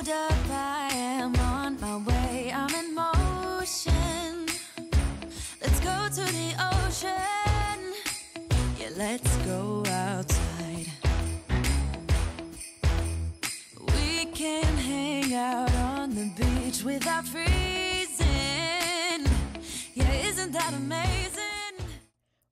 Hold up, I am on my way, I'm in motion. Let's go to the ocean. Yeah, let's go outside. We can hang out on the beach without freezing. Yeah, isn't that amazing?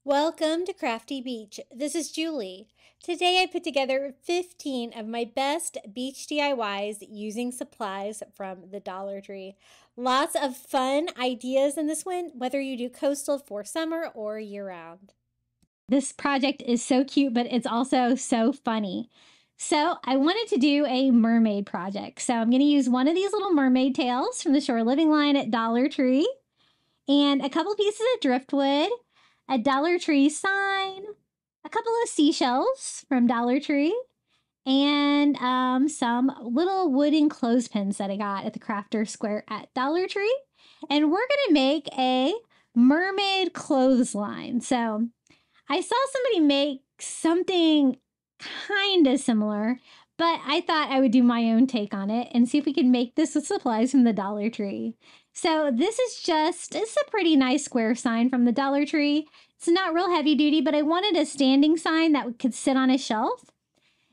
Welcome to Crafty Beach. This is Julie. Today I put together 15 of my best beach DIYs using supplies from the Dollar Tree. Lots of fun ideas in this one, whether you do coastal for summer or year-round. This project is so cute, but it's also so funny. So I wanted to do a mermaid project. So I'm going to use one of these little mermaid tails from the Shore Living line at Dollar Tree, and a couple pieces of driftwood, a Dollar Tree sign, a couple of seashells from Dollar Tree, and some little wooden clothespins that I got at the Crafter Square at Dollar Tree. And we're going to make a mermaid clothesline. So I saw somebody make something kind of similar, but I thought I would do my own take on it and see if we can make this with supplies from the Dollar Tree. So this is it's a pretty nice square sign from the Dollar Tree. It's not real heavy duty, but I wanted a standing sign that could sit on a shelf.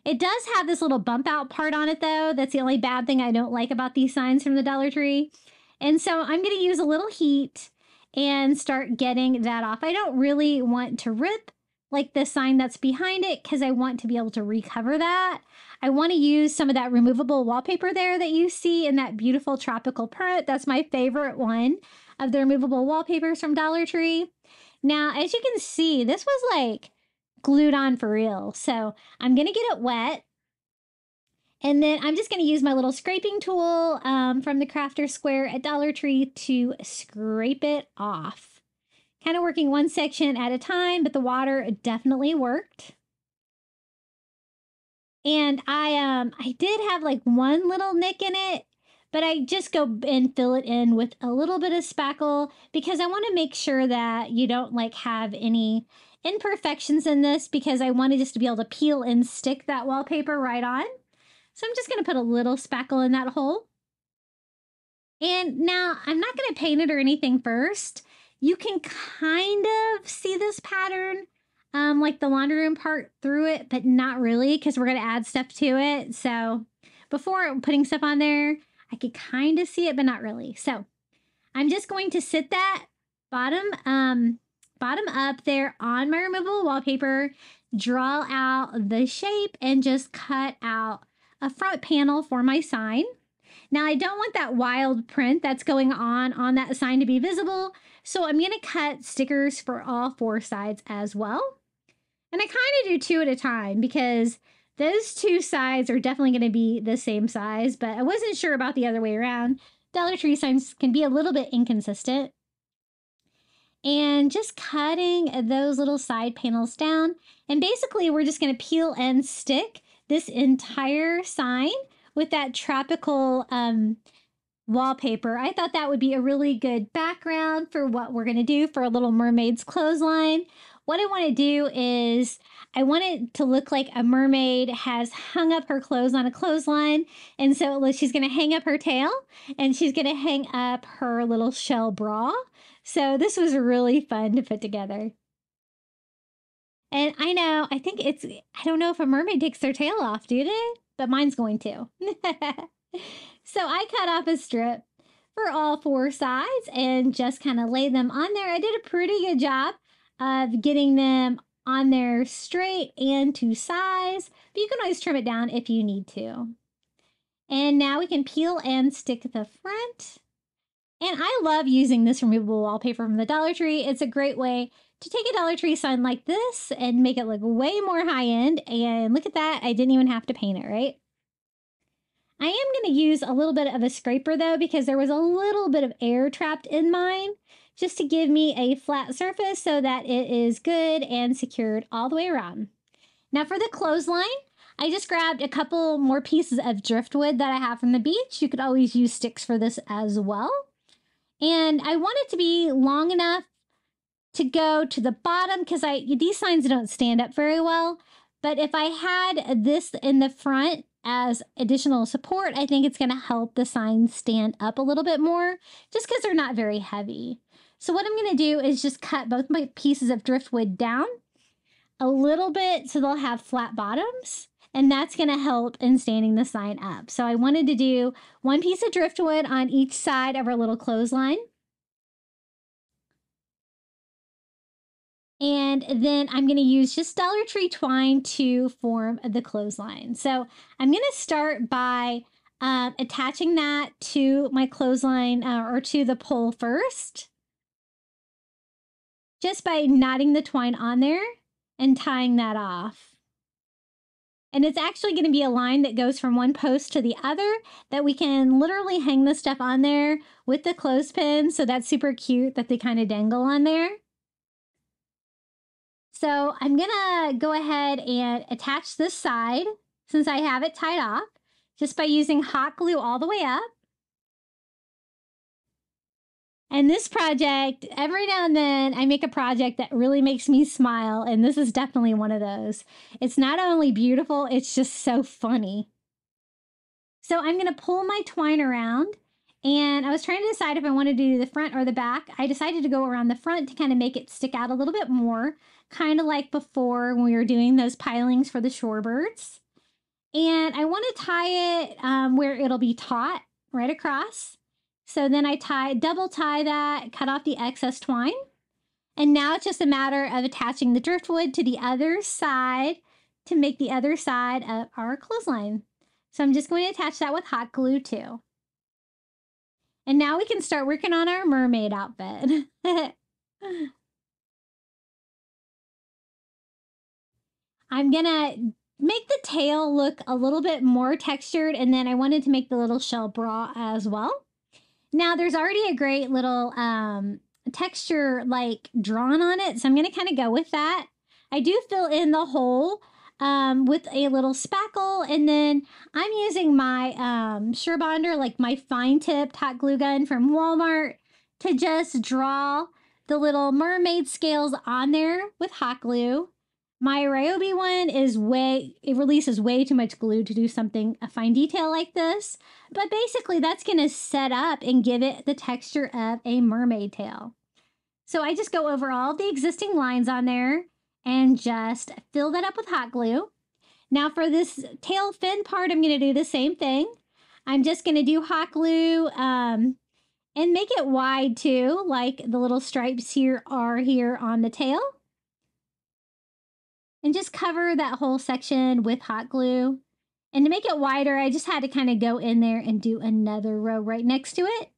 It does have this little bump out part on it though. That's the only bad thing I don't like about these signs from the Dollar Tree. And so I'm going to use a little heat and start getting that off. I don't really want to rip like the sign that's behind it because I want to be able to recover that. I want to use some of that removable wallpaper there that you see in that beautiful tropical print. That's my favorite one of the removable wallpapers from Dollar Tree. Now, as you can see, this was like glued on for real. So I'm going to get it wet. And then I'm just going to use my little scraping tool from the Crafter Square at Dollar Tree to scrape it off. Kind of working one section at a time, but the water definitely worked. And I did have like one little nick in it, but I just go and fill it in with a little bit of spackle because I want to make sure that you don't like have any imperfections in this, because I wanted just to be able to peel and stick that wallpaper right on. So I'm just going to put a little spackle in that hole. And now I'm not going to paint it or anything first. You can kind of see this pattern, like the laundry room part through it, but not really because we're going to add stuff to it. So before putting stuff on there, I could kind of see it, but not really. So I'm just going to sit that bottom up there on my removable wallpaper, draw out the shape, and just cut out a front panel for my sign. Now, I don't want that wild print that's going on that sign to be visible, so I'm going to cut stickers for all four sides as well. And I kind of do two at a time because those two sides are definitely going to be the same size, but I wasn't sure about the other way around. Dollar Tree signs can be a little bit inconsistent. And just cutting those little side panels down. And basically, we're just going to peel and stick this entire sign with that tropical wallpaper. I thought that would be a really good background for what we're going to do for a little mermaid's clothesline. What I want to do is I want it to look like a mermaid has hung up her clothes on a clothesline. And so she's going to hang up her tail and she's going to hang up her little shell bra. So this was really fun to put together. And I know, I don't know if a mermaid takes their tail off, do they? But mine's going to. So I cut off a strip for all four sides and just kind of laid them on there. I did a pretty good job of getting them on there straight and to size, but you can always trim it down if you need to. And now we can peel and stick the front. And I love using this removable wallpaper from the Dollar Tree. It's a great way to take a Dollar Tree sign like this and make it look way more high-end. And look at that, I didn't even have to paint it, right? I am going to use a little bit of a scraper though, because there was a little bit of air trapped in mine, just to give me a flat surface so that it is good and secured all the way around. Now for the clothesline, I just grabbed a couple more pieces of driftwood that I have from the beach. You could always use sticks for this as well. And I want it to be long enough to go to the bottom because these signs don't stand up very well. But if I had this in the front, as additional support, I think it's going to help the signs stand up a little bit more just because they're not very heavy. So what I'm going to do is just cut both my pieces of driftwood down a little bit so they'll have flat bottoms, and that's going to help in standing the sign up. So I wanted to do one piece of driftwood on each side of our little clothesline. And then I'm going to use just Dollar Tree twine to form the clothesline. So I'm going to start by attaching that to my clothesline or to the pole first. Just by knotting the twine on there and tying that off. And it's actually going to be a line that goes from one post to the other that we can literally hang the stuff on there with the clothespins. So that's super cute that they kind of dangle on there. So I'm going to go ahead and attach this side since I have it tied off just by using hot glue all the way up. And this project, every now and then I make a project that really makes me smile, and this is definitely one of those. It's not only beautiful, it's just so funny. So I'm going to pull my twine around, and I was trying to decide if I wanted to do the front or the back. I decided to go around the front to kind of make it stick out a little bit more, kind of like before when we were doing those pilings for the shorebirds. And I want to tie it where it'll be taut right across. So then I double tie that, cut off the excess twine. And now it's just a matter of attaching the driftwood to the other side to make the other side of our clothesline. So I'm just going to attach that with hot glue too. And now we can start working on our mermaid outfit. I'm gonna make the tail look a little bit more textured, and then I wanted to make the little shell bra as well. Now there's already a great little texture like drawn on it, so I'm gonna kind of go with that. I do fill in the hole with a little spackle, and then I'm using my Surebonder, like my fine tipped hot glue gun from Walmart, to just draw the little mermaid scales on there with hot glue. My Ryobi one is it releases way too much glue to do a fine detail like this. But basically that's going to set up and give it the texture of a mermaid tail. So I just go over all the existing lines on there and just fill that up with hot glue. Now for this tail fin part, I'm going to do the same thing. I'm just going to do hot glue and make it wide too, like the little stripes here are here on the tail. And just cover that whole section with hot glue. And to make it wider, I just had to kind of go in there and do another row right next to it.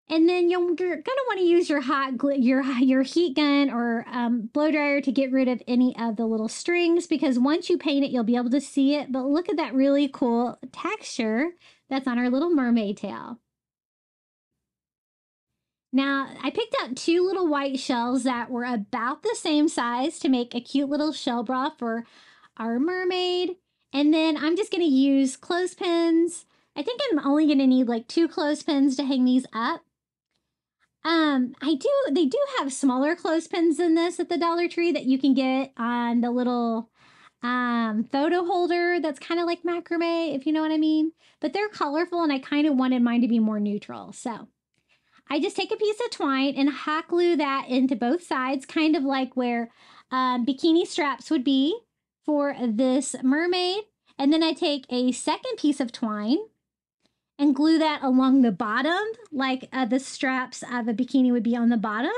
And then you're going to want to use your hot glue, your heat gun or blow dryer to get rid of any of the little strings, because once you paint it, you'll be able to see it. But look at that really cool texture that's on our little mermaid tail. Now, I picked out two little white shells that were about the same size to make a cute little shell bra for our mermaid. And then I'm just going to use clothespins. I think I'm only going to need like 2 clothespins to hang these up. They do have smaller clothespins than this at the Dollar Tree that you can get on the little photo holder that's kind of like macrame, if you know what I mean. But they're colorful, and I kind of wanted mine to be more neutral. So I just take a piece of twine and hot glue that into both sides, kind of like where bikini straps would be for this mermaid. And then I take a second piece of twine and glue that along the bottom, like the straps of a bikini would be on the bottom.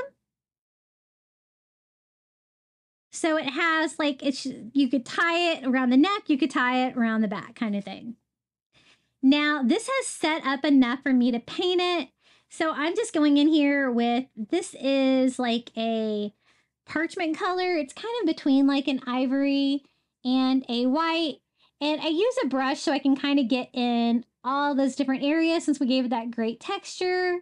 So it has like, you could tie it around the neck, you could tie it around the back kind of thing. Now this has set up enough for me to paint it. So I'm just going in here with, this is like a parchment color. It's kind of between like an ivory and a white. And I use a brush so I can kind of get in all those different areas since we gave it that great texture.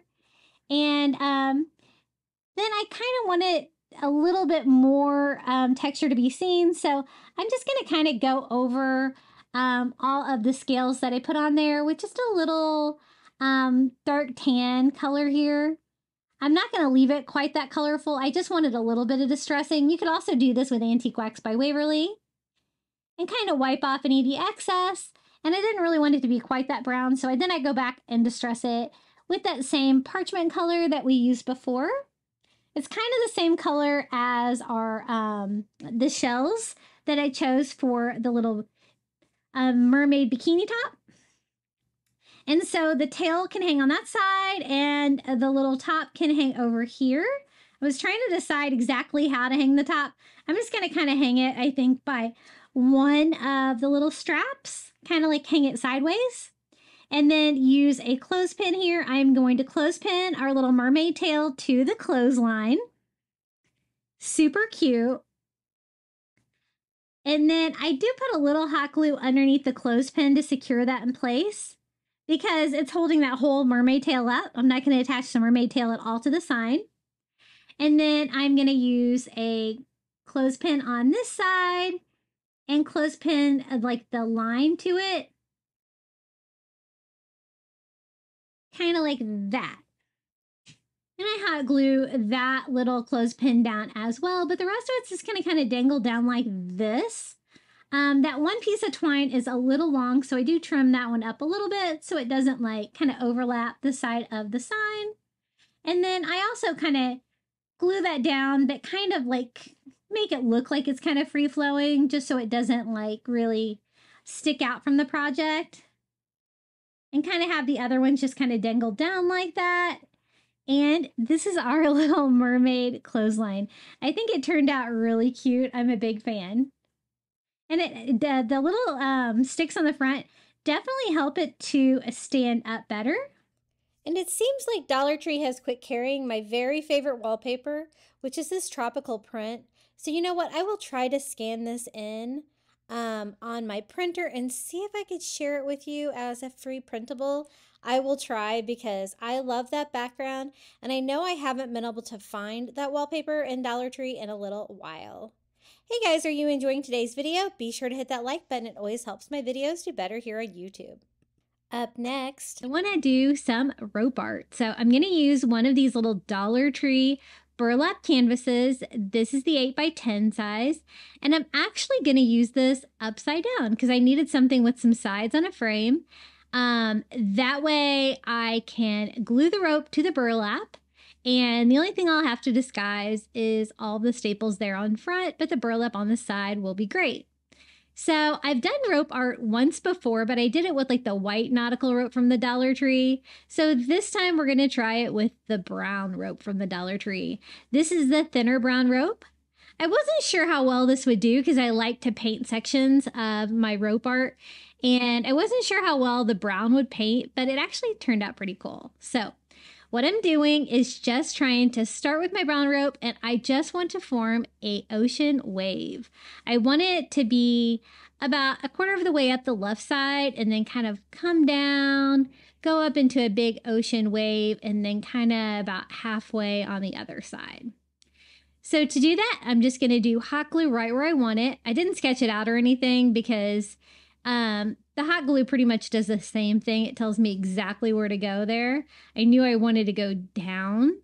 And then I kind of want it a little bit more texture to be seen. So I'm just going to kind of go over all of the scales that I put on there with just a little dark tan color here. I'm not going to leave it quite that colorful. I just wanted a little bit of distressing. You could also do this with Antique Wax by Waverly. and kind of wipe off any of the excess. And I didn't really want it to be quite that brown, so then I go back and distress it with that same parchment color that we used before. It's kind of the same color as our the shells that I chose for the little mermaid bikini top. And so the tail can hang on that side and the little top can hang over here. I was trying to decide exactly how to hang the top. I'm just going to kind of hang it, I think, by one of the little straps, kind of like hang it sideways. And then use a clothespin here. I'm going to clothespin our little mermaid tail to the clothesline. Super cute. And then I do put a little hot glue underneath the clothespin to secure that in place because it's holding that whole mermaid tail up. I'm not going to attach the mermaid tail at all to the sign. And then I'm going to use a clothespin on this side and clothespin like the line to it. Kind of like that. And I hot glue that little clothespin down as well, but the rest of it's just going to kind of dangle down like this. That one piece of twine is a little long, so I do trim that one up a little bit so it doesn't like kind of overlap the side of the sign. And then I also kind of glue that down, but kind of like make it look like it's kind of free flowing just so it doesn't like really stick out from the project. And kind of have the other ones just kind of dangle down like that. And this is our little mermaid clothesline. I think it turned out really cute. I'm a big fan. And the little sticks on the front definitely help it to stand up better. And it seems like Dollar Tree has quit carrying my very favorite wallpaper, which is this tropical print. So you know what? I will try to scan this in on my printer and see if I could share it with you as a free printable. I will try because I love that background and I know I haven't been able to find that wallpaper in Dollar Tree in a little while. Hey guys, are you enjoying today's video? Be sure to hit that like button. It always helps my videos do better here on YouTube. Up next, I want to do some rope art. So I'm going to use one of these little Dollar Tree burlap canvases. This is the 8x10 size. And I'm actually going to use this upside down because I needed something with some sides on a frame. That way I can glue the rope to the burlap. And the only thing I'll have to disguise is all the staples there on front, but the burlap on the side will be great. So I've done rope art once before, but I did it with like the white nautical rope from the Dollar Tree. So this time we're going to try it with the brown rope from the Dollar Tree. This is the thinner brown rope. I wasn't sure how well this would do because I like to paint sections of my rope art. And I wasn't sure how well the brown would paint, but it actually turned out pretty cool. So what I'm doing is just trying to start with my brown rope, and I just want to form an ocean wave. I want it to be about a quarter of the way up the left side and then kind of come down, go up into a big ocean wave, and then kind of about halfway on the other side. So to do that, I'm just going to do hot glue right where I want it. I didn't sketch it out or anything because the hot glue pretty much does the same thing. It tells me exactly where to go there. I knew I wanted to go down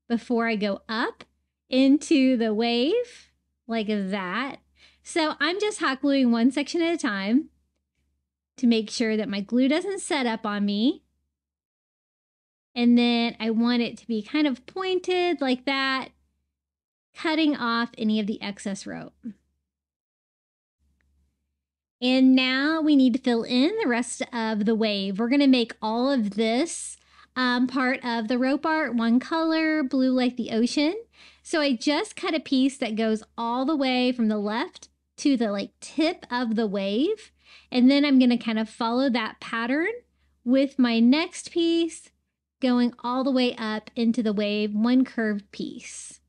before I go up into the wave like that. So I'm just hot gluing one section at a time to make sure that my glue doesn't set up on me. And then I want it to be kind of pointed like that, cutting off any of the excess rope. And now we need to fill in the rest of the wave. We're going to make all of this part of the rope art one color, blue like the ocean. So I just cut a piece that goes all the way from the left to the like tip of the wave. And then I'm going to kind of follow that pattern with my next piece going all the way up into the wave, one curved piece.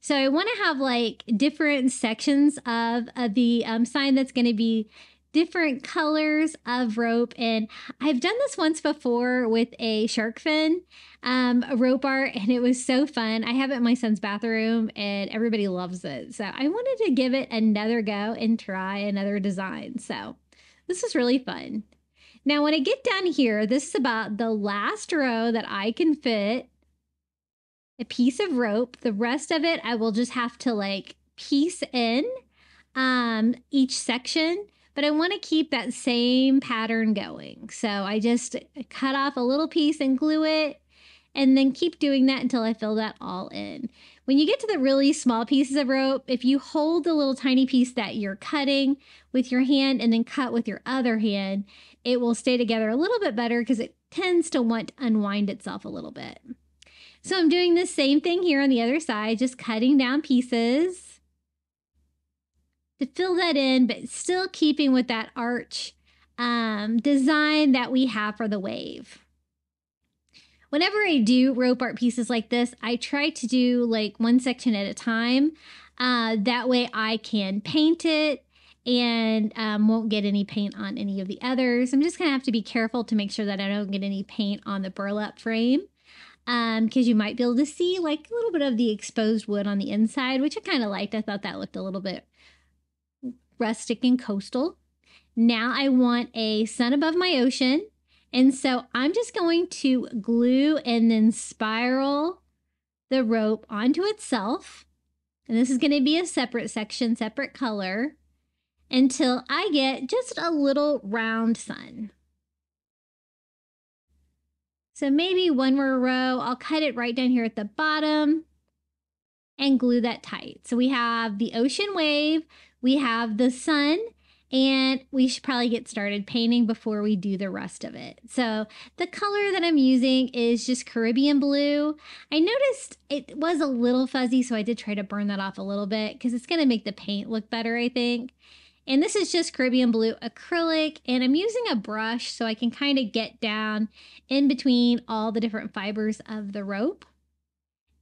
So I want to have like different sections of the sign that's going to be different colors of rope. And I've done this once before with a shark fin rope art, and it was so fun. I have it in my son's bathroom and everybody loves it. So I wanted to give it another go and try another design. So this is really fun. Now, when I get down here, this is about the last row that I can fit a piece of rope. The rest of it, I will just have to like piece in each section, but I want to keep that same pattern going. So I just cut off a little piece and glue it, and then keep doing that until I fill that all in. When you get to the really small pieces of rope, if you hold the little tiny piece that you're cutting with your hand and then cut with your other hand, it will stay together a little bit better because it tends to want to unwind itself a little bit. So I'm doing the same thing here on the other side, just cutting down pieces to fill that in, but still keeping with that arch design that we have for the wave. Whenever I do rope art pieces like this, I try to do like one section at a time. That way I can paint it and won't get any paint on any of the others. I'm just gonna have to be careful to make sure that I don't get any paint on the burlap frame, because you might be able to see like a little bit of the exposed wood on the inside, which I kind of liked. I thought that looked a little bit rustic and coastal. Now I want a sun above my ocean. And so I'm just going to glue and then spiral the rope onto itself. And this is going to be a separate section, separate color, until I get just a little round sun. So maybe one more row, I'll cut it right down here at the bottom and glue that tight. So we have the ocean wave, we have the sun, and we should probably get started painting before we do the rest of it. So the color that I'm using is just Caribbean blue. I noticed it was a little fuzzy, so I did try to burn that off a little bit because it's going to make the paint look better, I think. And this is just Caribbean blue acrylic, and I'm using a brush so I can kind of get down in between all the different fibers of the rope.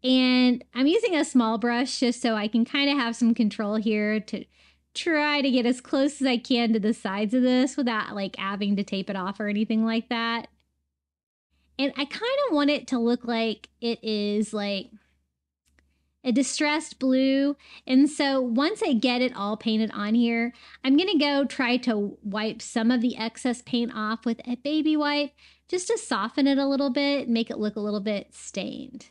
And I'm using a small brush just so I can kind of have some control here to try to get as close as I can to the sides of this without like having to tape it off or anything like that. And I kind of want it to look like it is like a distressed blue. And so once I get it all painted on here, I'm going to go try to wipe some of the excess paint off with a baby wipe just to soften it a little bit and make it look a little bit stained.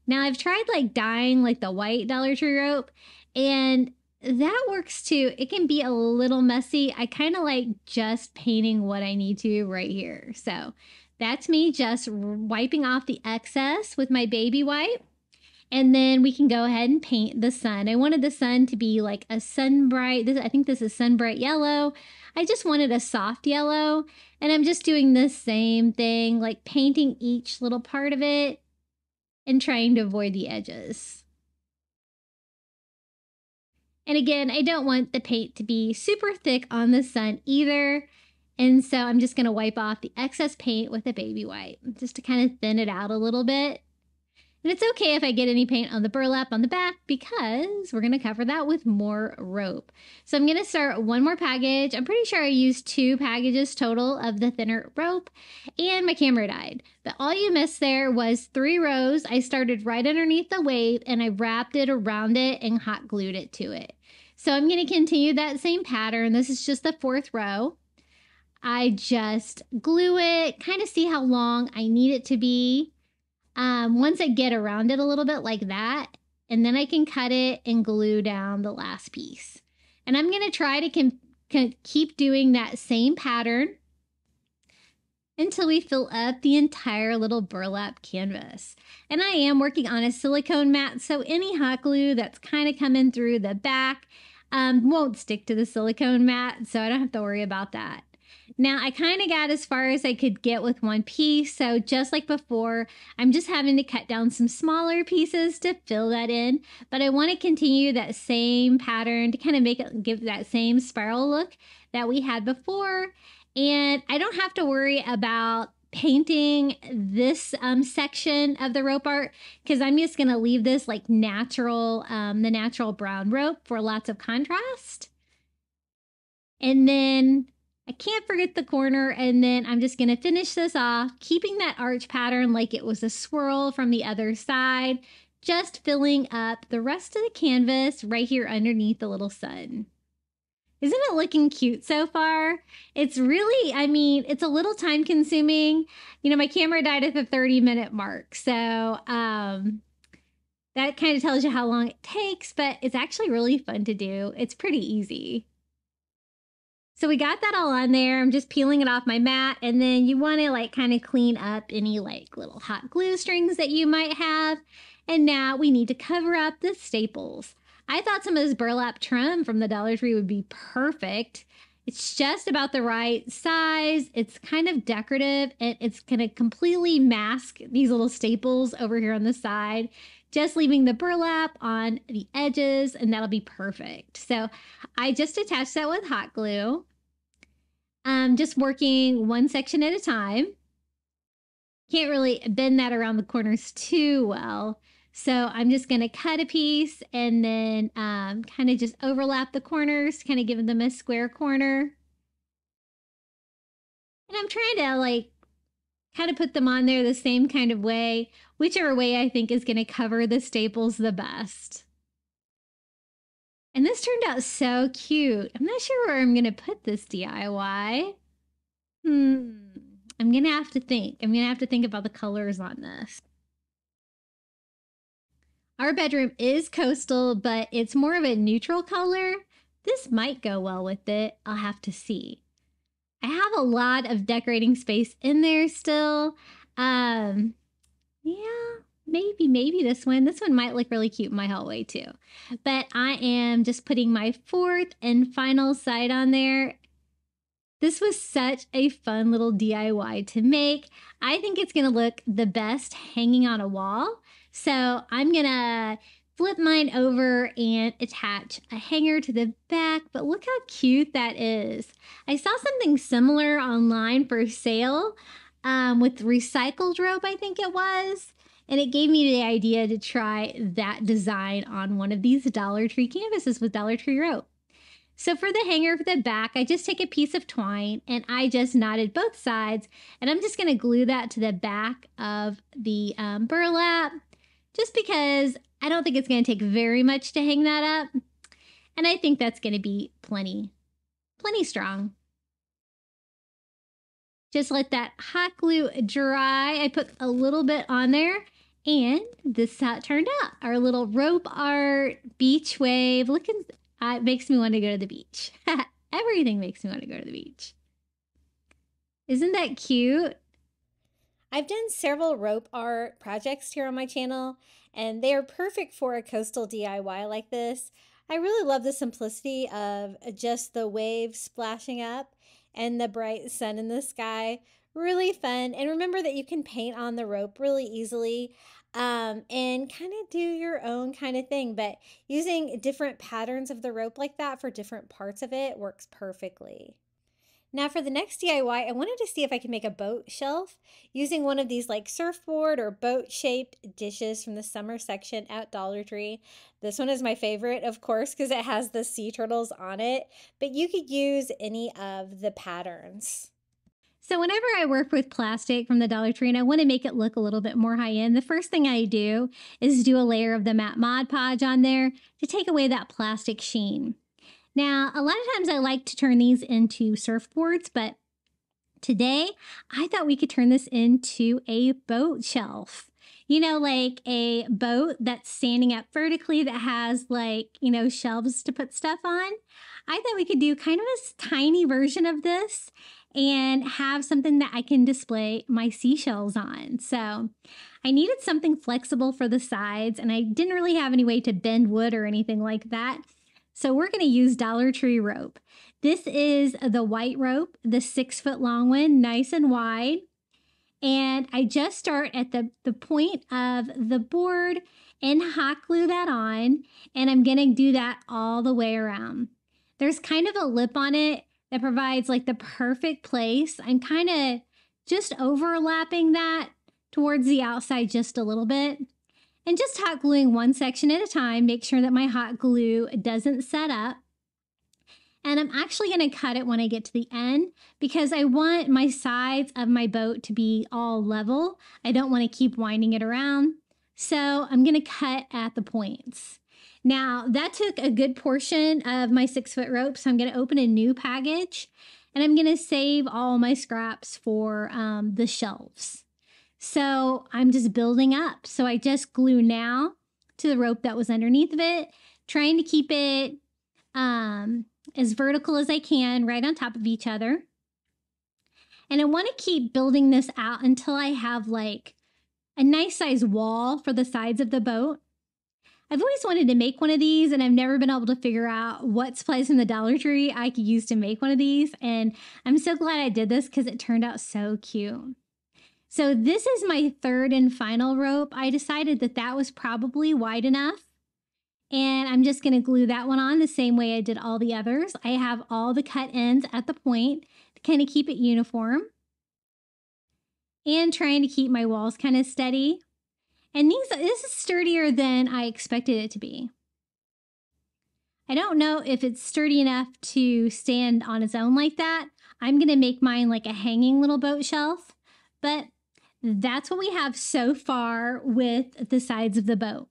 Now I've tried like dyeing like the white Dollar Tree rope, and that works too. It can be a little messy. I kind of like just painting what I need to right here. So that's me just wiping off the excess with my baby wipe. And then we can go ahead and paint the sun. I wanted the sun to be like a sunbright. I think this is sunbright yellow. I just wanted a soft yellow. And I'm just doing the same thing, like painting each little part of it and trying to avoid the edges. And again, I don't want the paint to be super thick on the sun either. And so I'm just going to wipe off the excess paint with a baby wipe just to kind of thin it out a little bit. And it's okay if I get any paint on the burlap on the back because we're going to cover that with more rope. So I'm going to start one more package. I'm pretty sure I used 2 packages total of the thinner rope, and my camera died. But all you missed there was 3 rows. I started right underneath the wave and I wrapped it around it and hot glued it to it. So I'm going to continue that same pattern. This is just the 4th row. I just glue it, kind of see how long I need it to be. Once I get around it a little bit like that, and then I can cut it and glue down the last piece. And I'm going to try to keep doing that same pattern until we fill up the entire little burlap canvas. And I am working on a silicone mat, so any hot glue that's kind of coming through the back won't stick to the silicone mat, so I don't have to worry about that. Now, I kind of got as far as I could get with one piece, so just like before, I'm just having to cut down some smaller pieces to fill that in, but I want to continue that same pattern to kind of give that same spiral look that we had before, and I don't have to worry about painting this section of the rope art because I'm just going to leave this like natural, the natural brown rope for lots of contrast. And then I can't forget the corner, and then I'm just going to finish this off, keeping that arch pattern like it was a swirl from the other side, just filling up the rest of the canvas right here underneath the little sun. Isn't it looking cute so far? It's really, I mean, it's a little time consuming. You know, my camera died at the 30-minute mark, so That kind of tells you how long it takes, but it's actually really fun to do. It's pretty easy. So we got that all on there. I'm just peeling it off my mat. And then you want to like kind of clean up any like little hot glue strings that you might have. And now we need to cover up the staples. I thought some of this burlap trim from the Dollar Tree would be perfect. It's just about the right size. It's kind of decorative and it's going to completely mask these little staples over here on the side, just leaving the burlap on the edges, and that'll be perfect. So I just attached that with hot glue. Just working one section at a time. Can't really bend that around the corners too well. So I'm just going to cut a piece and then kind of just overlap the corners, kind of giving them a square corner. And I'm trying to like kind of put them on there the same kind of way, whichever way I think is going to cover the staples the best. And this turned out so cute. I'm not sure where I'm going to put this DIY. I'm going to have to think. I'm going to have to think about the colors on this. Our bedroom is coastal, but it's more of a neutral color. This might go well with it. I'll have to see. I have a lot of decorating space in there still. Yeah, maybe this one. This one might look really cute in my hallway too. But I am just putting my fourth and final side on there. This was such a fun little DIY to make. I think it's going to look the best hanging on a wall. So I'm going to flip mine over and attach a hanger to the back. But look how cute that is. I saw something similar online for sale with recycled rope, I think it was. And it gave me the idea to try that design on one of these Dollar Tree canvases with Dollar Tree rope. So for the hanger for the back, I just take a piece of twine and I just knotted both sides. And I'm just going to glue that to the back of the burlap, just because I don't think it's going to take very much to hang that up. And I think that's going to be plenty strong. Just let that hot glue dry. I put a little bit on there. And this is how it turned out. Our little rope art beach wave. Looking, it makes me want to go to the beach. Everything makes me want to go to the beach. Isn't that cute? I've done several rope art projects here on my channel, and they are perfect for a coastal DIY like this. I really love the simplicity of just the waves splashing up and the bright sun in the sky. Really fun. And remember that you can paint on the rope really easily and kind of do your own kind of thing. But using different patterns of the rope like that for different parts of it works perfectly. Now for the next DIY, I wanted to see if I could make a boat shelf using one of these like surfboard or boat shaped dishes from the summer section at Dollar Tree. This one is my favorite, of course, because it has the sea turtles on it, but you could use any of the patterns. So whenever I work with plastic from the Dollar Tree and I want to make it look a little bit more high-end, the first thing I do is do a layer of the matte Mod Podge on there to take away that plastic sheen. Now, a lot of times I like to turn these into surfboards, but today I thought we could turn this into a boat shelf. You know, like a boat that's standing up vertically that has like, you know, shelves to put stuff on. I thought we could do kind of a tiny version of this and have something that I can display my seashells on. So I needed something flexible for the sides, and I didn't really have any way to bend wood or anything like that. So we're going to use Dollar Tree rope. This is the white rope, the 6-foot long one, nice and wide. And I just start at the point of the board and hot glue that on. And I'm going to do that all the way around. There's kind of a lip on it that provides like the perfect place. I'm kind of just overlapping that towards the outside just a little bit. And just hot gluing one section at a time, make sure that my hot glue doesn't set up. And I'm actually going to cut it when I get to the end because I want my sides of my boat to be all level. I don't want to keep winding it around. So I'm going to cut at the points. Now that took a good portion of my 6-foot rope. So I'm going to open a new package and I'm going to save all my scraps for the shelves. So I'm just building up. So I just glue now to the rope that was underneath of it, trying to keep it as vertical as I can, right on top of each other. And I want to keep building this out until I have like a nice size wall for the sides of the boat. I've always wanted to make one of these, and I've never been able to figure out what supplies from the Dollar Tree I could use to make one of these. And I'm so glad I did this because it turned out so cute. So this is my third and final rope. I decided that that was probably wide enough. And I'm just going to glue that one on the same way I did all the others. I have all the cut ends at the point to kind of keep it uniform. And trying to keep my walls kind of steady. And this is sturdier than I expected it to be. I don't know if it's sturdy enough to stand on its own like that. I'm going to make mine like a hanging little boat shelf. But that's what we have so far with the sides of the boat.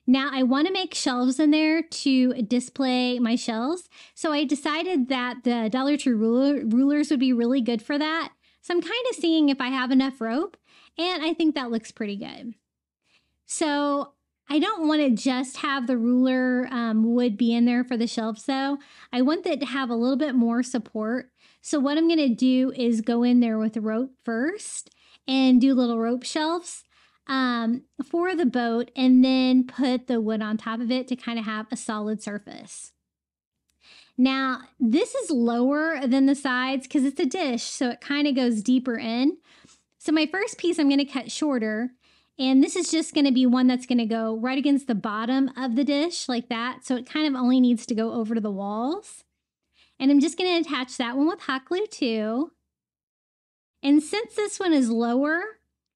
Now I want to make shelves in there to display my shells. So I decided that the Dollar Tree rulers would be really good for that. So I'm kind of seeing if I have enough rope, and I think that looks pretty good. So I don't want to just have the ruler wood be in there for the shelves though. I want that to have a little bit more support. So what I'm going to do is go in there with rope first and do little rope shelves for the boat, and then put the wood on top of it to kind of have a solid surface. Now, this is lower than the sides because it's a dish, so it kind of goes deeper in. So my first piece I'm going to cut shorter, and this is just going to be one that's going to go right against the bottom of the dish like that. So it kind of only needs to go over to the walls. And I'm just going to attach that one with hot glue too. And since this one is lower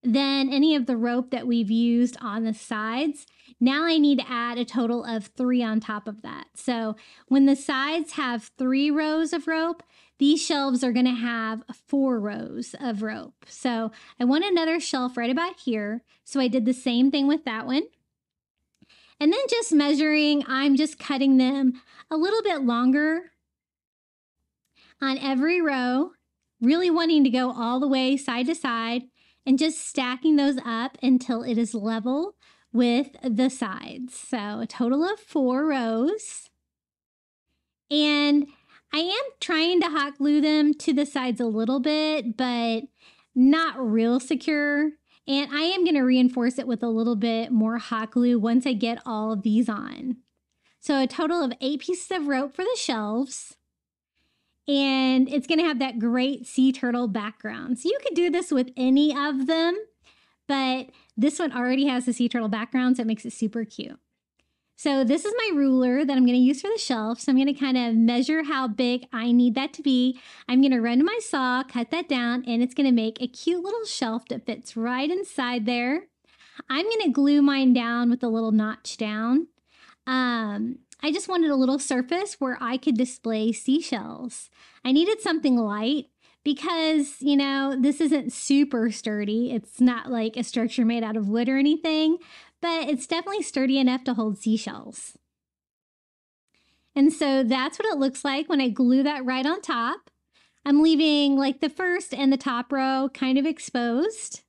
than any of the rope that we've used on the sides, now I need to add a total of 3 on top of that. So when the sides have 3 rows of rope, these shelves are going to have 4 rows of rope. So I want another shelf right about here. So I did the same thing with that one. And then just measuring, I'm just cutting them a little bit longer on every row, really wanting to go all the way side to side and just stacking those up until it is level with the sides. So a total of 4 rows. And I am trying to hot glue them to the sides a little bit, but not real secure. And I am going to reinforce it with a little bit more hot glue once I get all of these on. So a total of 8 pieces of rope for the shelves. And it's going to have that great sea turtle background. So you could do this with any of them, but this one already has the sea turtle background, so it makes it super cute. So this is my ruler that I'm going to use for the shelf. So I'm going to kind of measure how big I need that to be. I'm going to run to my saw, cut that down, and it's going to make a cute little shelf that fits right inside there. I'm going to glue mine down with a little notch down. I just wanted a little surface where I could display seashells. I needed something light because, you know, this isn't super sturdy. It's not like a structure made out of wood or anything, but it's definitely sturdy enough to hold seashells. And so that's what it looks like when I glue that right on top. I'm leaving like the first and the top row kind of exposed.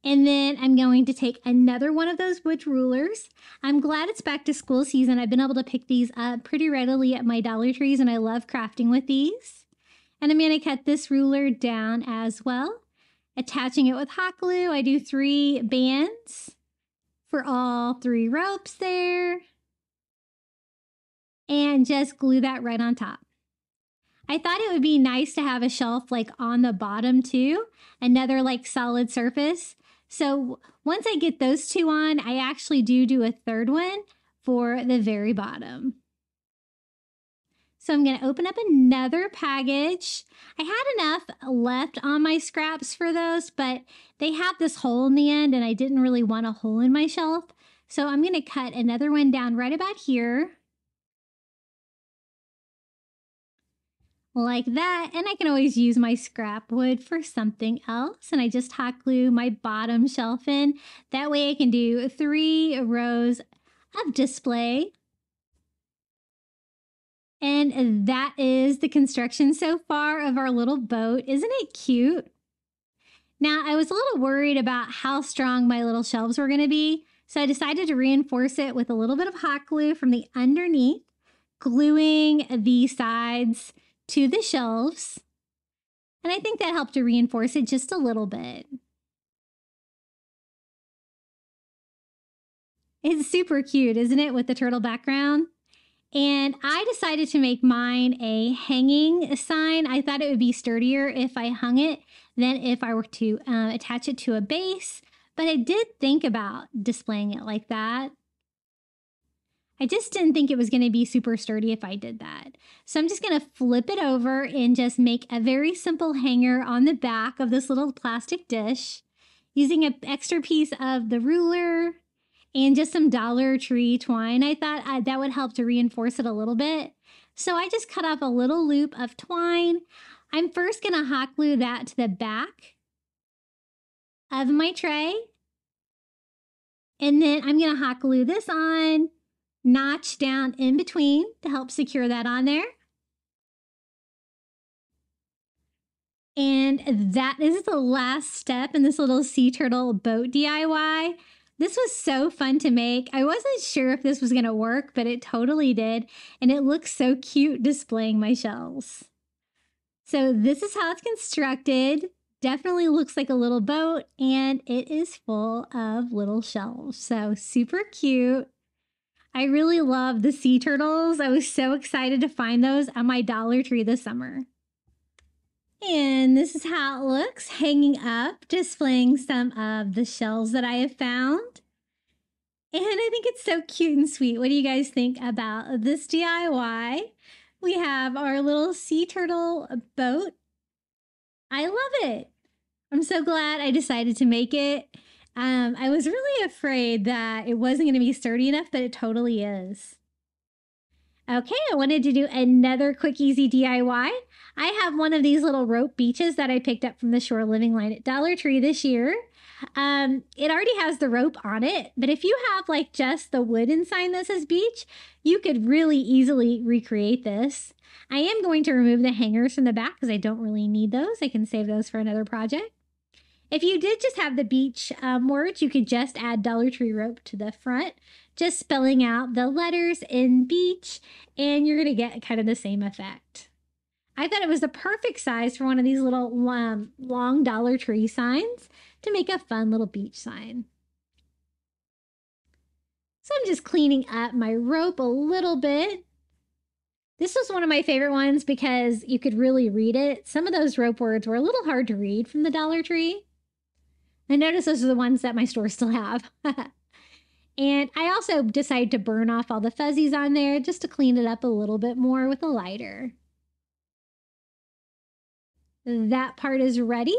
And then I'm going to take another one of those wood rulers. I'm glad it's back to school season. I've been able to pick these up pretty readily at my Dollar Trees, and I love crafting with these. And I'm going to cut this ruler down as well, attaching it with hot glue. I do 3 bands for all 3 ropes there. And just glue that right on top. I thought it would be nice to have a shelf like on the bottom too, another like solid surface. So once I get those 2 on, I actually do a third one for the very bottom. So I'm going to open up another package. I had enough left on my scraps for those, but they have this hole in the end and I didn't really want a hole in my shelf. So I'm going to cut another one down right about here. Like that, and I can always use my scrap wood for something else, and I just hot glue my bottom shelf in. That way I can do 3 rows of display. And that is the construction so far of our little boat. Isn't it cute? Now, I was a little worried about how strong my little shelves were going to be, So I decided to reinforce it with a little bit of hot glue from the underneath, gluing the sides to the shelves. And I think that helped to reinforce it just a little bit. It's super cute, isn't it, with the turtle background? And I decided to make mine a hanging sign. I thought it would be sturdier if I hung it than if I were to attach it to a base. But I did think about displaying it like that. I just didn't think it was going to be super sturdy if I did that. So I'm just going to flip it over and just make a very simple hanger on the back of this little plastic dish using an extra piece of the ruler and just some Dollar Tree twine. I thought that would help to reinforce it a little bit. So I just cut off a little loop of twine. I'm first going to hot glue that to the back of my tray. And then I'm going to hot glue this on, notch down in between to help secure that on there. And that is the last step in this little sea turtle boat DIY. This was so fun to make. I wasn't sure if this was going to work, but it totally did. And it looks so cute displaying my shells. So this is how it's constructed. Definitely looks like a little boat, and it is full of little shells. So super cute. I really love the sea turtles. I was so excited to find those at my Dollar Tree this summer. And this is how it looks hanging up, displaying some of the shells that I have found. And I think it's so cute and sweet. What do you guys think about this DIY? We have our little sea turtle boat. I love it. I'm so glad I decided to make it. I was really afraid that it wasn't going to be sturdy enough, but it totally is. Okay, I wanted to do another quick, easy DIY. I have one of these little rope beaches that I picked up from the Shore Living line at Dollar Tree this year. It already has the rope on it, but if you have like just the wooden sign that says beach, you could really easily recreate this. I am going to remove the hangers from the back because I don't really need those. I can save those for another project. If you did just have the beach words, you could just add Dollar Tree rope to the front, just spelling out the letters in beach, and you're going to get kind of the same effect. I thought it was the perfect size for one of these little long Dollar Tree signs to make a fun little beach sign. So I'm just cleaning up my rope a little bit. This was one of my favorite ones because you could really read it. Some of those rope words were a little hard to read from the Dollar Tree. I noticed those are the ones that my store still have. And I also decided to burn off all the fuzzies on there just to clean it up a little bit more with a lighter. That part is ready.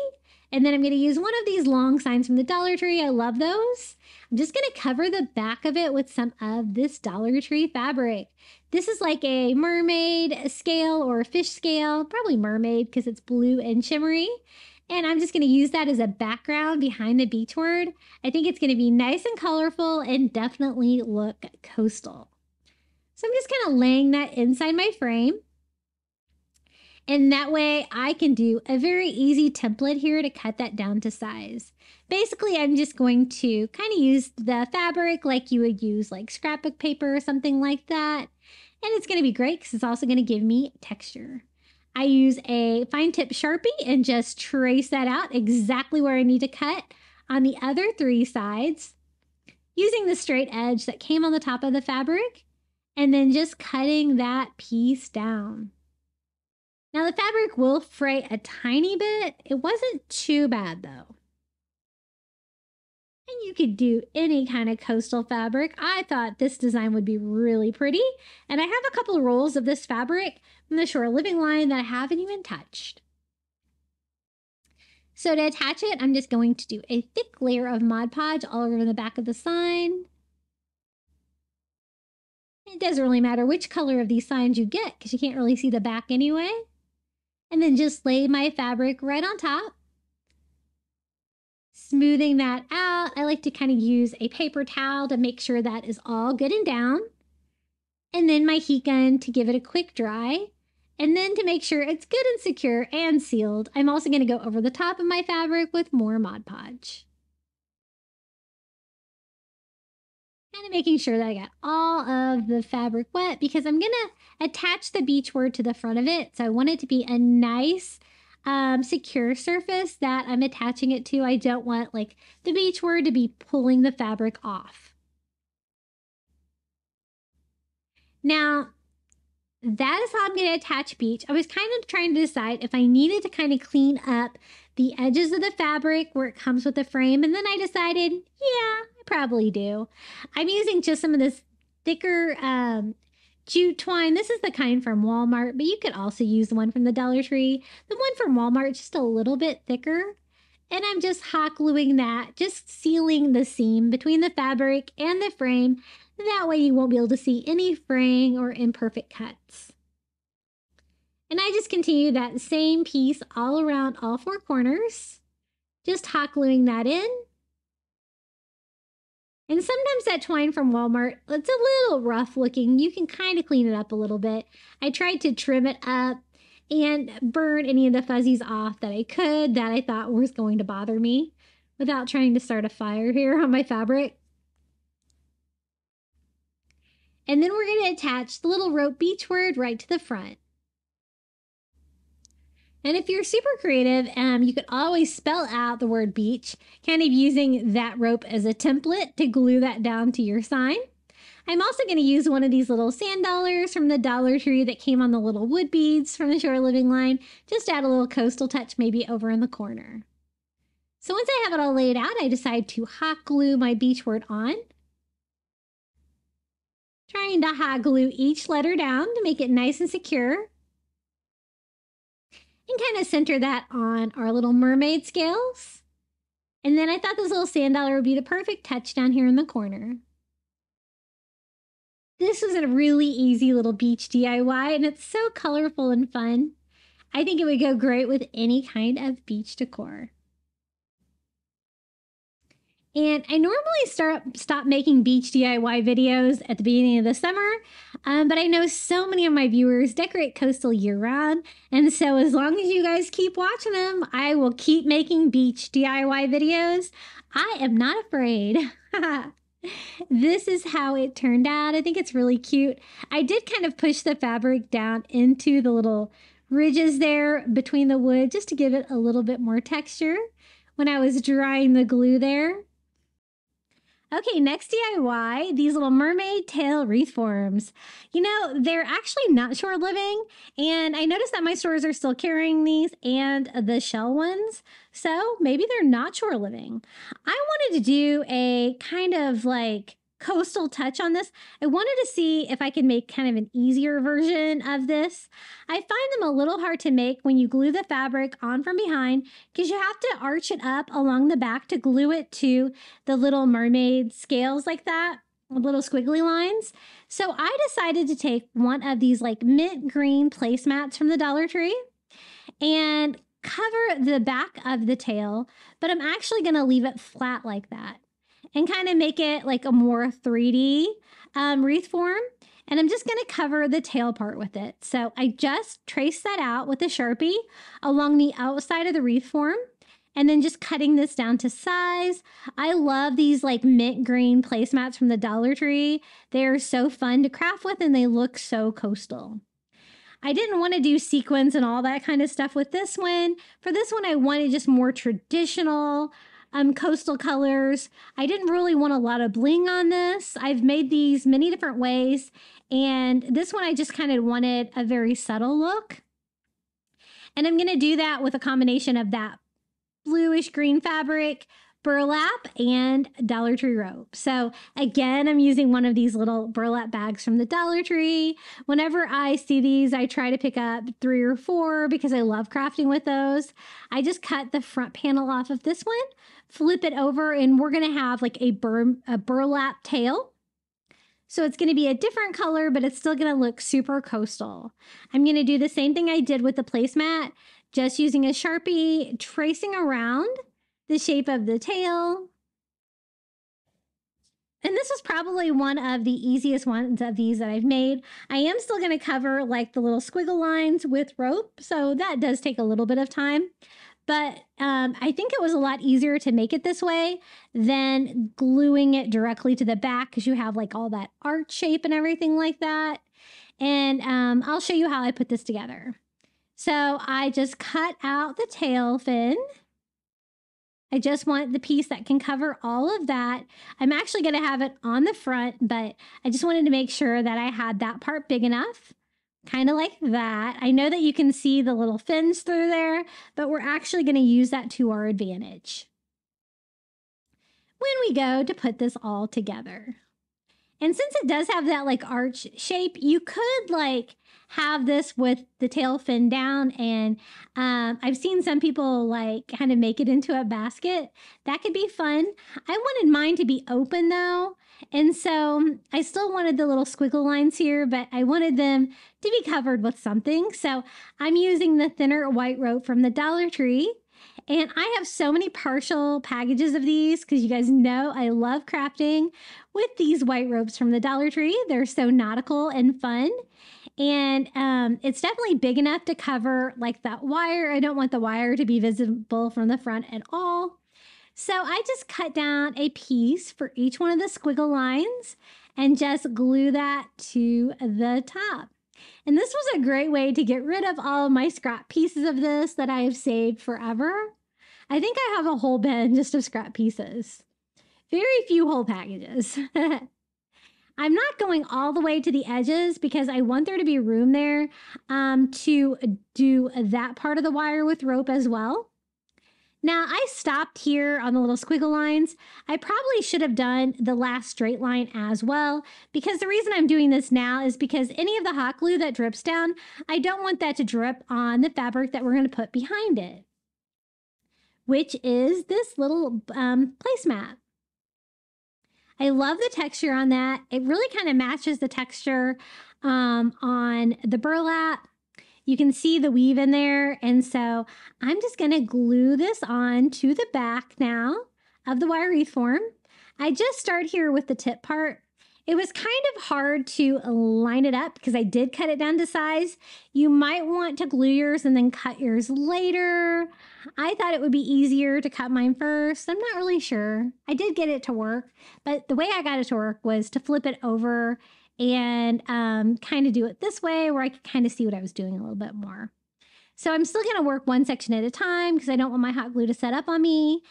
And then I'm going to use one of these long signs from the Dollar Tree. I love those. I'm just going to cover the back of it with some of this Dollar Tree fabric. This is like a mermaid scale or a fish scale, probably mermaid because it's blue and shimmery. And I'm just going to use that as a background behind the beach word. I think it's going to be nice and colorful and definitely look coastal. So I'm just kind of laying that inside my frame. And that way I can do a very easy template here to cut that down to size. Basically, I'm just going to kind of use the fabric like you would use like scrapbook paper or something like that. And it's going to be great because it's also going to give me texture. I use a fine tip Sharpie and just trace that out exactly where I need to cut on the other three sides using the straight edge that came on the top of the fabric and then just cutting that piece down. Now the fabric will fray a tiny bit. It wasn't too bad though. And you could do any kind of coastal fabric. I thought this design would be really pretty. And I have a couple of rolls of this fabric from the Shore Living line that I haven't even touched. So to attach it, I'm just going to do a thick layer of Mod Podge all over the back of the sign. It doesn't really matter which color of these signs you get because you can't really see the back anyway. And then just lay my fabric right on top. Smoothing that out, I like to kind of use a paper towel to make sure that is all good and down. And then my heat gun to give it a quick dry. And then to make sure it's good and secure and sealed, I'm also going to go over the top of my fabric with more Mod Podge. Kind of making sure that I got all of the fabric wet because I'm going to attach the beachward to the front of it. So I want it to be a nice, secure surface that I'm attaching it to. I don't want like the beachward to be pulling the fabric off. Now, that is how I'm going to attach beach. I was kind of trying to decide if I needed to kind of clean up the edges of the fabric where it comes with the frame. And then I decided, yeah, I probably do. I'm using just some of this thicker jute twine. This is the kind from Walmart, but you could also use the one from the Dollar Tree. The one from Walmart is just a little bit thicker. And I'm just hot gluing that, just sealing the seam between the fabric and the frame. That way you won't be able to see any fraying or imperfect cuts. And I just continue that same piece all around all four corners, just hot gluing that in. And sometimes that twine from Walmart, it's a little rough looking. You can kind of clean it up a little bit. I tried to trim it up and burn any of the fuzzies off that I could that I thought was going to bother me without trying to start a fire here on my fabric. And then we're going to attach the little rope beachward right to the front. And if you're super creative, you could always spell out the word beach, kind of using that rope as a template to glue that down to your sign. I'm also going to use one of these little sand dollars from the Dollar Tree that came on the little wood beads from the Shore Living line. Just add a little coastal touch maybe over in the corner. So once I have it all laid out, I decide to hot glue my beachward on. Trying to hot glue each letter down to make it nice and secure. And kind of center that on our little mermaid scales. And then I thought this little sand dollar would be the perfect touch down here in the corner. This was a really easy little beach DIY, and it's so colorful and fun. I think it would go great with any kind of beach decor. And I normally stop making beach DIY videos at the beginning of the summer, but I know so many of my viewers decorate coastal year-round, and so as long as you guys keep watching them, I will keep making beach DIY videos. I am not afraid. This is how it turned out. I think it's really cute. I did kind of push the fabric down into the little ridges there between the wood just to give it a little bit more texture when I was drying the glue there. Okay, next DIY, these little mermaid tail wreath forms. You know, they're actually not shore living, and I noticed that my stores are still carrying these and the shell ones, so maybe they're not shore living. I wanted to do a kind of like coastal touch on this. I wanted to see if I could make kind of an easier version of this. I find them a little hard to make when you glue the fabric on from behind because you have to arch it up along the back to glue it to the little mermaid scales like that, little squiggly lines. So I decided to take one of these like mint green placemats from the Dollar Tree and cover the back of the tail, but I'm actually going to leave it flat like that and kind of make it like a more 3D wreath form. And I'm just going to cover the tail part with it. So I just traced that out with a Sharpie along the outside of the wreath form and then just cutting this down to size. I love these like mint green placemats from the Dollar Tree. They're so fun to craft with and they look so coastal. I didn't want to do sequins and all that kind of stuff with this one. For this one, I wanted just more traditional coastal colors. I didn't really want a lot of bling on this. I've made these many different ways, and this one I just kind of wanted a very subtle look. And I'm going to do that with a combination of that bluish green fabric, burlap, and Dollar Tree rope. So again, I'm using one of these little burlap bags from the Dollar Tree. Whenever I see these, I try to pick up 3 or 4 because I love crafting with those. I just cut the front panel off of this one, flip it over, and we're going to have like a burlap tail. So it's going to be a different color, but it's still going to look super coastal. I'm going to do the same thing I did with the placemat, just using a Sharpie, tracing around the shape of the tail. And this is probably one of the easiest ones of these that I've made. I am still going to cover like the little squiggle lines with rope, so that does take a little bit of time. But I think it was a lot easier to make it this way than gluing it directly to the back because you have like all that arch shape and everything like that. And I'll show you how I put this together. So I just cut out the tail fin. I just want the piece that can cover all of that. I'm actually going to have it on the front, but I just wanted to make sure that I had that part big enough. Kind of like that. I know that you can see the little fins through there, but we're actually going to use that to our advantage when we go to put this all together. And since it does have that like arch shape, you could like have this with the tail fin down. And I've seen some people like kind of make it into a basket. That could be fun. I wanted mine to be open though. And so I still wanted the little squiggle lines here, but I wanted them to be covered with something. So I'm using the thinner white rope from the Dollar Tree. And I have so many partial packages of these because you guys know I love crafting with these white ropes from the Dollar Tree. They're so nautical and fun. And it's definitely big enough to cover like that wire. I don't want the wire to be visible from the front at all. So I just cut down a piece for each one of the squiggle lines and just glue that to the top. And this was a great way to get rid of all of my scrap pieces of this that I have saved forever. I think I have a whole bin just of scrap pieces. Very few whole packages. I'm not going all the way to the edges because I want there to be room there to do that part of the wire with rope as well. Now, I stopped here on the little squiggle lines. I probably should have done the last straight line as well, because the reason I'm doing this now is because any of the hot glue that drips down, I don't want that to drip on the fabric that we're going to put behind it, which is this little placemat. I love the texture on that. It really kind of matches the texture on the burlap. You can see the weave in there. And so I'm just going to glue this on to the back now of the wire wreath form. I just start here with the tip part. It was kind of hard to line it up because I did cut it down to size. You might want to glue yours and then cut yours later. I thought it would be easier to cut mine first. I'm not really sure. I did get it to work, but the way I got it to work was to flip it over and kind of do it this way where I could kind of see what I was doing a little bit more. So I'm still going to work one section at a time because I don't want my hot glue to set up on me,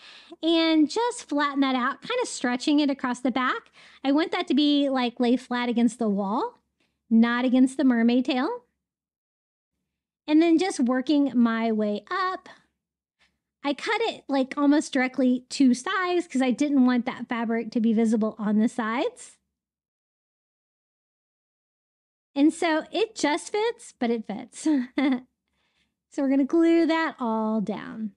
and just flatten that out, kind of stretching it across the back. I want that to be like lay flat against the wall, not against the mermaid tail. And then just working my way up. I cut it like almost directly to size because I didn't want that fabric to be visible on the sides. And so it just fits, but it fits. So we're going to glue that all down.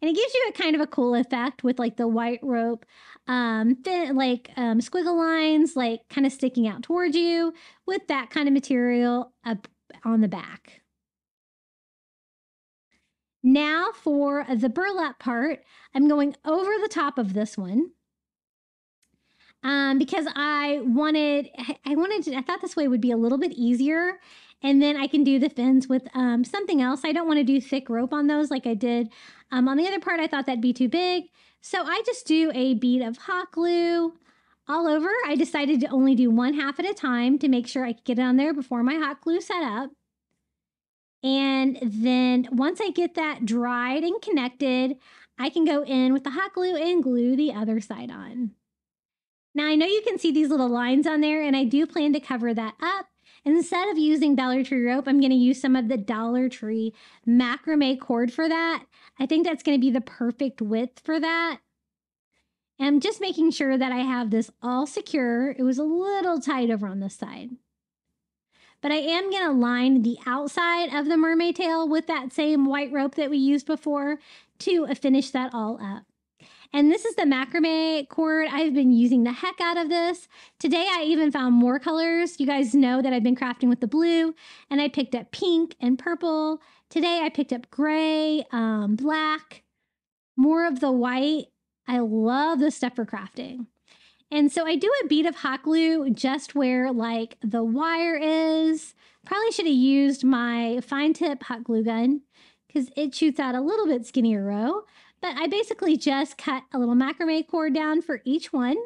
And it gives you a kind of a cool effect with like the white rope, squiggle lines, like kind of sticking out towards you with that kind of material up on the back. Now for the burlap part, I'm going over the top of this one. Because I thought this way would be a little bit easier, and then I can do the fins with something else. I don't want to do thick rope on those like I did on the other part. I thought that'd be too big. So I just do a bead of hot glue all over. I decided to only do one half at a time to make sure I could get it on there before my hot glue set up. And then once I get that dried and connected, I can go in with the hot glue and glue the other side on. Now, I know you can see these little lines on there, and I do plan to cover that up. Instead of using Dollar Tree rope, I'm going to use some of the Dollar Tree macrame cord for that. I think that's going to be the perfect width for that. And I'm just making sure that I have this all secure. It was a little tight over on this side. But I am going to line the outside of the mermaid tail with that same white rope that we used before to finish that all up. And this is the macrame cord. I've been using the heck out of this. Today, I even found more colors. You guys know that I've been crafting with the blue, and I picked up pink and purple. Today, I picked up gray, black, more of the white. I love this stuff for crafting. And so I do a bead of hot glue just where like the wire is. Probably should have used my fine tip hot glue gun because it shoots out a little bit skinnier row. But I basically just cut a little macrame cord down for each one.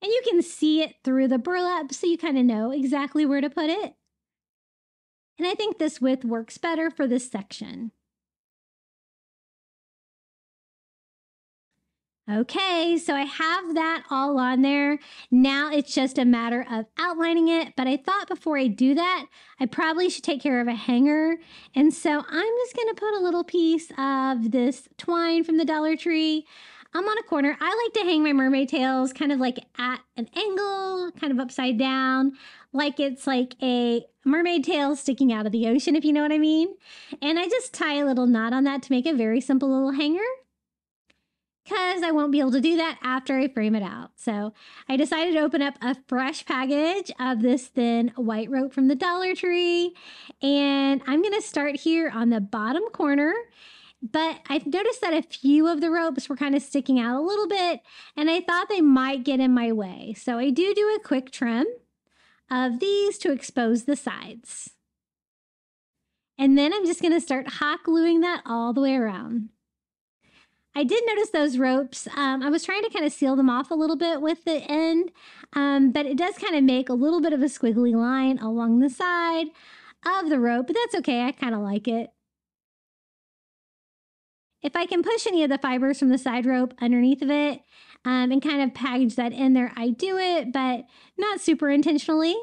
And you can see it through the burlap, so you kind of know exactly where to put it. And I think this width works better for this section. Okay, so I have that all on there. Now it's just a matter of outlining it, but I thought before I do that, I probably should take care of a hanger. And so I'm just gonna put a little piece of this twine from the Dollar Tree. I'm on a corner. I like to hang my mermaid tails kind of like at an angle, kind of upside down, like it's like a mermaid tail sticking out of the ocean, if you know what I mean. And I just tie a little knot on that to make a very simple little hanger, because I won't be able to do that after I frame it out. So I decided to open up a fresh package of this thin white rope from the Dollar Tree. And I'm going to start here on the bottom corner. But I've noticed that a few of the ropes were kind of sticking out a little bit, and I thought they might get in my way. So I do a quick trim of these to expose the sides. And then I'm just going to start hot gluing that all the way around. I did notice those ropes. I was trying to kind of seal them off a little bit with the end, but it does kind of make a little bit of a squiggly line along the side of the rope, but that's okay. I kind of like it. If I can push any of the fibers from the side rope underneath of it and kind of package that in there, I do it, but not super intentionally.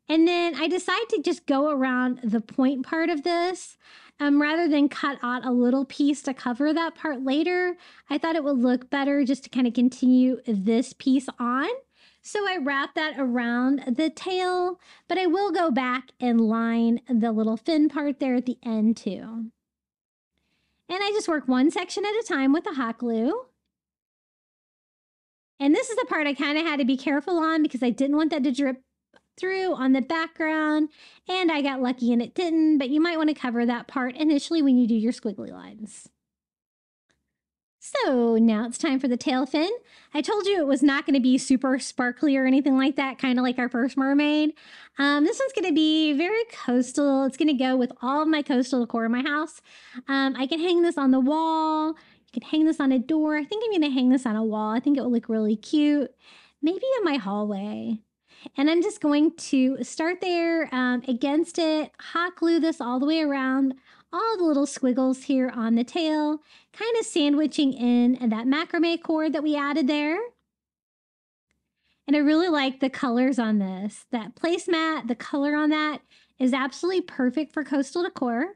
And then I decide to just go around the point part of this rather than cut out a little piece to cover that part later. I thought it would look better just to kind of continue this piece on. So I wrap that around the tail, but I will go back and line the little fin part there at the end too. And I just work one section at a time with the hot glue. And this is the part I kind of had to be careful on because I didn't want that to drip through on the background. And I got lucky and it didn't, but you might want to cover that part initially when you do your squiggly lines. So now it's time for the tail fin. I told you it was not going to be super sparkly or anything like that, kind of like our first mermaid. This one's going to be very coastal. It's going to go with all of my coastal decor in my house. I can hang this on the wall. You can hang this on a door. I think I'm going to hang this on a wall. I think it will look really cute. Maybe in my hallway. And I'm just going to start there against it, hot glue this all the way around, all the little squiggles here on the tail, kind of sandwiching in that macrame cord that we added there. And I really like the colors on this. That placemat, the color on that is absolutely perfect for coastal decor.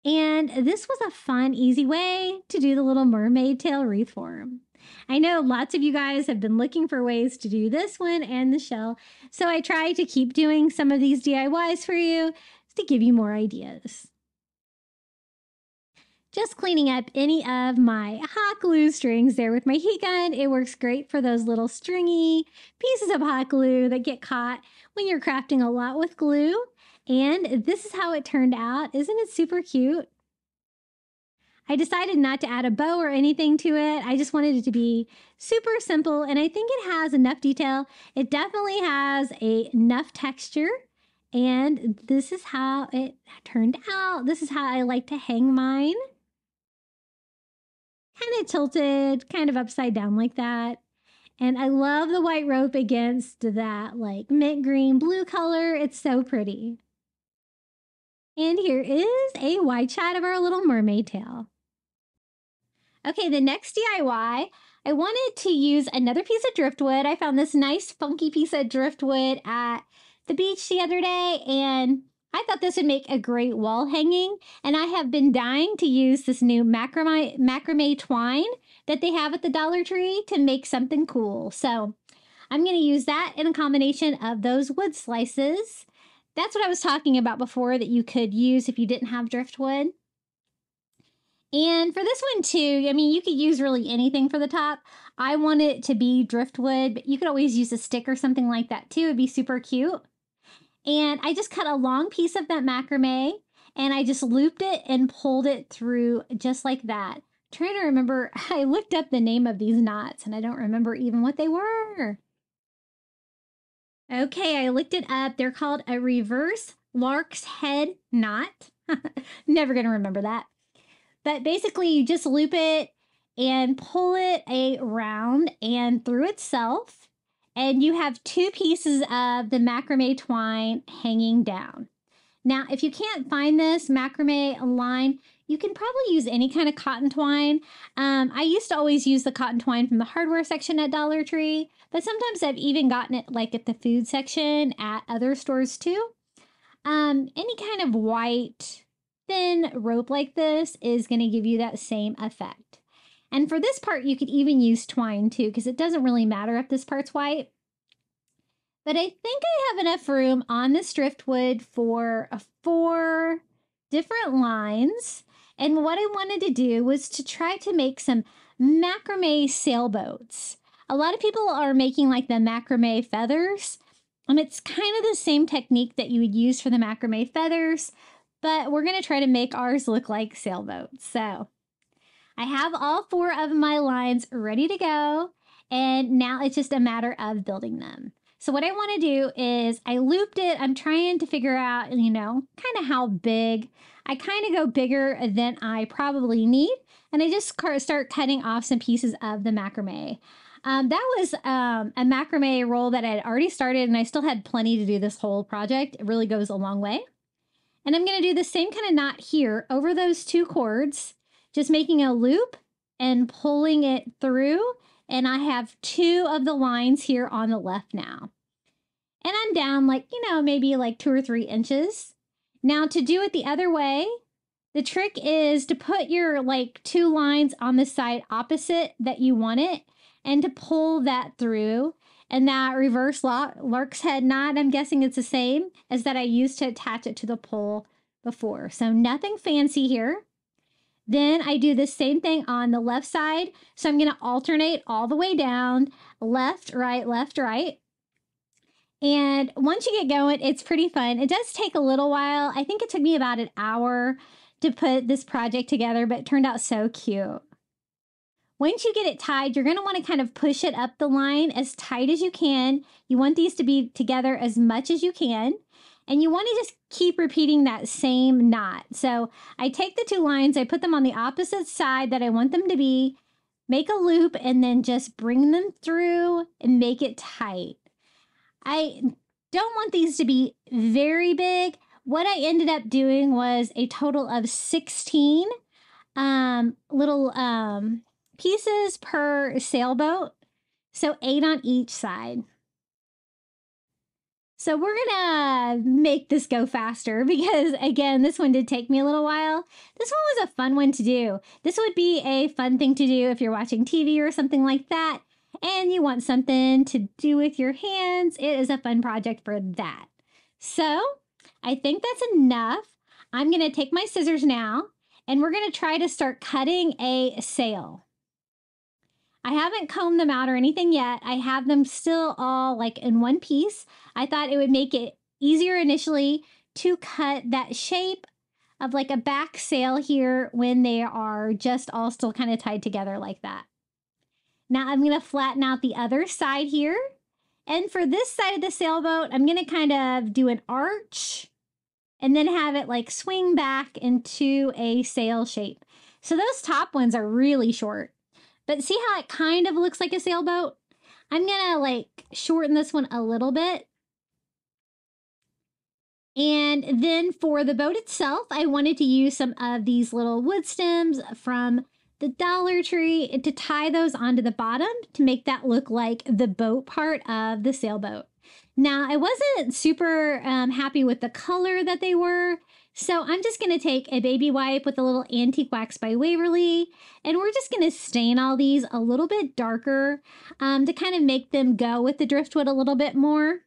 And this was a fun, easy way to do the little mermaid tail wreath form. I know lots of you guys have been looking for ways to do this one and the shell, so I try to keep doing some of these DIYs for you to give you more ideas. Just cleaning up any of my hot glue strings there with my heat gun. It works great for those little stringy pieces of hot glue that get caught when you're crafting a lot with glue. And this is how it turned out. Isn't it super cute? I decided not to add a bow or anything to it. I just wanted it to be super simple, and I think it has enough detail. It definitely has enough texture, and this is how it turned out. This is how I like to hang mine. Kind of tilted, kind of upside down like that. And I love the white rope against that like mint green blue color. It's so pretty. And here is a wide shot of our little mermaid tail. Okay, the next DIY, I wanted to use another piece of driftwood. I found this nice funky piece of driftwood at the beach the other day, and I thought this would make a great wall hanging. And I have been dying to use this new macrame twine that they have at the Dollar Tree to make something cool. So I'm going to use that in a combination of those wood slices. That's what I was talking about before that you could use if you didn't have driftwood. And for this one too, I mean, you could use really anything for the top. I want it to be driftwood, but you could always use a stick or something like that too. It'd be super cute. And I just cut a long piece of that macrame and I just looped it and pulled it through just like that. I'm trying to remember, I looked up the name of these knots and I don't remember even what they were. Okay, I looked it up. They're called a reverse lark's head knot. Never going to remember that. But basically, you just loop it and pull it around and through itself. And you have 2 pieces of the macrame twine hanging down. Now, if you can't find this macrame line, you can probably use any kind of cotton twine. I used to always use the cotton twine from the hardware section at Dollar Tree, but sometimes I've even gotten it like at the food section at other stores too. Any kind of white, thin rope like this is going to give you that same effect. And for this part, you could even use twine too, because it doesn't really matter if this part's white. But I think I have enough room on this driftwood for 4 different lines. And what I wanted to do was to try to make some macrame sailboats. A lot of people are making like the macrame feathers. And it's kind of the same technique that you would use for the macrame feathers. But we're going to try to make ours look like sailboats. So I have all 4 of my lines ready to go. And now it's just a matter of building them. So what I want to do is I looped it. I'm trying to figure out, kind of how big. I kind of go bigger than I probably need. And I just start cutting off some pieces of the macrame. That was a macrame roll that I had already started, and I still had plenty to do this whole project. It really goes a long way. And I'm going to do the same kind of knot here over those 2 cords, just making a loop and pulling it through. And I have 2 of the lines here on the left now. And I'm down maybe 2 or 3 inches. Now to do it the other way, the trick is to put your 2 lines on the side opposite that you want it and to pull that through. And that reverse lark's head knot, I'm guessing it's the same as that I used to attach it to the pole before. So nothing fancy here. Then I do the same thing on the left side. So I'm going to alternate all the way down, left, right, left, right. And once you get going, it's pretty fun. It does take a little while. I think it took me about an hour to put this project together, but it turned out so cute. Once you get it tied, you're going to want to kind of push it up the line as tight as you can. You want these to be together as much as you can. And you want to just keep repeating that same knot. So I take the 2 lines, I put them on the opposite side that I want them to be, make a loop, and then just bring them through and make it tight. I don't want these to be very big. What I ended up doing was a total of 16 little pieces per sailboat. So 8 on each side. So we're going to make this go faster because, again, this one did take me a little while. This one was a fun one to do. This would be a fun thing to do if you're watching TV or something like that and you want something to do with your hands. It is a fun project for that. So I think that's enough. I'm going to take my scissors now and we're going to try to start cutting a sail. I haven't combed them out or anything yet. I have them still all in one piece. I thought it would make it easier initially to cut that shape of a back sail here when they are just all still kind of tied together like that. Now I'm going to flatten out the other side here. And for this side of the sailboat, I'm going to kind of do an arch and then have it swing back into a sail shape. So those top ones are really short. But see how it kind of looks like a sailboat? I'm going to shorten this one a little bit. And then for the boat itself, I wanted to use some of these little wood stems from the Dollar Tree to tie those onto the bottom to make that look like the boat part of the sailboat. Now, I wasn't super happy with the color that they were. So I'm just going to take a baby wipe with a little Antique Wax by Waverly, and we're just going to stain all these a little bit darker to kind of make them go with the driftwood a little bit more.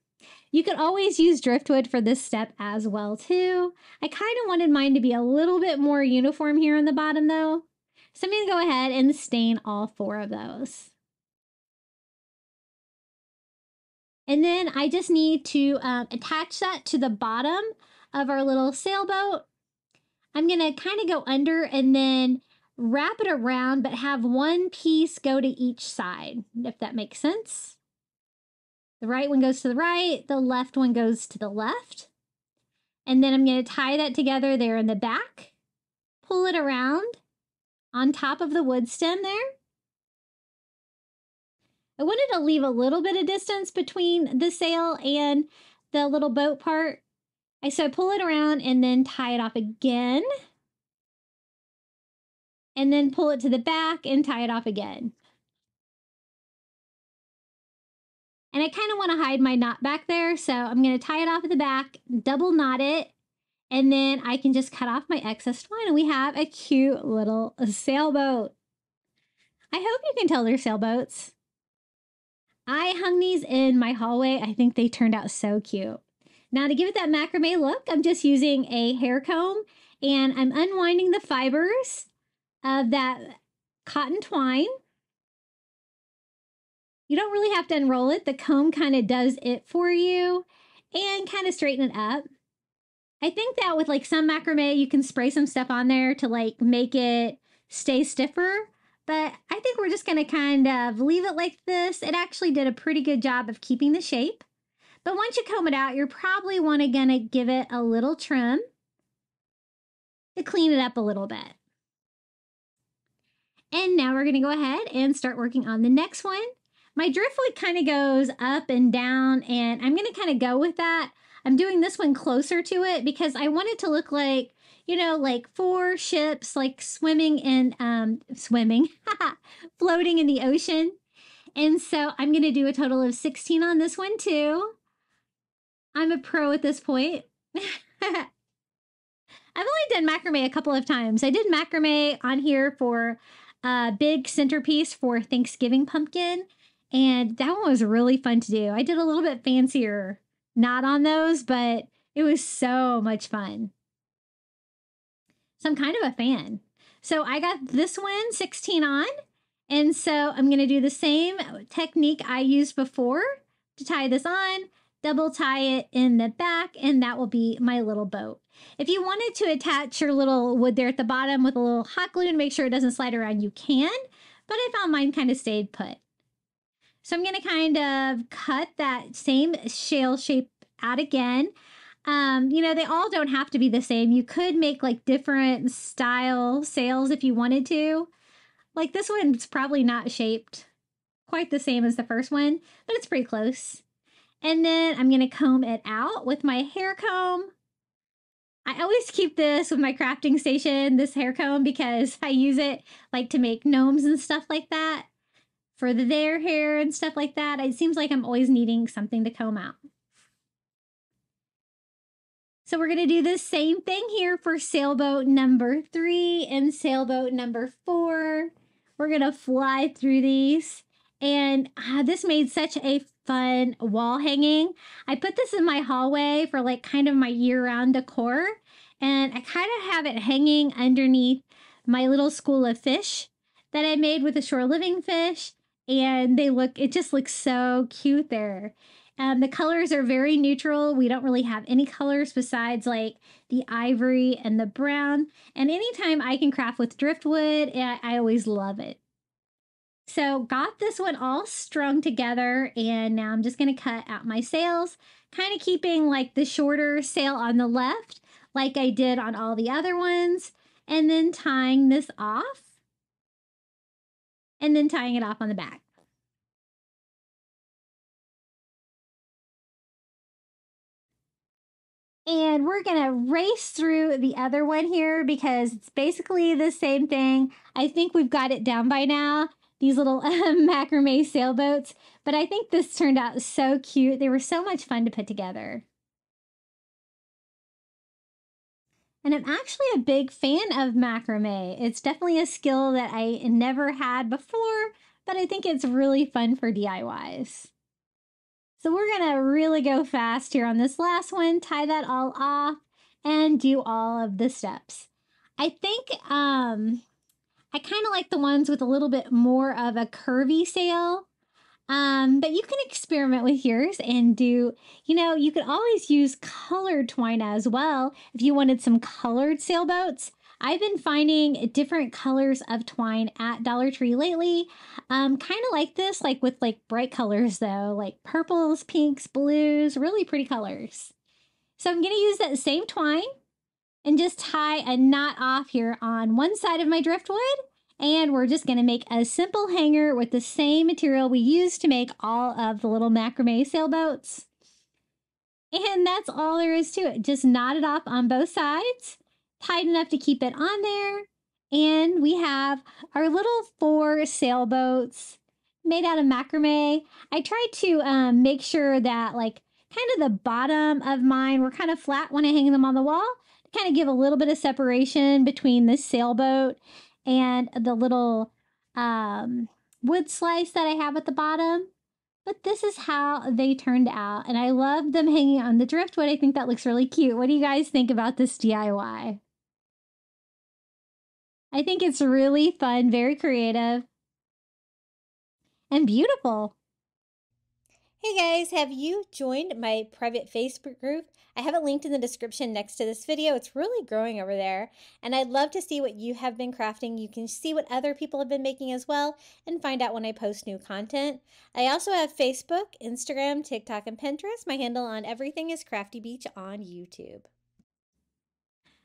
You could always use driftwood for this step as well too. I kind of wanted mine to be a little bit more uniform here on the bottom though. So I'm going to go ahead and stain all 4 of those. And then I just need to attach that to the bottom of our little sailboat. I'm going to kind of go under and then wrap it around, but have one piece go to each side, if that makes sense. The right one goes to the right, the left one goes to the left. And then I'm going to tie that together there in the back, pull it around on top of the wood stem there. I wanted to leave a little bit of distance between the sail and the little boat part. So I pull it around and then tie it off again. And then pull it to the back and tie it off again. And I kind of want to hide my knot back there, so I'm going to tie it off at the back, double knot it, and then I can just cut off my excess twine, and we have a cute little sailboat. I hope you can tell they're sailboats. I hung these in my hallway. I think they turned out so cute. Now to give it that macrame look, I'm just using a hair comb, and I'm unwinding the fibers of that cotton twine. You don't really have to unroll it. The comb kind of does it for you and kind of straighten it up. I think that with like some macrame, you can spray some stuff on there to like make it stay stiffer. But I think we're just going to kind of leave it like this. It actually did a pretty good job of keeping the shape. But once you comb it out, you're probably going to give it a little trim to clean it up a little bit. And now we're going to go ahead and start working on the next one. My driftwood kind of goes up and down, and I'm going to kind of go with that. I'm doing this one closer to it because I want it to look like, you know, like 4 ships like swimming in, floating in the ocean. And so I'm going to do a total of 16 on this one too. I'm a pro at this point. I've only done macrame a couple of times. I did macrame on here for a big centerpiece for Thanksgiving pumpkin, and that one was really fun to do. I did a little bit fancier knot on those, but it was so much fun. So I'm kind of a fan. So I got this one 16 on, and so I'm going to do the same technique I used before to tie this on, double tie it in the back, and that will be my little boat. If you wanted to attach your little wood there at the bottom with a little hot glue to make sure it doesn't slide around, you can, but I found mine kind of stayed put. So I'm going to kind of cut that same shell shape out again. You know, they all don't have to be the same. You could make like different style sails if you wanted to. Like this one's probably not shaped quite the same as the first one, but it's pretty close. And then I'm going to comb it out with my hair comb. I always keep this with my crafting station, this hair comb, because I use it like to make gnomes and stuff like that. For their hair and stuff like that. It seems like I'm always needing something to comb out. So we're going to do the same thing here for sailboat number 3 and sailboat number 4. We're going to fly through these. And this made such a fun wall hanging. I put this in my hallway for like kind of my year-round decor. And I kind of have it hanging underneath my little school of fish that I made with the shore living fish. And it just looks so cute there. The colors are very neutral. We don't really have any colors besides like the ivory and the brown. And anytime I can craft with driftwood, I always love it. So got this one all strung together, and now I'm just going to cut out my sails, kind of keeping like the shorter sail on the left like I did on all the other ones, and then tying this off. And then tying it off on the back. And we're going to race through the other one here because it's basically the same thing. I think we've got it down by now, these little macrame sailboats. But I think this turned out so cute. They were so much fun to put together. And I'm actually a big fan of macrame. It's definitely a skill that I never had before, but I think it's really fun for DIYs. So we're going to really go fast here on this last one, tie that all off, and do all of the steps. I think I kind of like the ones with a little bit more of a curvy sail. But you can experiment with yours and do, you know, you could always use colored twine as well if you wanted some colored sailboats. I've been finding different colors of twine at Dollar Tree lately. Kind of like this, like with like bright colors though, like purples, pinks, blues, really pretty colors. So I'm going to use that same twine and just tie a knot off here on one side of my driftwood. And we're just going to make a simple hanger with the same material we used to make all of the little macrame sailboats. And that's all there is to it. Just knot it off on both sides, tight enough to keep it on there. And we have our little 4 sailboats made out of macrame. I tried to make sure that like kind of the bottom of mine were kind of flat when I hang them on the wall, to kind of give a little bit of separation between the sailboat and the little wood slice that I have at the bottom. But this is how they turned out. And I love them hanging on the driftwood. I think that looks really cute. What do you guys think about this DIY? I think it's really fun, very creative, and beautiful. Hey guys, have you joined my private Facebook group? I have it linked in the description next to this video. It's really growing over there, and I'd love to see what you have been crafting. You can see what other people have been making as well and find out when I post new content. I also have Facebook, Instagram, TikTok, and Pinterest. My handle on everything is Crafty Beach on YouTube.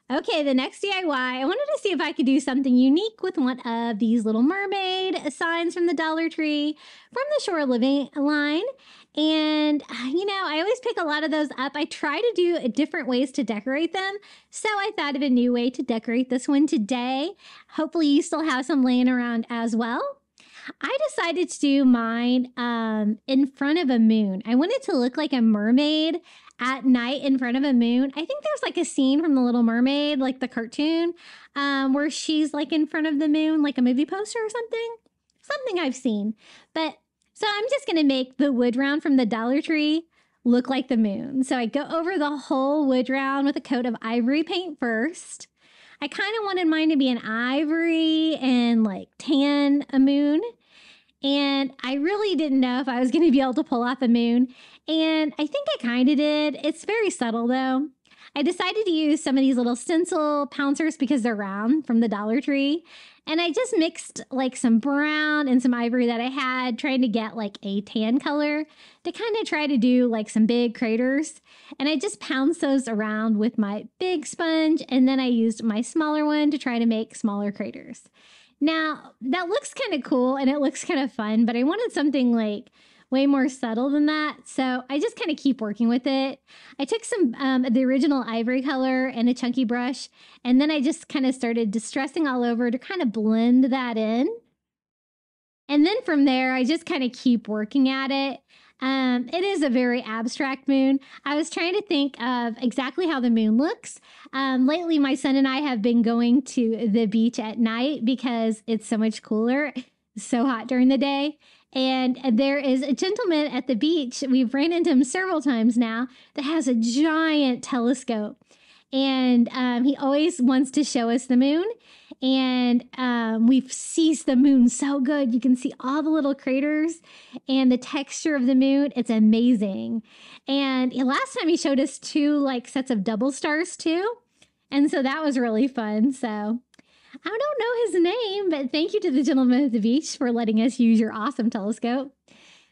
Okay, the next DIY, I wanted to see if I could do something unique with one of these little mermaid signs from the Dollar Tree from the Shore Living line. And, you know, I always pick a lot of those up. I try to do different ways to decorate them. So I thought of a new way to decorate this one today. Hopefully you still have some laying around as well. I decided to do mine in front of a moon. I wanted to look like a mermaid at night in front of a moon. I think there's like a scene from The Little Mermaid, like the cartoon, where she's like in front of the moon, like a movie poster or something. Something I've seen. But so I'm just going to make the wood round from the Dollar Tree look like the moon. So I go over the whole wood round with a coat of ivory paint first. I kind of wanted mine to be an ivory and like tan a moon. And I really didn't know if I was going to be able to pull off a moon. And I think I kind of did. It's very subtle though. I decided to use some of these little stencil pouncers because they're round from the Dollar Tree. And I just mixed like some brown and some ivory that I had, trying to get like a tan color to kind of try to do like some big craters. And I just pounced those around with my big sponge. And then I used my smaller one to try to make smaller craters. Now, that looks kind of cool and it looks kind of fun, but I wanted something like way more subtle than that. So I just kind of keep working with it. I took some the original ivory color and a chunky brush, and then I just kind of started distressing all over to kind of blend that in. And then from there, I just kind of keep working at it. It is a very abstract moon. I was trying to think of exactly how the moon looks. Lately, my son and I have been going to the beach at night because it's so much cooler. It's so hot during the day. And there is a gentleman at the beach, we've ran into him several times now, that has a giant telescope. And he always wants to show us the moon. And we've sees the moon so good. You can see all the little craters and the texture of the moon. It's amazing. And last time he showed us 2 like sets of double stars too. And so that was really fun. So I don't know his name, but thank you to the gentleman at the beach for letting us use your awesome telescope.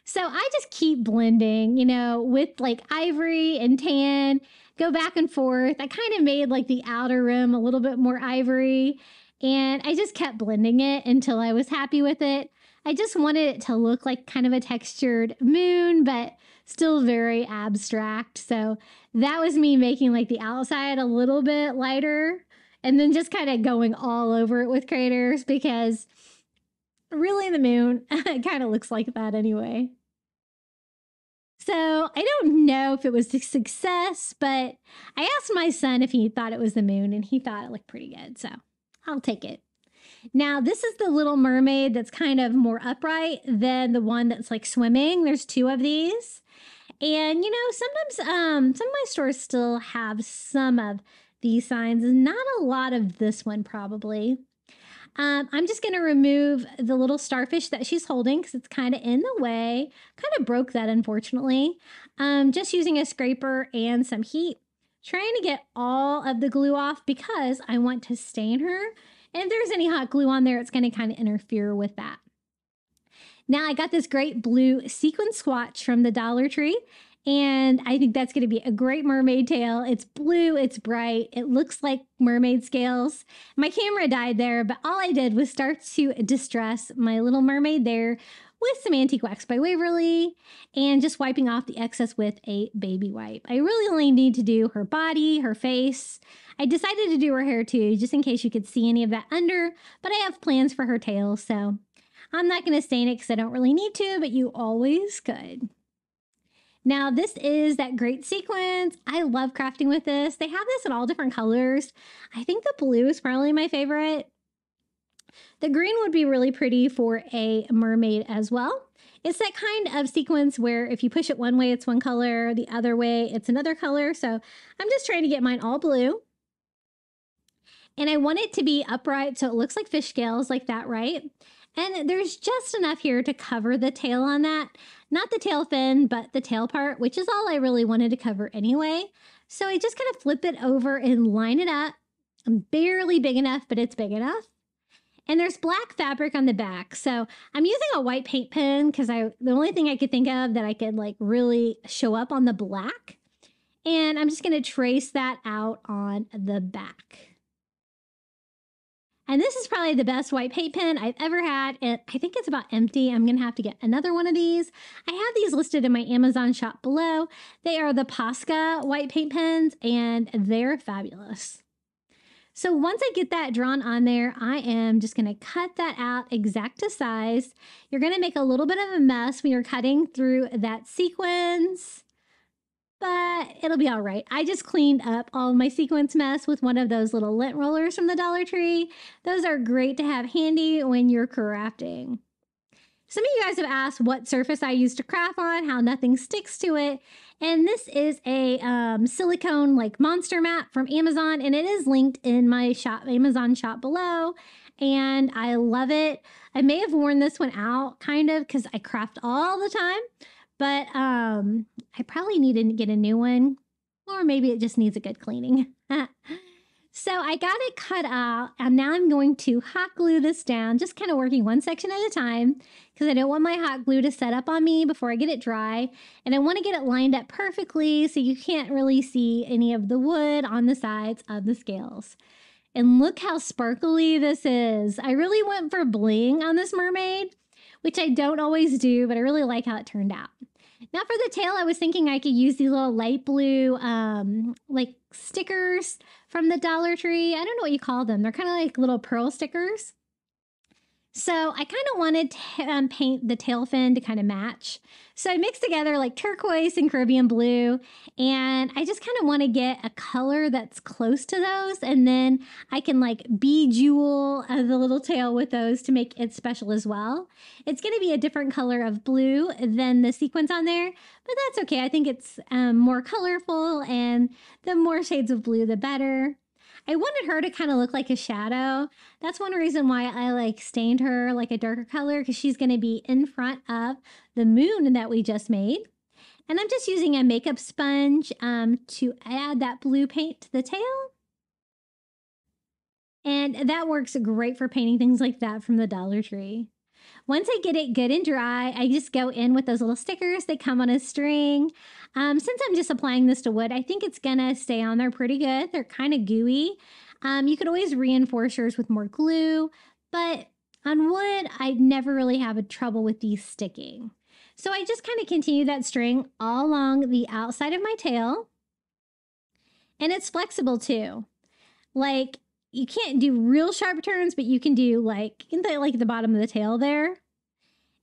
So I just keep blending, you know, with like ivory and tan, go back and forth. I kind of made like the outer rim a little bit more ivory, and I just kept blending it until I was happy with it. I just wanted it to look like kind of a textured moon, but still very abstract. So that was me making like the outside a little bit lighter and then just kind of going all over it with craters, because really the moon kind of looks like that anyway. So I don't know if it was a success, but I asked my son if he thought it was the moon, and he thought it looked pretty good. So I'll take it. Now, this is the Little Mermaid that's kind of more upright than the one that's like swimming. There's 2 of these. And, you know, sometimes some of my stores still have some of these signs, not a lot of this one probably. I'm just going to remove the little starfish that she's holding because it's kind of in the way. Kind of broke that, unfortunately. Just using a scraper and some heat. Trying to get all of the glue off because I want to stain her. And if there's any hot glue on there, it's going to kind of interfere with that. Now I got this great blue sequin swatch from the Dollar Tree. And I think that's going to be a great mermaid tail. It's blue, it's bright, it looks like mermaid scales. My camera died there, but all I did was start to distress my little mermaid there with some antique wax by Waverly and just wiping off the excess with a baby wipe. I really only need to do her body, her face. I decided to do her hair too, just in case you could see any of that under, but I have plans for her tail, so I'm not going to stain it because I don't really need to, but you always could. Now, this is that great sequence. I love crafting with this. They have this in all different colors. I think the blue is probably my favorite. The green would be really pretty for a mermaid as well. It's that kind of sequence where if you push it one way, it's one color, the other way, it's another color. So I'm just trying to get mine all blue. And I want it to be upright so it looks like fish scales like that, right? And there's just enough here to cover the tail on that. Not the tail fin, but the tail part, which is all I really wanted to cover anyway. So I just kind of flip it over and line it up. I'm barely big enough, but it's big enough. And there's black fabric on the back. So I'm using a white paint pen because the only thing I could think of that I could like really show up on the black. And I'm just going to trace that out on the back. And this is probably the best white paint pen I've ever had. And I think it's about empty. I'm going to have to get another one of these. I have these listed in my Amazon shop below. They are the Posca white paint pens and they're fabulous. So once I get that drawn on there, I am just going to cut that out exact to size. You're going to make a little bit of a mess when you're cutting through that sequins, but it'll be all right. I just cleaned up all my sequence mess with one of those little lint rollers from the Dollar Tree. Those are great to have handy when you're crafting. Some of you guys have asked what surface I use to craft on, how nothing sticks to it. And this is a silicone like monster mat from Amazon, and it is linked in my Amazon shop below. And I love it. I may have worn this one out kind of because I craft all the time. But I probably need to get a new one, or maybe it just needs a good cleaning. So I got it cut out, and now I'm going to hot glue this down, just kind of working one section at a time, because I don't want my hot glue to set up on me before I get it dry. And I want to get it lined up perfectly so you can't really see any of the wood on the sides of the scales. And look how sparkly this is. I really went for bling on this mermaid, which I don't always do, but I really like how it turned out. Now for the tail, I was thinking I could use these little light blue like stickers from the Dollar Tree. I don't know what you call them. They're kind of like little pearl stickers. So I kind of wanted to paint the tail fin to kind of match. So I mixed together like turquoise and Caribbean blue, and I just kind of want to get a color that's close to those, and then I can like bejewel the little tail with those to make it special as well. It's going to be a different color of blue than the sequins on there, but that's okay. I think it's more colorful, and the more shades of blue, the better. I wanted her to kind of look like a shadow. That's one reason why I like stained her like a darker color, because she's going to be in front of the moon that we just made. And I'm just using a makeup sponge to add that blue paint to the tail. And that works great for painting things like that from the Dollar Tree. Once I get it good and dry, I just go in with those little stickers. They come on a string. Since I'm just applying this to wood, I think it's going to stay on there pretty good. They're kind of gooey. You could always reinforce yours with more glue, but on wood, I never really have a trouble with these sticking. So I just kind of continue that string all along the outside of my tail. And it's flexible too. Like, you can't do real sharp turns, but you can do like the bottom of the tail there.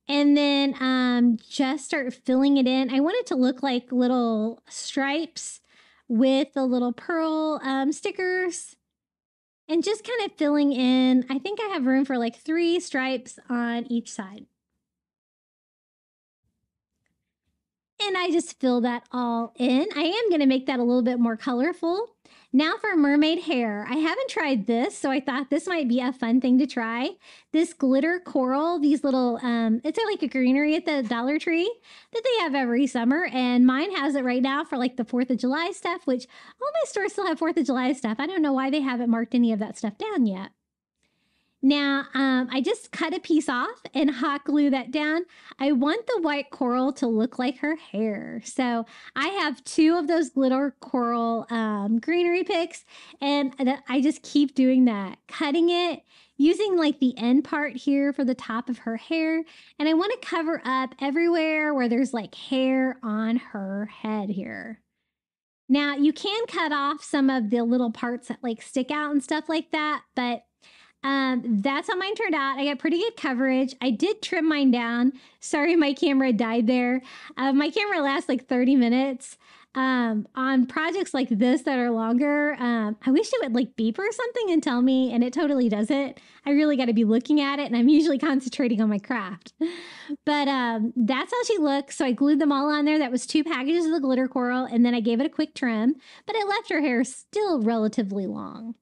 And then just start filling it in. I want it to look like little stripes with the little pearl stickers. And just kind of filling in. I think I have room for like 3 stripes on each side. And I just fill that all in. I am going to make that a little bit more colorful. Now for mermaid hair. I haven't tried this, so I thought this might be a fun thing to try. This glitter coral, these little, it's like a greenery at the Dollar Tree that they have every summer. And mine has it right now for like the 4th of July stuff, which all my stores still have 4th of July stuff. I don't know why they haven't marked any of that stuff down yet. Now, I just cut a piece off and hot glue that down. I want the white coral to look like her hair. So I have 2 of those glitter coral greenery picks, and I just keep doing that, cutting it, using like the end part here for the top of her hair. And I want to cover up everywhere where there's like hair on her head here. Now, you can cut off some of the little parts that like stick out and stuff like that, but that's how mine turned out. I got pretty good coverage. I did trim mine down. Sorry, my camera died there. My camera lasts like 30 minutes. On projects like this that are longer, I wish it would like beep or something and tell me, and it totally doesn't. I really got to be looking at it, and I'm usually concentrating on my craft. But that's how she looks. So I glued them all on there. That was 2 packages of the glitter coral, and then I gave it a quick trim, but I left her hair still relatively long.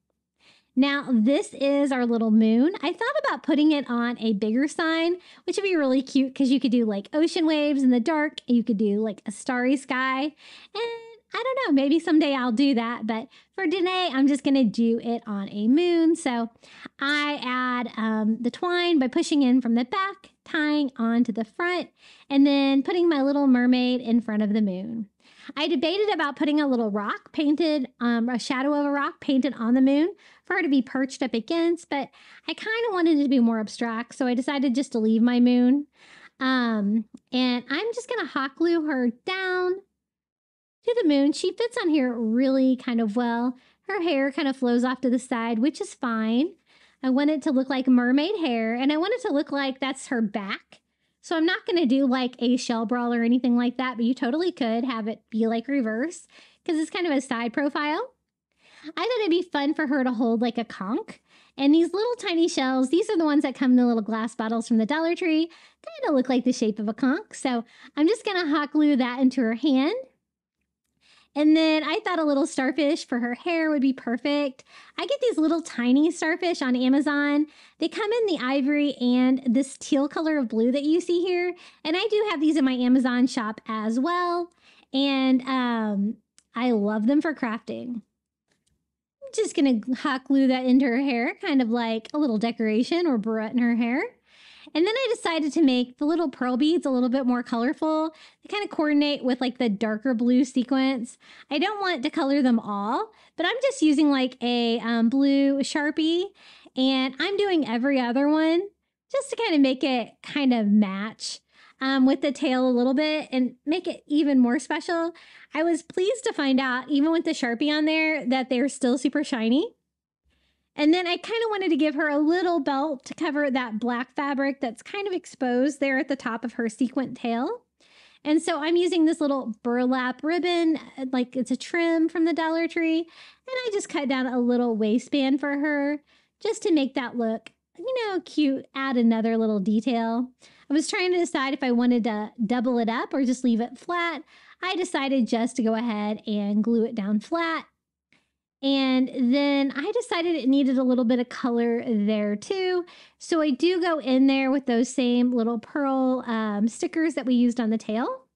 Now, this is our little moon. I thought about putting it on a bigger sign, which would be really cute because you could do like ocean waves in the dark. You could do like a starry sky. And I don't know, maybe someday I'll do that. But for today, I'm just going to do it on a moon. So I add the twine by pushing in from the back, tying onto the front, and then putting my little mermaid in front of the moon. I debated about putting a little rock painted, a shadow of a rock painted on the moon for her to be perched up against, but I kind of wanted it to be more abstract, so I decided just to leave my moon. And I'm just going to hot glue her down to the moon. She fits on here really kind of well. Her hair kind of flows off to the side, which is fine. I want it to look like mermaid hair, and I want it to look like that's her back. So I'm not going to do like a shell brawl or anything like that, but you totally could have it be like reverse because it's kind of a side profile. I thought it'd be fun for her to hold like a conch. And these little tiny shells, these are the ones that come in the little glass bottles from the Dollar Tree, kind of look like the shape of a conch. So I'm just going to hot glue that into her hand. And then I thought a little starfish for her hair would be perfect. I get these little tiny starfish on Amazon. They come in the ivory and this teal color of blue that you see here. And I do have these in my Amazon shop as well. And I love them for crafting. I'm just going to hot glue that into her hair, kind of like a little decoration or barrette in her hair. And then I decided to make the little pearl beads a little bit more colorful. They kind of coordinate with like the darker blue sequence. I don't want to color them all, but I'm just using like a blue Sharpie, and I'm doing every other one just to kind of make it kind of match with the tail a little bit and make it even more special. I was pleased to find out, even with the Sharpie on there, that they're still super shiny. And then I kind of wanted to give her a little belt to cover that black fabric that's kind of exposed there at the top of her sequin tail. And so I'm using this little burlap ribbon, like it's a trim from the Dollar Tree. And I just cut down a little waistband for her just to make that look, cute, add another little detail. I was trying to decide if I wanted to double it up or just leave it flat. I decided just to go ahead and glue it down flat. And then I decided it needed a little bit of color there too. So I do go in there with those same little pearl stickers that we used on the tail.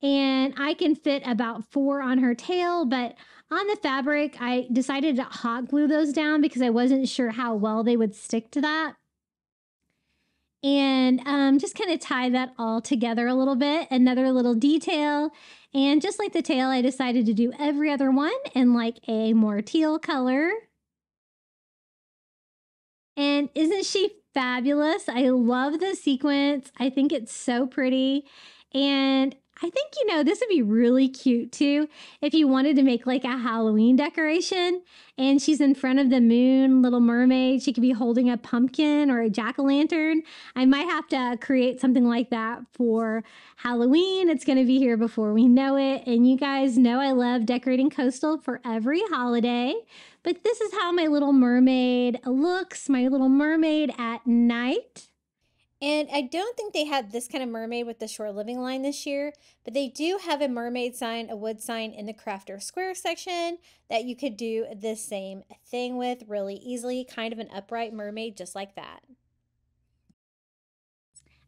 And I can fit about 4 on her tail, but on the fabric, I decided to hot glue those down because I wasn't sure how well they would stick to that. And just kind of tie that all together a little bit, another little detail. And just like the tail, I decided to do every other one in like a more teal color. And isn't she fabulous? I love the sequence. I think it's so pretty. And I think, this would be really cute too if you wanted to make like a Halloween decoration and she's in front of the moon, little mermaid. She could be holding a pumpkin or a jack-o'-lantern. I might have to create something like that for Halloween. It's going to be here before we know it. And you guys know I love decorating coastal for every holiday. But this is how my little mermaid looks, my little mermaid at night. And I don't think they had this kind of mermaid with the shore living line this year, but they do have a mermaid sign, a wood sign in the crafter square section that you could do the same thing with really easily, kind of an upright mermaid just like that.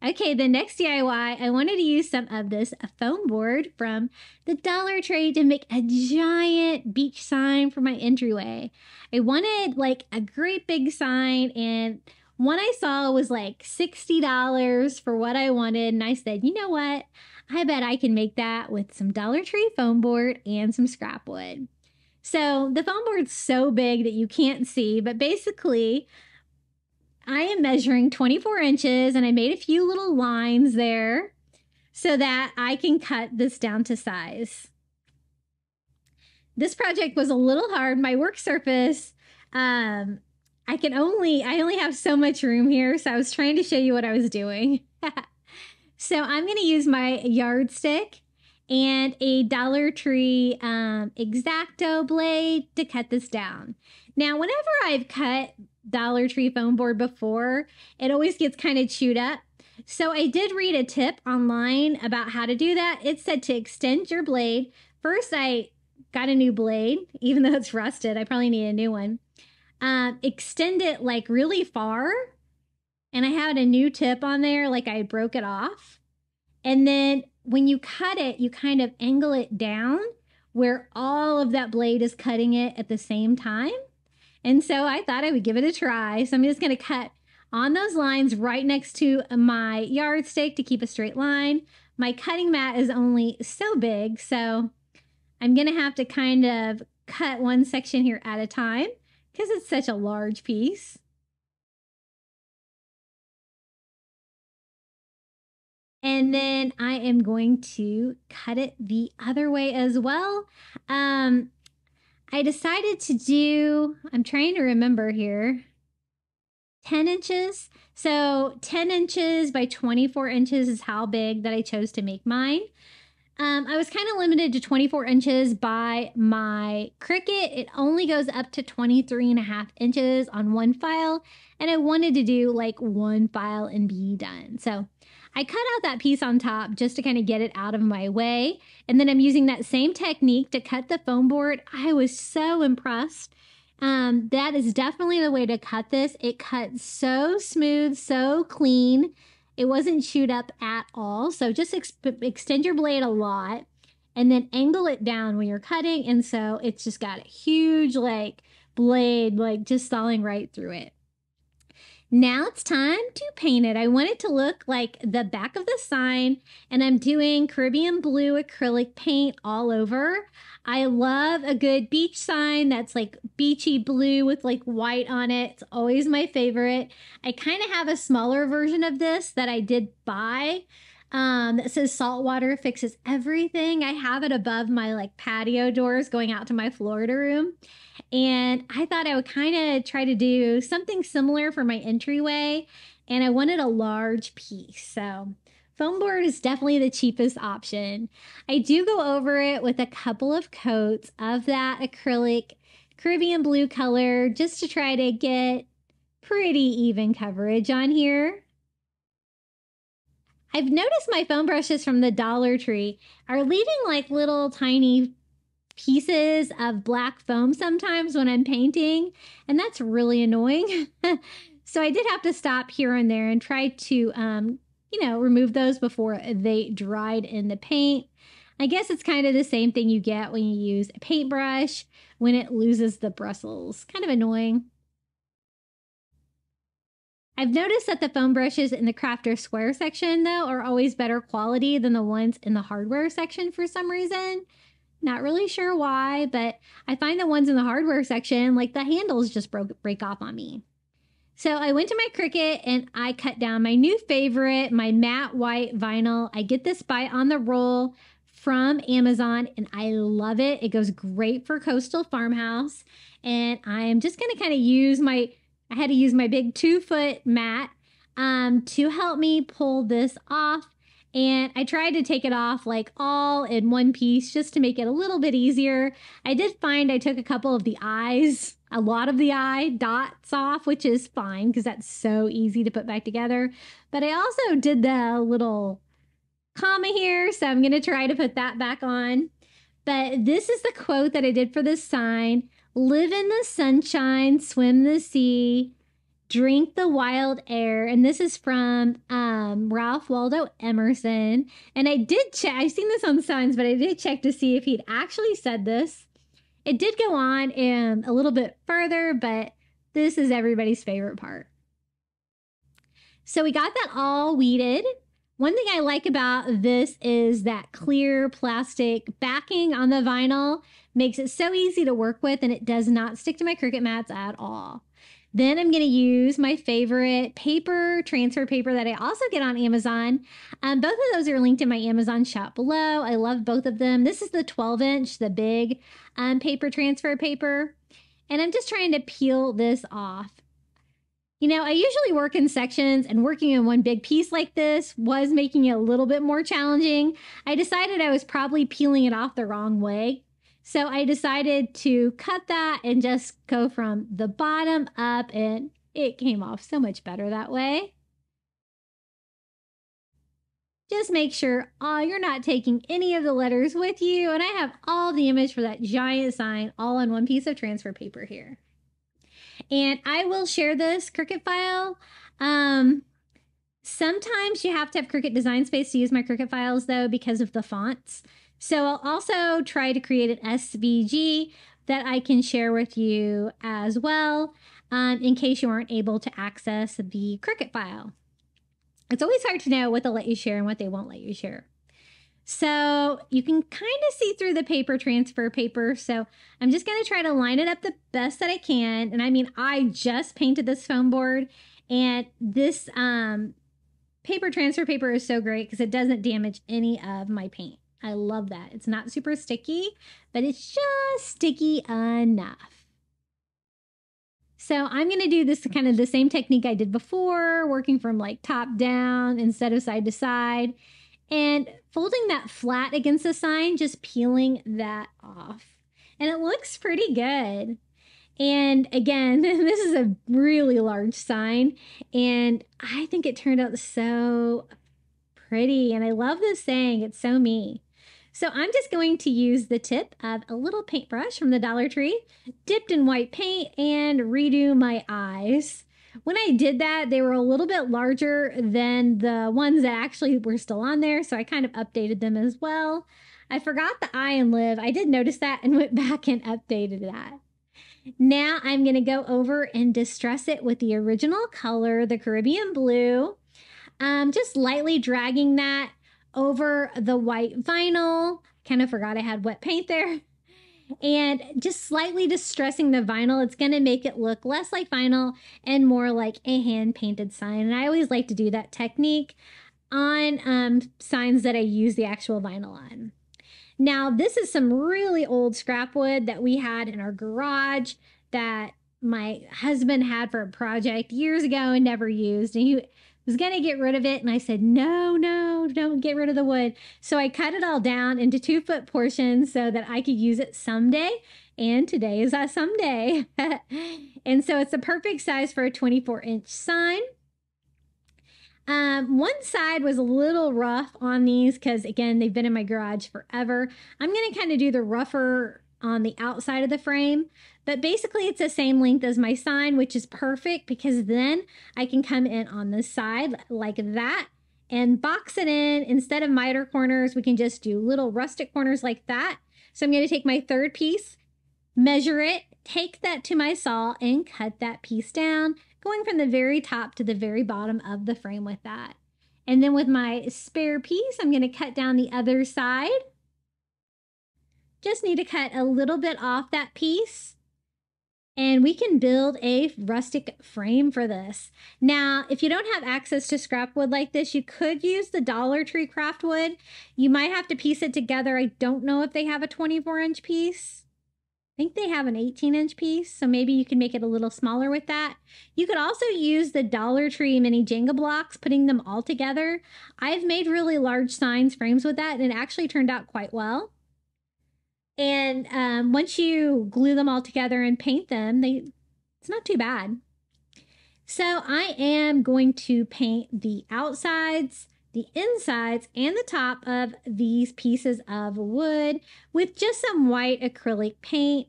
Okay, the next DIY, I wanted to use some of this foam board from the Dollar Tree to make a giant beach sign for my entryway. I wanted like a great big sign, and one I saw was like $60 for what I wanted. And I said, you know what? I bet I can make that with some Dollar Tree foam board and some scrap wood. So the foam board's so big that you can't see, but basically I am measuring 24 inches, and I made a few little lines there so that I can cut this down to size. This project was a little hard. My work surface, I only have so much room here, so I was trying to show you what I was doing. So I'm going to use my yardstick and a Dollar Tree X-Acto blade to cut this down. Now, whenever I've cut Dollar Tree foam board before, it always gets kind of chewed up. So I did read a tip online about how to do that. It said to extend your blade. First, I got a new blade, even though it's rusted. I probably need a new one. Extend it like really far. And I had a new tip on there, like I broke it off. And then when you cut it, you kind of angle it down where all of that blade is cutting it at the same time. And so I thought I would give it a try. So I'm just going to cut on those lines right next to my yardstick to keep a straight line. My cutting mat is only so big, so I'm going to have to kind of cut one section here at a time because it's such a large piece. And then I am going to cut it the other way as well. I decided to do, I'm trying to remember here, 10 inches. So 10 inches by 24 inches is how big that I chose to make mine. I was kind of limited to 24 inches by my Cricut. It only goes up to 23.5 inches on one file. And I wanted to do like one file and be done. So I cut out that piece on top just to kind of get it out of my way. And then I'm using that same technique to cut the foam board. I was so impressed. That is definitely the way to cut this. It cut so smooth, so clean. It wasn't chewed up at all. So just extend your blade a lot and then angle it down when you're cutting. And so it's just got a huge like blade, like just sawing right through it. Now it's time to paint it. I want it to look like the back of the sign, and I'm doing Caribbean blue acrylic paint all over. I love a good beach sign that's like beachy blue with like white on it. It's always my favorite. I kind of have a smaller version of this that I did buy that says saltwater fixes everything. I have it above my like patio doors going out to my Florida room. And I thought I would kind of try to do something similar for my entryway. And I wanted a large piece. So foam board is definitely the cheapest option. I do go over it with a couple of coats of that acrylic Caribbean blue color just to try to get pretty even coverage on here. I've noticed my foam brushes from the Dollar Tree are leaving like little tiny pieces of black foam sometimes when I'm painting, and that's really annoying. So I did have to stop here and there and try to, remove those before they dried in the paint. I guess it's kind of the same thing you get when you use a paintbrush when it loses the bristles. Kind of annoying. I've noticed that the foam brushes in the Crafter Square section, though, are always better quality than the ones in the hardware section for some reason. Not really sure why, but I find the ones in the hardware section, like the handles just break off on me. So I went to my Cricut and I cut down my new favorite, my matte white vinyl. I get this by On the Roll from Amazon and I love it. It goes great for coastal farmhouse. And I'm just going to kind of use I had to use my big 2-foot mat to help me pull this off. And I tried to take it off like all in one piece just to make it a little bit easier. I did find I took a couple of the eyes, a lot of the eye dots off, which is fine because that's so easy to put back together. But I also did the little comma here, so I'm going to try to put that back on. But this is the quote that I did for this sign. Live in the sunshine, swim the sea. Drink the Wild Air. And this is from Ralph Waldo Emerson. And I did check, I've seen this on signs, but I did check to see if he'd actually said this. It did go on a little bit further, but this is everybody's favorite part. So we got that all weeded. One thing I like about this is that clear plastic backing on the vinyl makes it so easy to work with, and it does not stick to my Cricut mats at all. Then I'm going to use my favorite paper, transfer paper that I also get on Amazon. Both of those are linked in my Amazon shop below. I love both of them. This is the 12-inch, the big paper transfer paper. And I'm just trying to peel this off. You know, I usually work in sections, and working in one big piece like this was making it a little bit more challenging. I decided I was probably peeling it off the wrong way. So I decided to cut that and just go from the bottom up, and it came off so much better that way. Just make sure you're not taking any of the letters with you. And I have all the image for that giant sign all on one piece of transfer paper here. And I will share this Cricut file. Sometimes you have to have Cricut Design Space to use my Cricut files, though, because of the fonts. So I'll also try to create an SVG that I can share with you as well, in case you aren't able to access the Cricut file. It's always hard to know what they'll let you share and what they won't let you share. So you can kind of see through the paper transfer paper. So I'm just going to try to line it up the best that I can. And I mean, I just painted this foam board, and this paper transfer paper is so great because it doesn't damage any of my paint. I love that. It's not super sticky, but it's just sticky enough. So I'm going to do this kind of the same technique I did before, working from like top down instead of side to side. And folding that flat against the sign, just peeling that off. And it looks pretty good. And again, this is a really large sign, and I think it turned out so pretty. And I love this saying, it's so me. So I'm just going to use the tip of a little paintbrush from the Dollar Tree, dipped in white paint, and redo my eyes. When I did that, they were a little bit larger than the ones that actually were still on there, so I kind of updated them as well. I forgot the eye and lid. I did notice that and went back and updated that. Now I'm going to go over and distress it with the original color, the Caribbean blue. Just lightly dragging that over the white vinyl. Kind of forgot I had wet paint there. And just slightly distressing the vinyl. It's going to make it look less like vinyl and more like a hand-painted sign. And I always like to do that technique on signs that I use the actual vinyl on. Now, this is some really old scrap wood that we had in our garage that my husband had for a project years ago and never used. And he was going to get rid of it. And I said, no, don't get rid of the wood. So I cut it all down into 2-foot portions so that I could use it someday. And today is that someday. And so it's the perfect size for a 24-inch sign. One side was a little rough on these because, again, they've been in my garage forever. I'm going to kind of do the rougher on the outside of the frame, but basically it's the same length as my sign, which is perfect because then I can come in on the side like that and box it in. Instead of miter corners, we can just do little rustic corners like that. So I'm going to take my third piece, measure it, take that to my saw, and cut that piece down, going from the very top to the very bottom of the frame with that. And then with my spare piece, I'm going to cut down the other side. Just need to cut a little bit off that piece, and we can build a rustic frame for this. Now, if you don't have access to scrap wood like this, you could use the Dollar Tree craft wood. You might have to piece it together. I don't know if they have a 24-inch piece. I think they have an 18-inch piece, so maybe you can make it a little smaller with that. You could also use the Dollar Tree mini Jenga blocks, putting them all together. I've made really large signs frames with that, and it actually turned out quite well. And once you glue them all together and paint them, it's not too bad. So I am going to paint the outsides, the insides, and the top of these pieces of wood with just some white acrylic paint.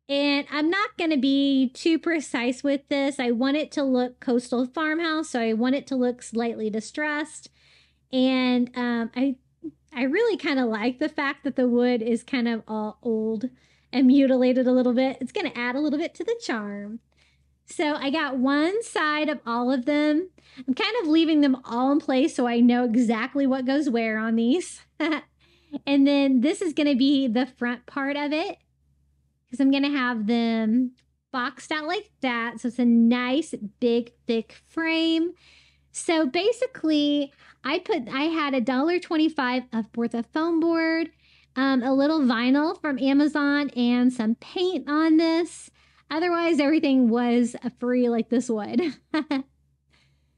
And I'm not going to be too precise with this. I want it to look coastal farmhouse, so I want it to look slightly distressed. And I really kind of like the fact that the wood is kind of all old and mutilated a little bit. It's going to add a little bit to the charm. So I got one side of all of them. I'm kind of leaving them all in place so I know exactly what goes where on these. And then this is going to be the front part of it, because I'm going to have them boxed out like that. So it's a nice, big, thick frame. So basically, I had $1.25 worth of foam board, a little vinyl from Amazon, and some paint on this. Otherwise, everything was free like this would.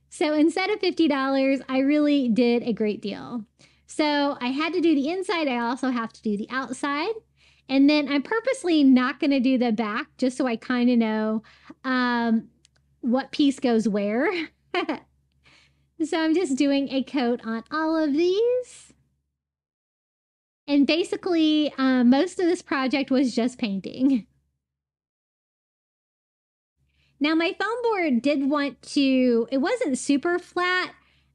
So instead of $50, I really did a great deal. So I had to do the inside. I also have to do the outside. And then I'm purposely not going to do the back just so I kind of know what piece goes where. So I'm just doing a coat on all of these. And basically, most of this project was just painting. Now, my foam board did want to, it wasn't super flat,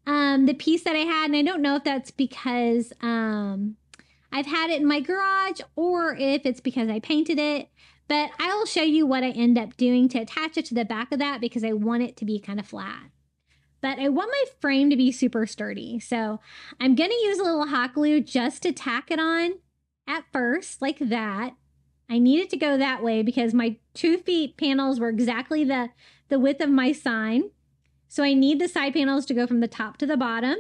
the piece that I had. And I don't know if that's because I've had it in my garage or if it's because I painted it. But I will show you what I end up doing to attach it to the back of that, because I want it to be kind of flat. But I want my frame to be super sturdy. So I'm going to use a little hot glue just to tack it on at first, like that. I need it to go that way because my 2 feet panels were exactly the width of my sign. So I need the side panels to go from the top to the bottom.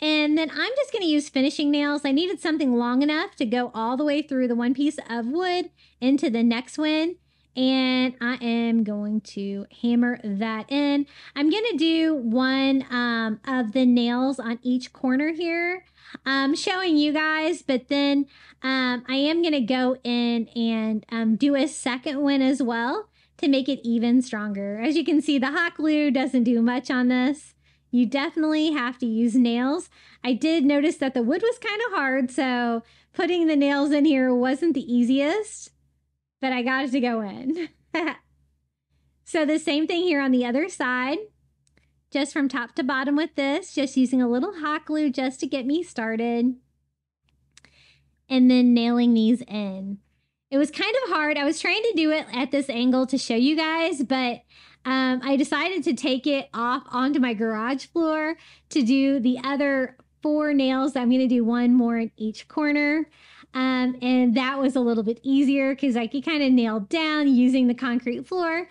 And then I'm just going to use finishing nails. I needed something long enough to go all the way through the one piece of wood into the next one. And I am going to hammer that in. I'm going to do one of the nails on each corner here. I'm showing you guys, but then I am going to go in and do a second one as well to make it even stronger. As you can see, the hot glue doesn't do much on this. You definitely have to use nails. I did notice that the wood was kind of hard, so putting the nails in here wasn't the easiest, but I got it to go in. So the same thing here on the other side, just from top to bottom with this, just using a little hot glue just to get me started. And then nailing these in. It was kind of hard. I was trying to do it at this angle to show you guys, but I decided to take it off onto my garage floor to do the other 4 nails. I'm going to do one more in each corner. And that was a little bit easier because I could kind of nail down using the concrete floor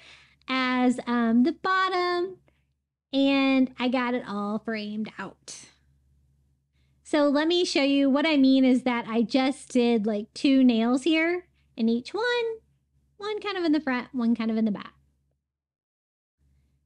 as the bottom. And I got it all framed out. So let me show you what I mean is that I just did like 2 nails here in each one kind of in the front, one kind of in the back.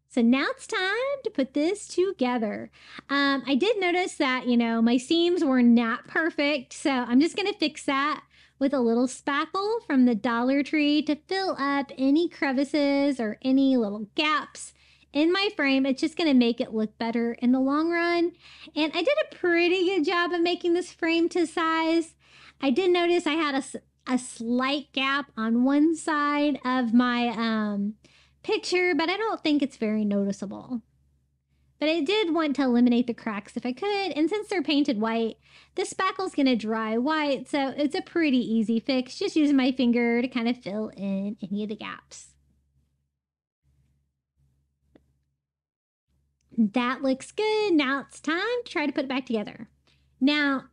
So now it's time to put this together. I did notice that, you know, my seams were not perfect. So I'm just going to fix that with a little spackle from the Dollar Tree to fill up any crevices or any little gaps in my frame. It's just going to make it look better in the long run. And I did a pretty good job of making this frame to size. I did notice I had a slight gap on one side of my picture, but I don't think it's very noticeable. But I did want to eliminate the cracks if I could, and since they're painted white, the spackle's going to dry white, so it's a pretty easy fix, just using my finger to kind of fill in any of the gaps. That looks good. Now it's time to try to put it back together. Now,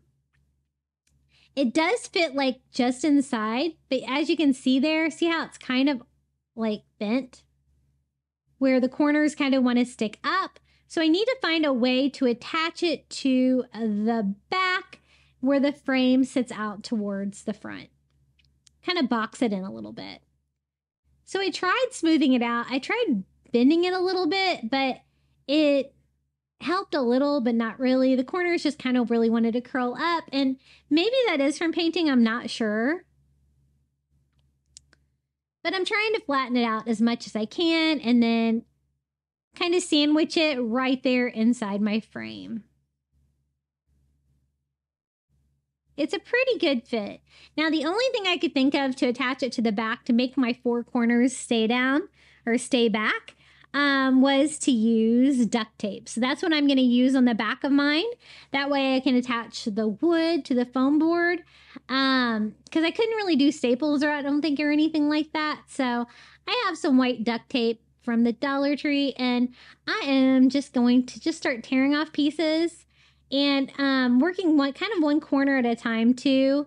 it does fit like just inside, but as you can see there, see how it's kind of like bent? Where the corners kind of want to stick up. So I need to find a way to attach it to the back where the frame sits out towards the front. Kind of box it in a little bit. So I tried smoothing it out. I tried bending it a little bit, but it helped a little, but not really. The corners just kind of really wanted to curl up, and maybe that is from painting, I'm not sure. But I'm trying to flatten it out as much as I can and then kind of sandwich it right there inside my frame. It's a pretty good fit. Now, the only thing I could think of to attach it to the back to make my four corners stay down or stay back was to use duct tape. So that's what I'm going to use on the back of mine. That way I can attach the wood to the foam board because I couldn't really do staples or I don't think or anything like that. So I have some white duct tape from the Dollar Tree and I am just going to just start tearing off pieces and working one corner at a time too,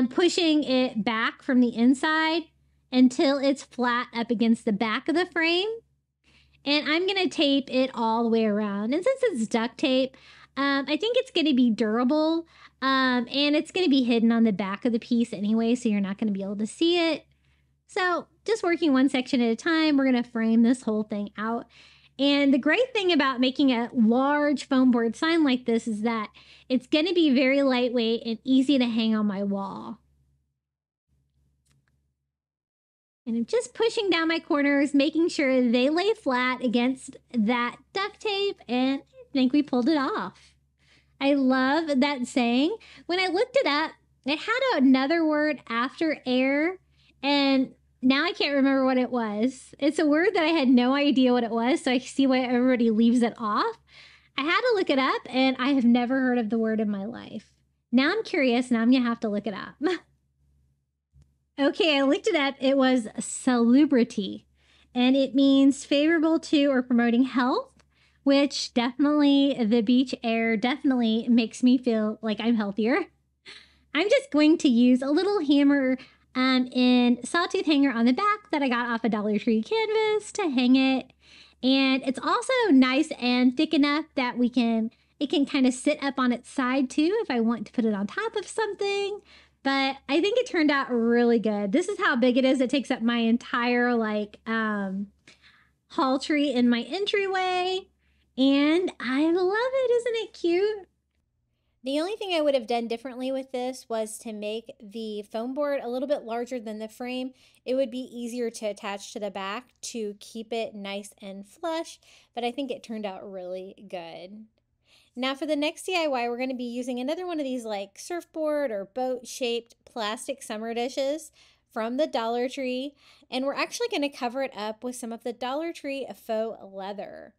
pushing it back from the inside until it's flat up against the back of the frame. And I'm going to tape it all the way around. And since it's duct tape, I think it's going to be durable. And it's going to be hidden on the back of the piece anyway, so you're not going to be able to see it. So just working one section at a time, we're going to frame this whole thing out. And the great thing about making a large foam board sign like this is that it's going to be very lightweight and easy to hang on my wall. And I'm just pushing down my corners, making sure they lay flat against that duct tape, and I think we pulled it off. I love that saying. When I looked it up, it had another word after air, and now I can't remember what it was. It's a word that I had no idea what it was, so I see why everybody leaves it off. I had to look it up, and I have never heard of the word in my life. Now I'm curious, now I'm going to have to look it up. Okay, I looked it up. It was salubrity, and it means favorable to or promoting health, which definitely the beach air definitely makes me feel like I'm healthier. I'm just going to use a little hammer and sawtooth hanger on the back that I got off a Dollar Tree canvas to hang it. And it's also nice and thick enough that it can kind of sit up on its side too if I want to put it on top of something. But I think it turned out really good. This is how big it is. It takes up my entire hall tree in my entryway. And I love it. Isn't it cute? The only thing I would have done differently with this was to make the foam board a little bit larger than the frame. It would be easier to attach to the back to keep it nice and flush, but I think it turned out really good. Now for the next DIY, we're going to be using another one of these like surfboard or boat shaped plastic summer dishes from the Dollar Tree. And we're actually going to cover it up with some of the Dollar Tree faux leather.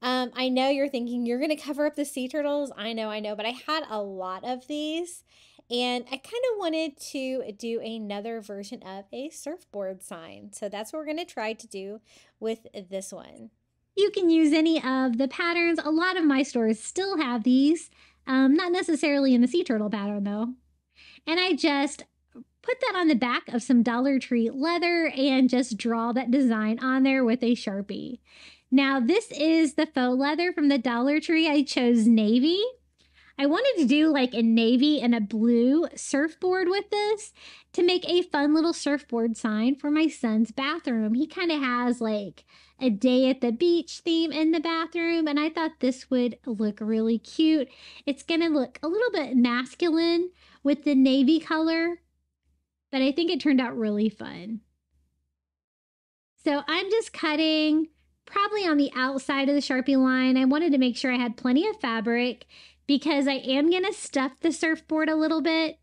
I know you're thinking you're going to cover up the sea turtles. I know, but I had a lot of these and I kind of wanted to do another version of a surfboard sign. So that's what we're going to try to do with this one. You can use any of the patterns. A lot of my stores still have these, not necessarily in the sea turtle pattern though. And I just put that on the back of some Dollar Tree leather and just draw that design on there with a Sharpie. Now this is the faux leather from the Dollar Tree. I chose navy. I wanted to do like a navy and a blue surfboard with this to make a fun little surfboard sign for my son's bathroom. He kind of has like a day at the beach theme in the bathroom, and I thought this would look really cute. It's going to look a little bit masculine with the navy color, but I think it turned out really fun. So I'm just cutting probably on the outside of the Sharpie line. I wanted to make sure I had plenty of fabric because I am going to stuff the surfboard a little bit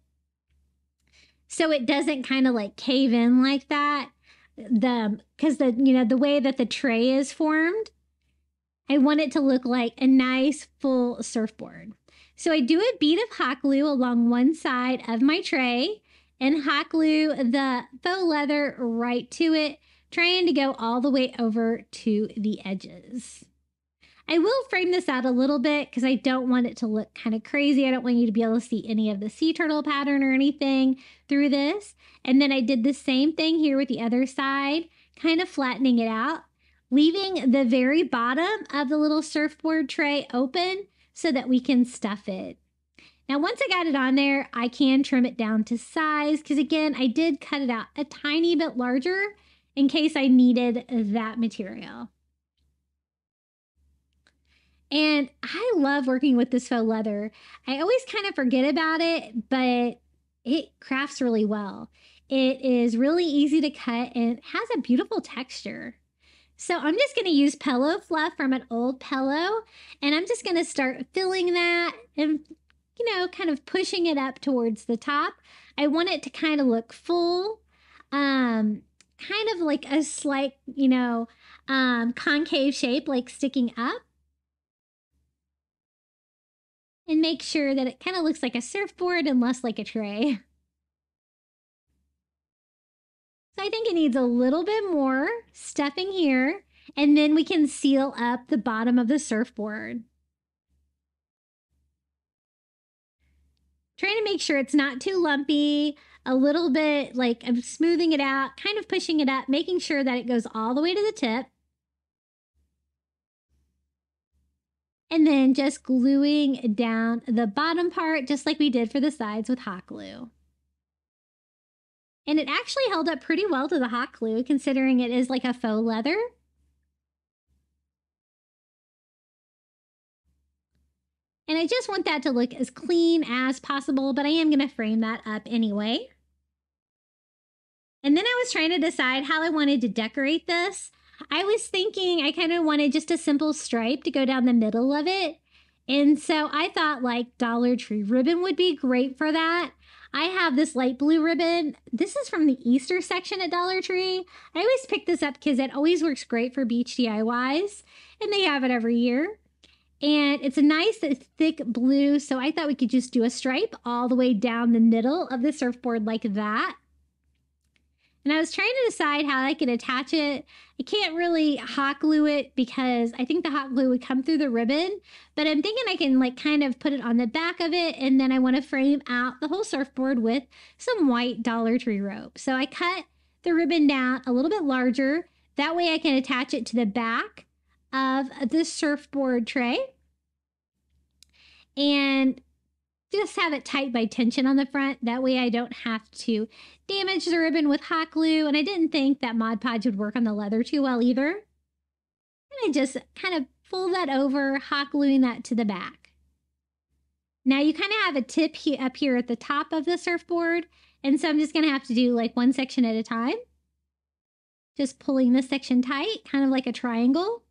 so it doesn't kind of like cave in like that. Because the way that the tray is formed, I want it to look like a nice full surfboard. So I do a bead of hot glue along one side of my tray and hot glue the faux leather right to it, trying to go all the way over to the edges. I will frame this out a little bit because I don't want it to look kind of crazy. I don't want you to be able to see any of the sea turtle pattern or anything through this. And then I did the same thing here with the other side, kind of flattening it out, leaving the very bottom of the little surfboard tray open so that we can stuff it. Now, once I got it on there, I can trim it down to size because, again, I did cut it out a tiny bit larger in case I needed that material. And I love working with this faux leather. I always kind of forget about it, but it crafts really well. It is really easy to cut and it has a beautiful texture. So I'm just going to use pillow fluff from an old pillow, and I'm just going to start filling that and, you know, kind of pushing it up towards the top. I want it to kind of look full, kind of like a slight, you know, concave shape, like sticking up. And make sure that it kind of looks like a surfboard and less like a tray. So I think it needs a little bit more stuffing here, and then we can seal up the bottom of the surfboard. Trying to make sure it's not too lumpy, a little bit like I'm smoothing it out, kind of pushing it up, making sure that it goes all the way to the tip. And then just gluing down the bottom part, just like we did for the sides with hot glue. And it actually held up pretty well to the hot glue, considering it is like a faux leather. And I just want that to look as clean as possible, but I am going to frame that up anyway. And then I was trying to decide how I wanted to decorate this. I was thinking I kind of wanted just a simple stripe to go down the middle of it. And so I thought like Dollar Tree ribbon would be great for that. I have this light blue ribbon. This is from the Easter section at Dollar Tree. I always pick this up because it always works great for beach DIYs, and they have it every year. And it's a nice thick blue, so I thought we could just do a stripe all the way down the middle of the surfboard like that. And I was trying to decide how I could attach it. I can't really hot glue it because I think the hot glue would come through the ribbon, but I'm thinking I can like kind of put it on the back of it, and then I want to frame out the whole surfboard with some white Dollar Tree rope. So I cut the ribbon down a little bit larger. That way I can attach it to the back of the surfboard tray and just have it tight by tension on the front. That way I don't have to damage the ribbon with hot glue. And I didn't think that Mod Podge would work on the leather too well either. And I just kind of fold that over, hot gluing that to the back. Now you kind of have a tip up here at the top of the surfboard. And so I'm just going to have to do like one section at a time. Just pulling this section tight, kind of like a triangle.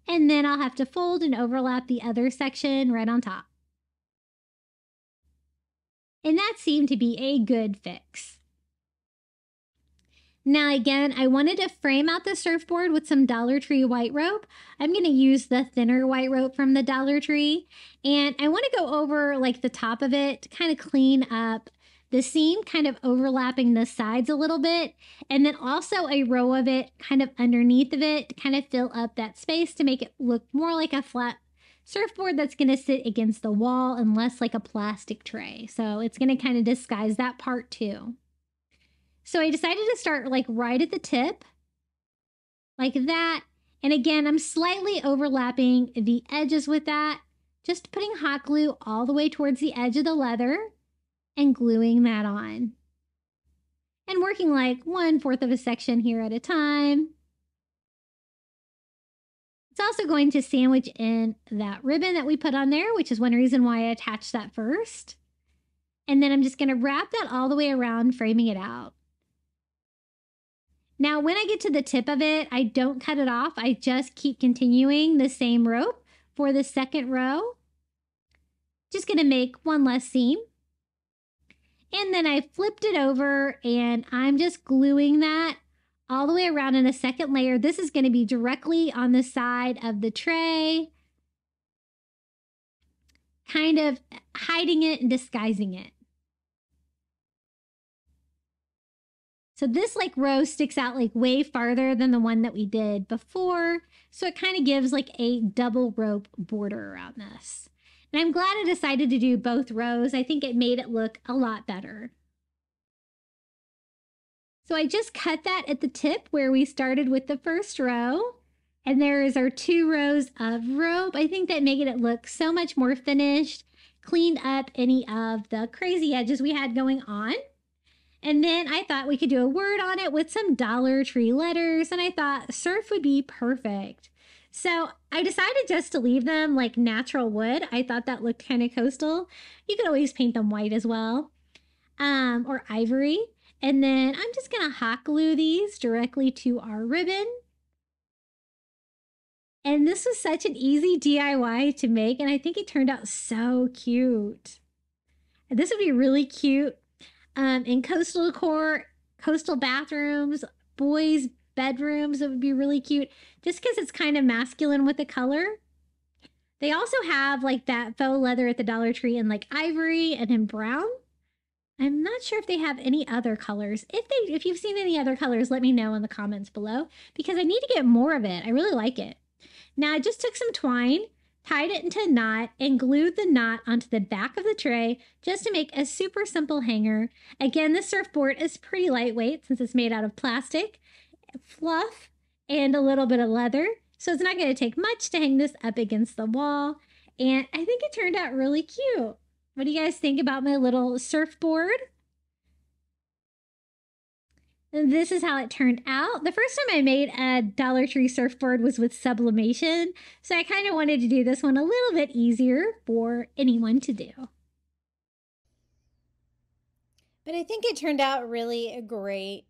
And then I'll have to fold and overlap the other section right on top. And that seemed to be a good fix. Now again, I wanted to frame out the surfboard with some Dollar Tree white rope. I'm going to use the thinner white rope from the Dollar Tree. And I want to go over like the top of it to kind of clean up the seam, kind of overlapping the sides a little bit. And then also a row of it kind of underneath of it to kind of fill up that space to make it look more like a flat surfboard that's going to sit against the wall and less like a plastic tray. So it's going to kind of disguise that part too. So I decided to start like right at the tip, like that. And again, I'm slightly overlapping the edges with that, just putting hot glue all the way towards the edge of the leather and gluing that on. And working like 1/4 of a section here at a time. It's also going to sandwich in that ribbon that we put on there, which is one reason why I attached that first. And then I'm just going to wrap that all the way around, framing it out. Now, when I get to the tip of it, I don't cut it off. I just keep continuing the same rope for the second row. Just going to make one less seam. And then I flipped it over and I'm just gluing that all the way around in a second layer. This is going to be directly on the side of the tray, kind of hiding it and disguising it. So this like row sticks out like way farther than the one that we did before. So it kind of gives like a double rope border around this. And I'm glad I decided to do both rows. I think it made it look a lot better. So I just cut that at the tip where we started with the first row. And there is our 2 rows of rope. I think that made it look so much more finished, cleaned up any of the crazy edges we had going on. And then I thought we could do a word on it with some Dollar Tree letters. And I thought surf would be perfect. So I decided just to leave them like natural wood. I thought that looked kind of coastal. You could always paint them white as well, or ivory. And then I'm just going to hot glue these directly to our ribbon. And this was such an easy DIY to make, and I think it turned out so cute. This would be really cute in coastal decor, coastal bathrooms, boys' bedrooms. It would be really cute just because it's kind of masculine with the color. They also have like that faux leather at the Dollar Tree in like ivory and in brown. I'm not sure if they have any other colors. If you've seen any other colors, let me know in the comments below because I need to get more of it. I really like it. Now I just took some twine, tied it into a knot, and glued the knot onto the back of the tray just to make a super simple hanger. Again, the surfboard is pretty lightweight since it's made out of plastic, fluff, and a little bit of leather. So it's not going to take much to hang this up against the wall. And I think it turned out really cute. What do you guys think about my little surfboard? And this is how it turned out. The first time I made a Dollar Tree surfboard was with sublimation. So I kind of wanted to do this one a little bit easier for anyone to do. But I think it turned out really great.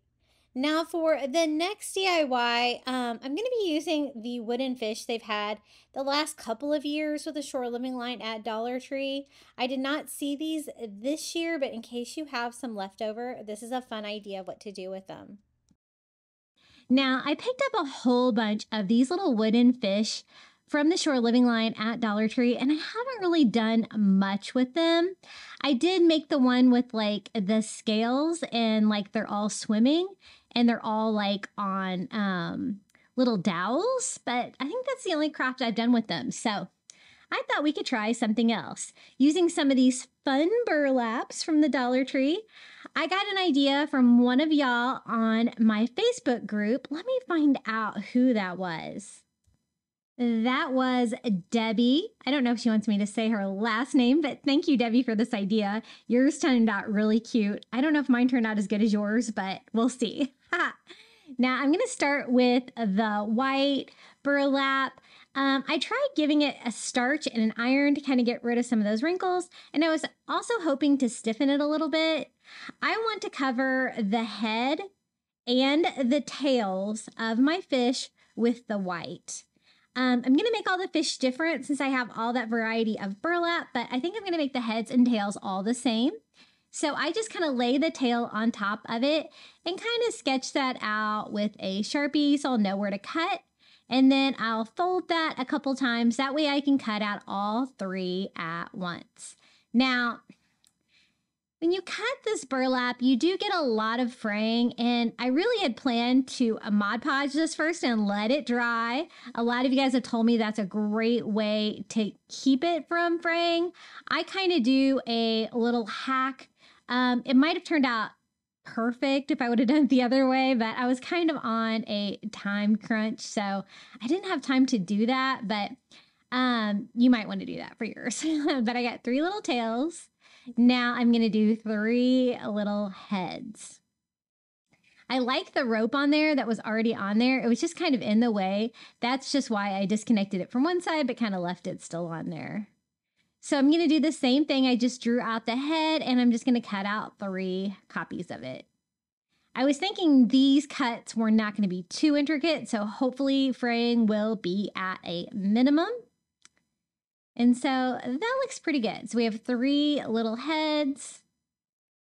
Now for the next DIY, I'm going to be using the wooden fish they've had the last couple of years with the shore living line at Dollar Tree. I did not see these this year, but in case you have some leftover, this is a fun idea of what to do with them. Now, I picked up a whole bunch of these little wooden fish from the shore living line at Dollar Tree, and I haven't really done much with them. I did make the one with like the scales and like they're all swimming and they're all like on little dowels, but I think that's the only craft I've done with them. So I thought we could try something else. Using some of these fun burlaps from the Dollar Tree, I got an idea from one of y'all on my Facebook group. Let me find out who that was. That was Debbie. I don't know if she wants me to say her last name, but thank you, Debbie, for this idea. Yours turned out really cute. I don't know if mine turned out as good as yours, but we'll see. Now, I'm going to start with the white burlap. I tried giving it a starch and an iron to kind of get rid of some of those wrinkles, and I was also hoping to stiffen it a little bit. I want to cover the head and the tails of my fish with the white. I'm going to make all the fish different since I have all that variety of burlap, but I think I'm going to make the heads and tails all the same. So I just kind of lay the tail on top of it and kind of sketch that out with a Sharpie so I'll know where to cut. And then I'll fold that a couple times. That way I can cut out all three at once. Now, when you cut this burlap, you do get a lot of fraying, and I really had planned to Mod Podge this first and let it dry. A lot of you guys have told me that's a great way to keep it from fraying. I kind of do a little hack. It might have turned out perfect if I would have done it the other way, but I was kind of on a time crunch, so I didn't have time to do that, but you might want to do that for yours. But I got 3 little tails. Now I'm going to do 3 little heads. I like the rope on there that was already on there. It was just kind of in the way. That's just why I disconnected it from one side, but kind of left it still on there. So I'm going to do the same thing. I just drew out the head and I'm just going to cut out 3 copies of it. I was thinking these cuts were not going to be too intricate, so hopefully fraying will be at a minimum. And so that looks pretty good. So we have 3 little heads.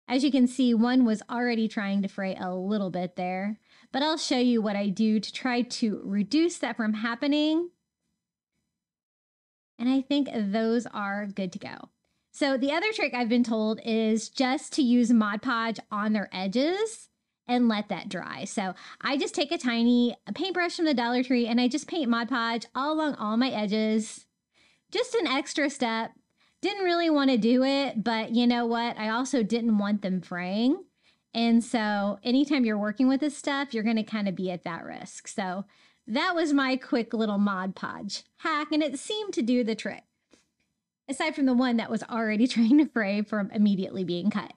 As you can see, one was already trying to fray a little bit there, but I'll show you what I do to try to reduce that from happening. And I think those are good to go. So the other trick I've been told is just to use Mod Podge on their edges and let that dry. So I just take a tiny paintbrush from the Dollar Tree and I just paint Mod Podge all along all my edges. Just an extra step. Didn't really want to do it, but you know what? I also didn't want them fraying. And so anytime you're working with this stuff, you're going to kind of be at that risk. So that was my quick little Mod Podge hack, and it seemed to do the trick. Aside from the one that was already trying to fray from immediately being cut.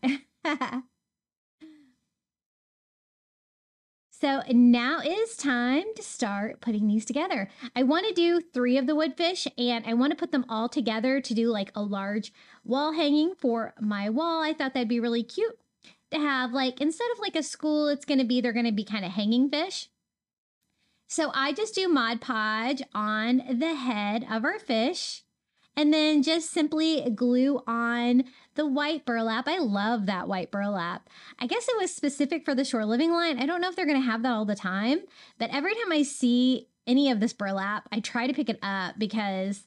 So now is time to start putting these together. I want to do 3 of the woodfish, and I want to put them all together to do like a large wall hanging for my wall. I thought that'd be really cute to have, like, instead of like a school, they're going to be kind of hanging fish. So I just do Mod Podge on the head of our fish, and then just simply glue on the white burlap. I love that white burlap. I guess it was specific for the shore living line. I don't know if they're going to have that all the time, but every time I see any of this burlap, I try to pick it up because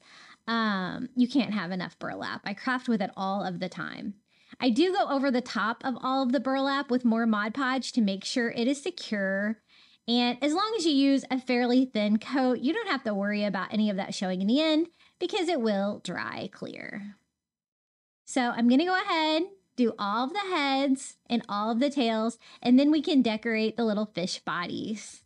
you can't have enough burlap. I craft with it all of the time. I do go over the top of all of the burlap with more Mod Podge to make sure it is secure. And as long as you use a fairly thin coat, you don't have to worry about any of that showing in the end because it will dry clear. So I'm going to go ahead, do all of the heads and all of the tails, and then we can decorate the little fish bodies.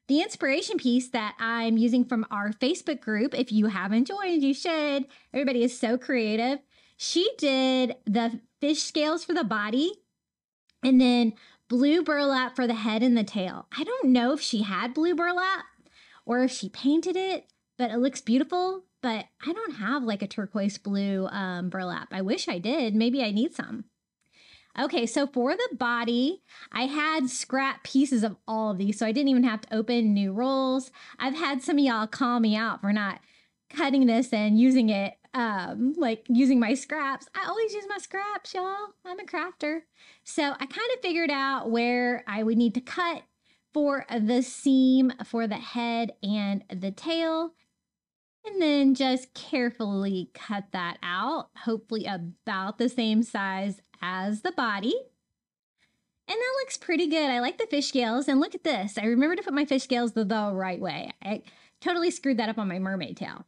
The inspiration piece that I'm using from our Facebook group, if you haven't joined, you should. Everybody is so creative. She did the fish scales for the body and then blue burlap for the head and the tail. I don't know if she had blue burlap or if she painted it, but it looks beautiful. But I don't have like a turquoise blue burlap. I wish I did. Maybe I need some. Okay, so for the body, I had scrap pieces of all of these, so I didn't even have to open new rolls. I've had some of y'all call me out for not cutting this and using it, like using my scraps. I always use my scraps, y'all. I'm a crafter. So I kind of figured out where I would need to cut for the seam for the head and the tail. And then just carefully cut that out, hopefully about the same size as the body. And that looks pretty good. I like the fish scales. And look at this. I remember to put my fish scales the right way. I totally screwed that up on my mermaid tail.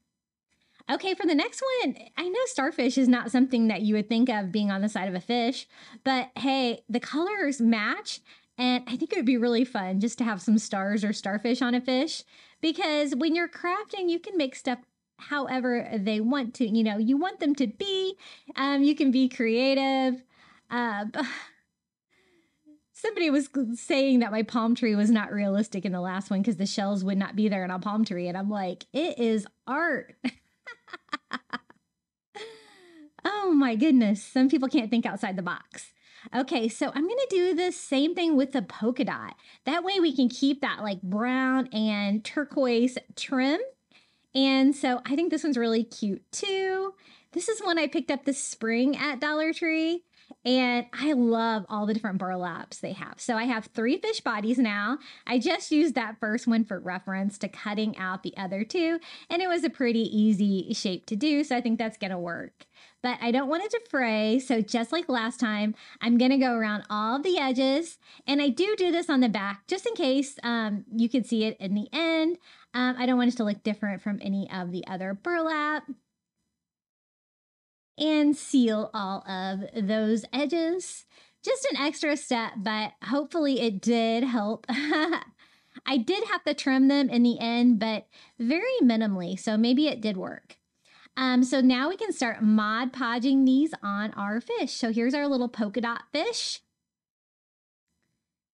Okay, for the next one, I know starfish is not something that you would think of being on the side of a fish, but hey, the colors match. And I think it would be really fun just to have some stars or starfish on a fish, because when you're crafting, you can make stuff however they want to, you know, you want them to be. You can be creative. Somebody was saying that my palm tree was not realistic in the last one because the shells would not be there in a palm tree. And I'm like, it is art. Oh my goodness. Some people can't think outside the box. Okay, so I'm going to do the same thing with the polka dot. That way we can keep that like brown and turquoise trim. And so I think this one's really cute too. This is one I picked up this spring at Dollar Tree. And I love all the different burlaps they have. So I have 3 fish bodies now. I just used that first one for reference to cutting out the other 2. And it was a pretty easy shape to do. So I think that's going to work. But I don't want it to fray. So just like last time, I'm going to go around all of the edges. And I do this on the back just in case you can see it in the end. I don't want it to look different from any of the other burlap. And seal all of those edges. Just an extra step, but hopefully it did help. I did have to trim them in the end, but very minimally, so maybe it did work. So now we can start Mod Podging these on our fish. So here's our little polka dot fish.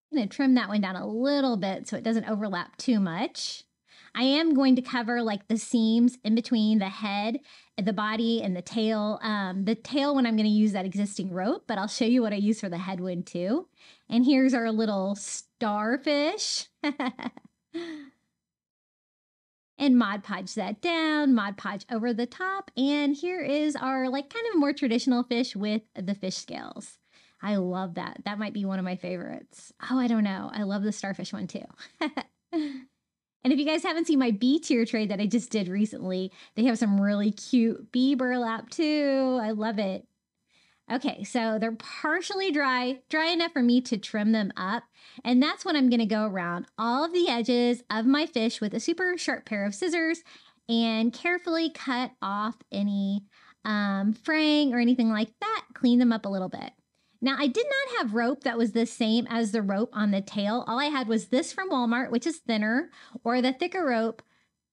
I'm going to trim that one down a little bit so it doesn't overlap too much. I am going to cover like the seams in between the head, the body, and the tail. The tail one, I'm going to use that existing rope, but I'll show you what I use for the head one too. And here's our little starfish. And Mod Podge that down, Mod Podge over the top. And here is our like kind of more traditional fish with the fish scales. I love that. That might be one of my favorites. Oh, I don't know. I love the starfish one too. And if you guys haven't seen my bee tier trade that I just did recently, they have some really cute bee burlap too. I love it. Okay, so they're partially dry enough for me to trim them up. And that's when I'm going to go around all of the edges of my fish with a super sharp pair of scissors and carefully cut off any fraying or anything like that. Clean them up a little bit. Now, I did not have rope that was the same as the rope on the tail. All I had was this from Walmart, which is thinner, or the thicker rope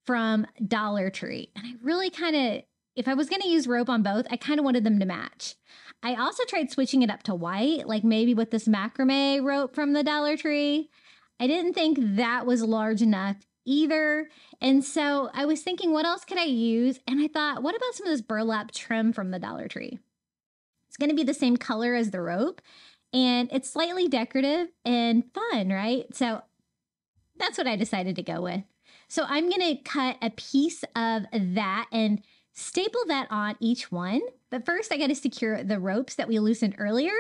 from Dollar Tree. And I really kind of, if I was going to use rope on both, I kind of wanted them to match. I also tried switching it up to white, like maybe with this macrame rope from the Dollar Tree. I didn't think that was large enough either. And so I was thinking, what else could I use? And I thought, what about some of this burlap trim from the Dollar Tree? It's going to be the same color as the rope, and it's slightly decorative and fun, right? So that's what I decided to go with. So I'm going to cut a piece of that and staple that on each one. But first I got to secure the ropes that we loosened earlier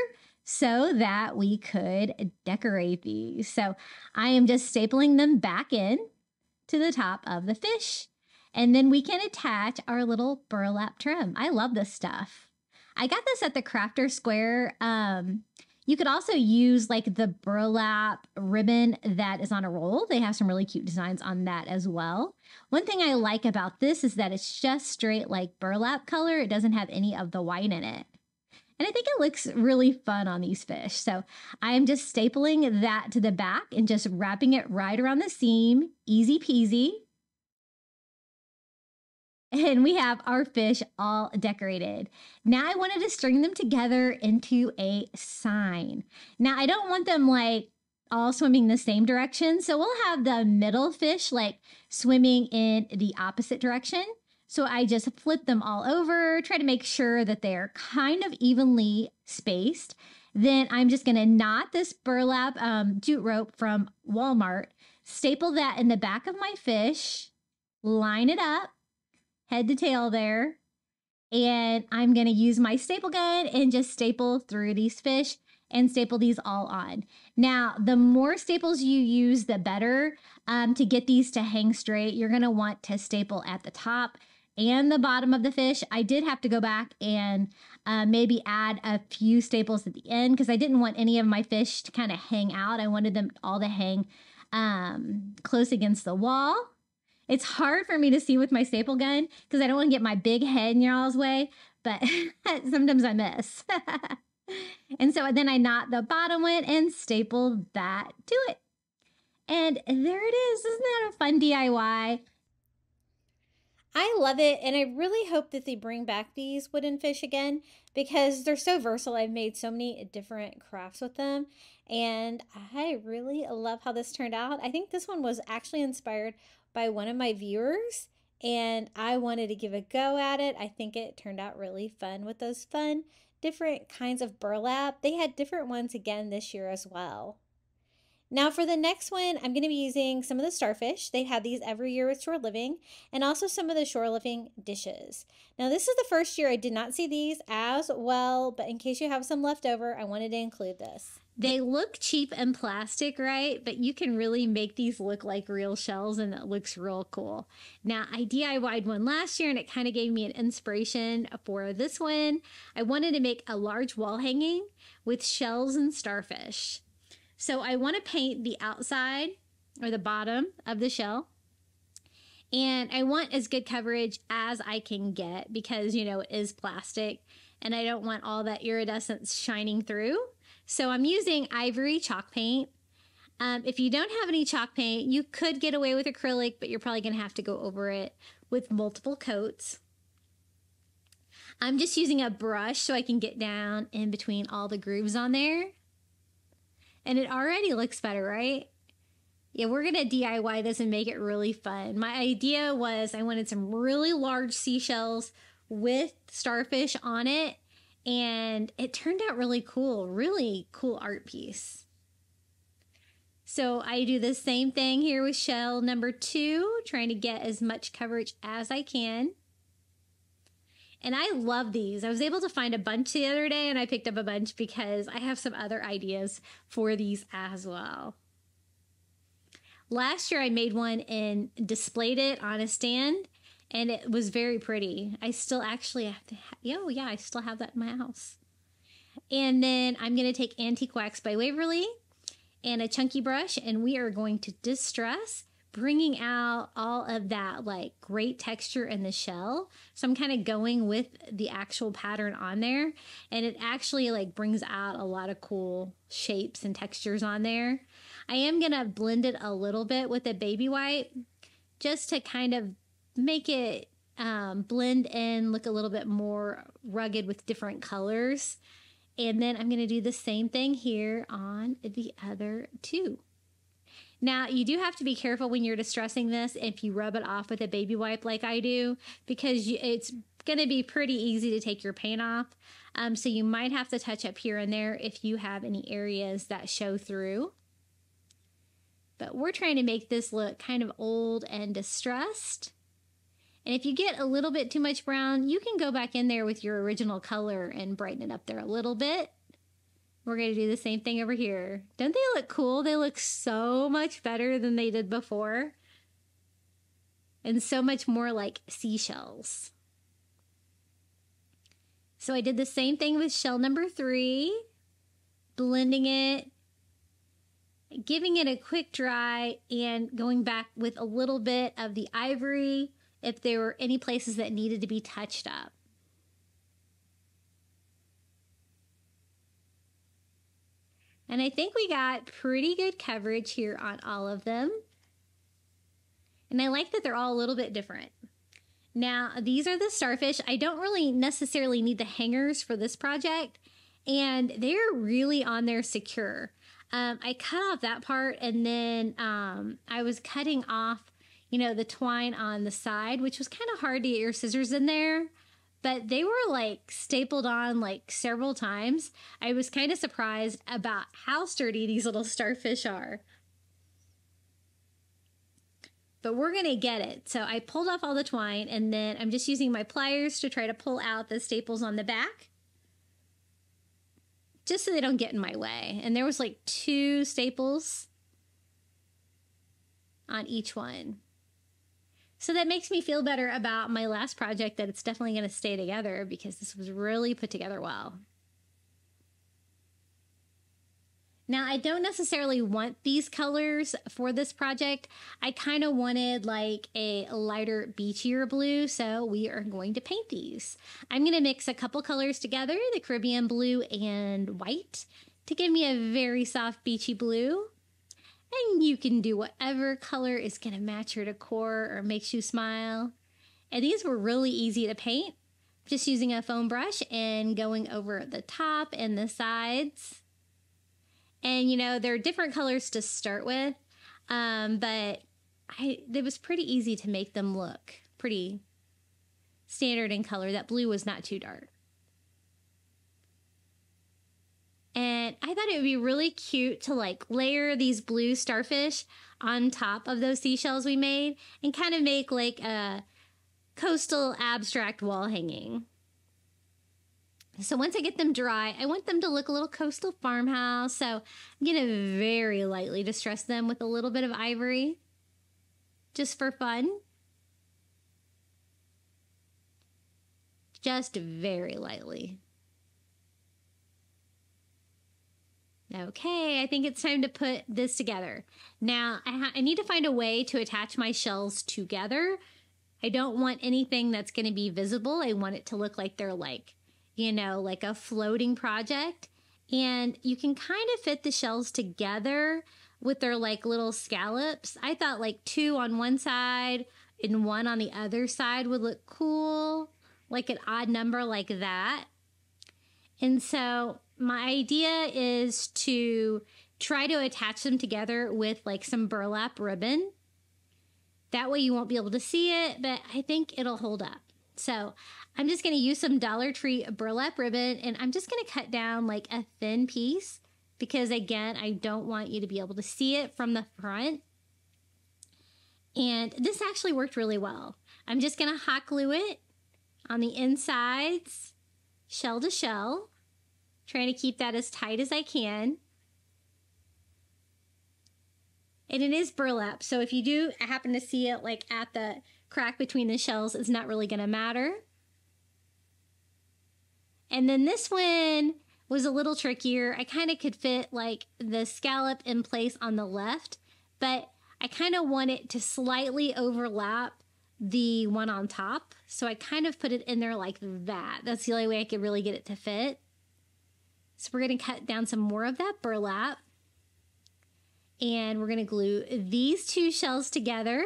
so that we could decorate these. So I am just stapling them back in to the top of the fish. And then we can attach our little burlap trim. I love this stuff. I got this at the Crafter Square. You could also use like the burlap ribbon that is on a roll. They have some really cute designs on that as well. One thing I like about this is that it's just straight like burlap color. It doesn't have any of the white in it. And I think it looks really fun on these fish. So I am just stapling that to the back and just wrapping it right around the seam. Easy peasy. And we have our fish all decorated. Now I wanted to string them together into a sign. Now I don't want them like all swimming the same direction. So we'll have the middle fish like swimming in the opposite direction. So I just flip them all over, try to make sure that they're kind of evenly spaced. Then I'm just gonna knot this burlap jute rope from Walmart, staple that in the back of my fish, line it up, head to tail there. And I'm gonna use my staple gun and just staple through these fish and staple these all on. Now, the more staples you use, the better. To get these to hang straight, you're gonna want to staple at the top and the bottom of the fish. I did have to go back and maybe add a few staples at the end because I didn't want any of my fish to kind of hang out. I wanted them all to hang close against the wall. It's hard for me to see with my staple gun because I don't want to get my big head in y'all's way, but sometimes I miss. And so then I knot the bottom one and staple that to it. And there it is. Isn't that a fun DIY? I love it, and I really hope that they bring back these wooden fish again because they're so versatile. I've made so many different crafts with them, and I really love how this turned out. I think this one was actually inspired by one of my viewers, and I wanted to give a go at it. I think it turned out really fun with those fun, different kinds of burlap. They had different ones again this year as well. Now for the next one, I'm going to be using some of the starfish. They have these every year with Shore Living, and also some of the Shore Living dishes. Now this is the first year I did not see these as well, but in case you have some left over, I wanted to include this. They look cheap and plastic, right? But you can really make these look like real shells and it looks real cool. Now, I DIY'd one last year and it kind of gave me an inspiration for this one. I wanted to make a large wall hanging with shells and starfish. So I want to paint the outside or the bottom of the shell. And I want as good coverage as I can get because, you know, it is plastic and I don't want all that iridescence shining through. So I'm using ivory chalk paint. If you don't have any chalk paint, you could get away with acrylic, but you're probably going to have to go over it with multiple coats. I'm just using a brush so I can get down in between all the grooves on there. And it already looks better, right? Yeah, we're going to DIY this and make it really fun. My idea was I wanted some really large seashells with starfish on it. And it turned out really cool art piece. So I do the same thing here with shell number 2, trying to get as much coverage as I can. And I love these. I was able to find a bunch the other day and I picked up a bunch because I have some other ideas for these as well. Last year I made one and displayed it on a stand. And it was very pretty. I still actually have to, I still have that in my house. And then I'm going to take Antique Wax by Waverly and a chunky brush, and we are going to distress, bringing out all of that like great texture in the shell. So I'm kind of going with the actual pattern on there, and it actually like brings out a lot of cool shapes and textures on there. I am going to blend it a little bit with a baby wipe just to kind of make it blend in, look a little bit more rugged with different colors. And then I'm going to do the same thing here on the other 2. Now, you do have to be careful when you're distressing this if you rub it off with a baby wipe like I do, because it's going to be pretty easy to take your paint off. So you might have to touch up here and there if you have any areas that show through. But we're trying to make this look kind of old and distressed. And if you get a little bit too much brown, you can go back in there with your original color and brighten it up there a little bit. We're going to do the same thing over here. Don't they look cool? They look so much better than they did before. And so much more like seashells. So I did the same thing with shell number 3. Blending it, giving it a quick dry, and going back with a little bit of the ivory if there were any places that needed to be touched up. And I think we got pretty good coverage here on all of them. And I like that they're all a little bit different. Now, these are the starfish. I don't really necessarily need the hangers for this project, and they're really on there secure. I cut off that part, and then I was cutting off, you know, the twine on the side, which was kind of hard to get your scissors in there. But they were like stapled on like several times. I was kind of surprised about how sturdy these little starfish are. But we're going to get it. So I pulled off all the twine, and then I'm just using my pliers to try to pull out the staples on the back, just so they don't get in my way. And there was like 2 staples on each one. So that makes me feel better about my last project, that it's definitely going to stay together, because this was really put together well. Now, I don't necessarily want these colors for this project. I kind of wanted like a lighter, beachier blue, so we are going to paint these. I'm going to mix a couple colors together, the Caribbean blue and white, to give me a very soft, beachy blue. And you can do whatever color is going to match your decor or makes you smile. And these were really easy to paint. Just using a foam brush and going over the top and the sides. And, you know, they're different colors to start with. But it was pretty easy to make them look pretty standard in color. That blue was not too dark. And I thought it would be really cute to like layer these blue starfish on top of those seashells we made and kind of make like a coastal abstract wall hanging. So once I get them dry, I want them to look a little coastal farmhouse. So I'm going to very lightly distress them with a little bit of ivory, just for fun. Just very lightly. Okay, I think it's time to put this together. Now, I need to find a way to attach my shells together. I don't want anything that's going to be visible. I want it to look like they're like, you know, like a floating project. And you can kind of fit the shells together with their like little scallops. I thought like 2 on one side and 1 on the other side would look cool, like an odd number like that. And so my idea is to try to attach them together with like some burlap ribbon. That way you won't be able to see it, but I think it'll hold up. So I'm just going to use some Dollar Tree burlap ribbon, and I'm just going to cut down like a thin piece because, again, I don't want you to be able to see it from the front. And this actually worked really well. I'm just going to hot glue it on the insides, shell to shell. Trying to keep that as tight as I can. And it is burlap, so if you do happen to see it like at the crack between the shells, it's not really going to matter. And then this one was a little trickier. I kind of could fit like the scallop in place on the left, but I kind of want it to slightly overlap the one on top. So I kind of put it in there like that. That's the only way I could really get it to fit. So we're going to cut down some more of that burlap. And we're going to glue these 2 shells together.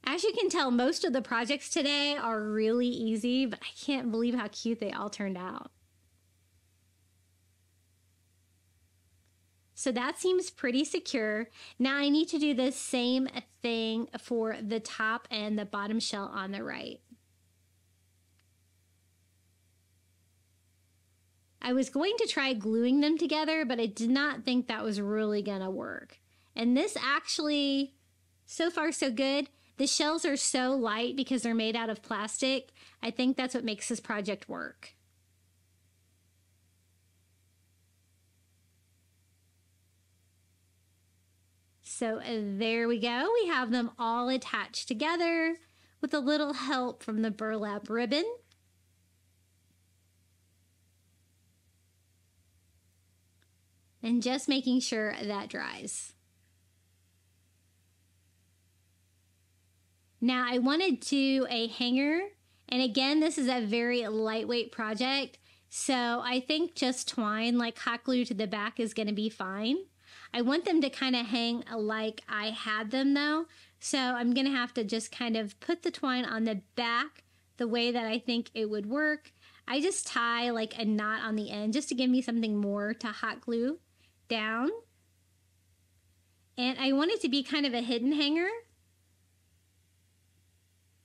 As you can tell, most of the projects today are really easy, but I can't believe how cute they all turned out. So that seems pretty secure. Now I need to do the same thing for the top and the bottom shell on the right. I was going to try gluing them together, but I did not think that was really going to work. And this actually So far, so good. The shells are so light because they're made out of plastic. I think that's what makes this project work. So there we go. We have them all attached together with a little help from the burlap ribbon. And just making sure that dries. Now I want to do a hanger, and again, this is a very lightweight project, so I think just twine, like hot glue to the back, is going to be fine. I want them to kind of hang like I had them though, so I'm going to have to just kind of put the twine on the back the way that I think it would work. I just tie like a knot on the end just to give me something more to hot glue down. And I want it to be kind of a hidden hanger.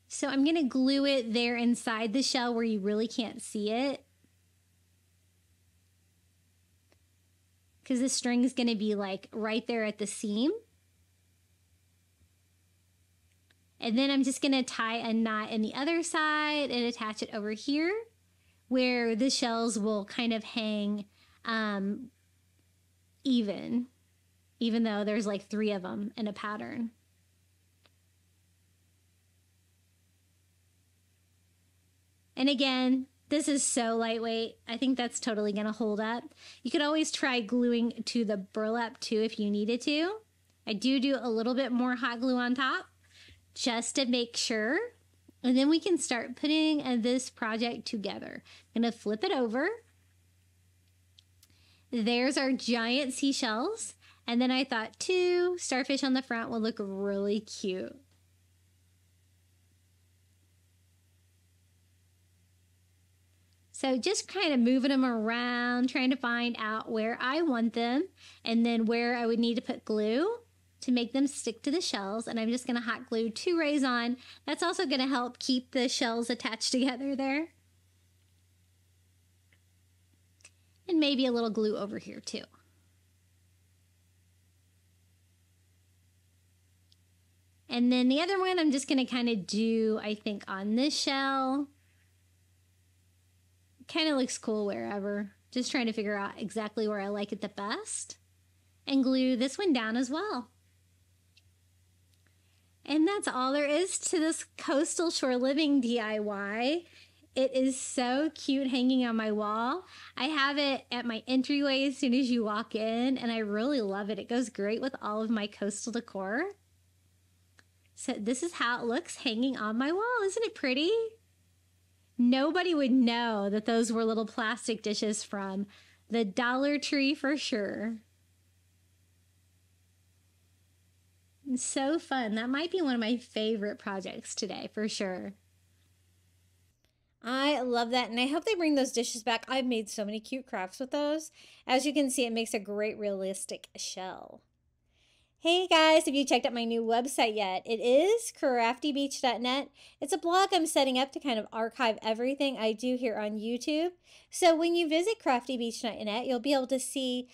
So I'm going to glue it there inside the shell where you really can't see it, because the string is going to be like right there at the seam. And then I'm just going to tie a knot in the other side and attach it over here where the shells will kind of hang even though there's like 3 of them in a pattern. And again, this is so lightweight. I think that's totally going to hold up. You could always try gluing to the burlap too if you needed to. I do a little bit more hot glue on top just to make sure. And then we can start putting this project together. I'm going to flip it over. There's our giant seashells. And then I thought 2 starfish on the front will look really cute. So just kind of moving them around, trying to find out where I want them and then where I would need to put glue to make them stick to the shells. And I'm just going to hot glue 2 rays on. That's also going to help keep the shells attached together there. And maybe a little glue over here too. And then the other one I'm just going to kind of do, I think, on this shell. Kind of looks cool wherever. Just trying to figure out exactly where I like it the best. And glue this one down as well. And that's all there is to this coastal shore living DIY. It is so cute hanging on my wall. I have it at my entryway as soon as you walk in, and I really love it. It goes great with all of my coastal decor. So this is how it looks hanging on my wall. Isn't it pretty? Nobody would know that those were little plastic dishes from the Dollar Tree for sure. It's so fun. That might be one of my favorite projects today for sure. I love that, and I hope they bring those dishes back. I've made so many cute crafts with those. As you can see, it makes a great realistic shell. Hey guys, have you checked out my new website yet? It is craftybeach.net. It's a blog I'm setting up to kind of archive everything I do here on YouTube. So when you visit craftybeach.net, you'll be able to see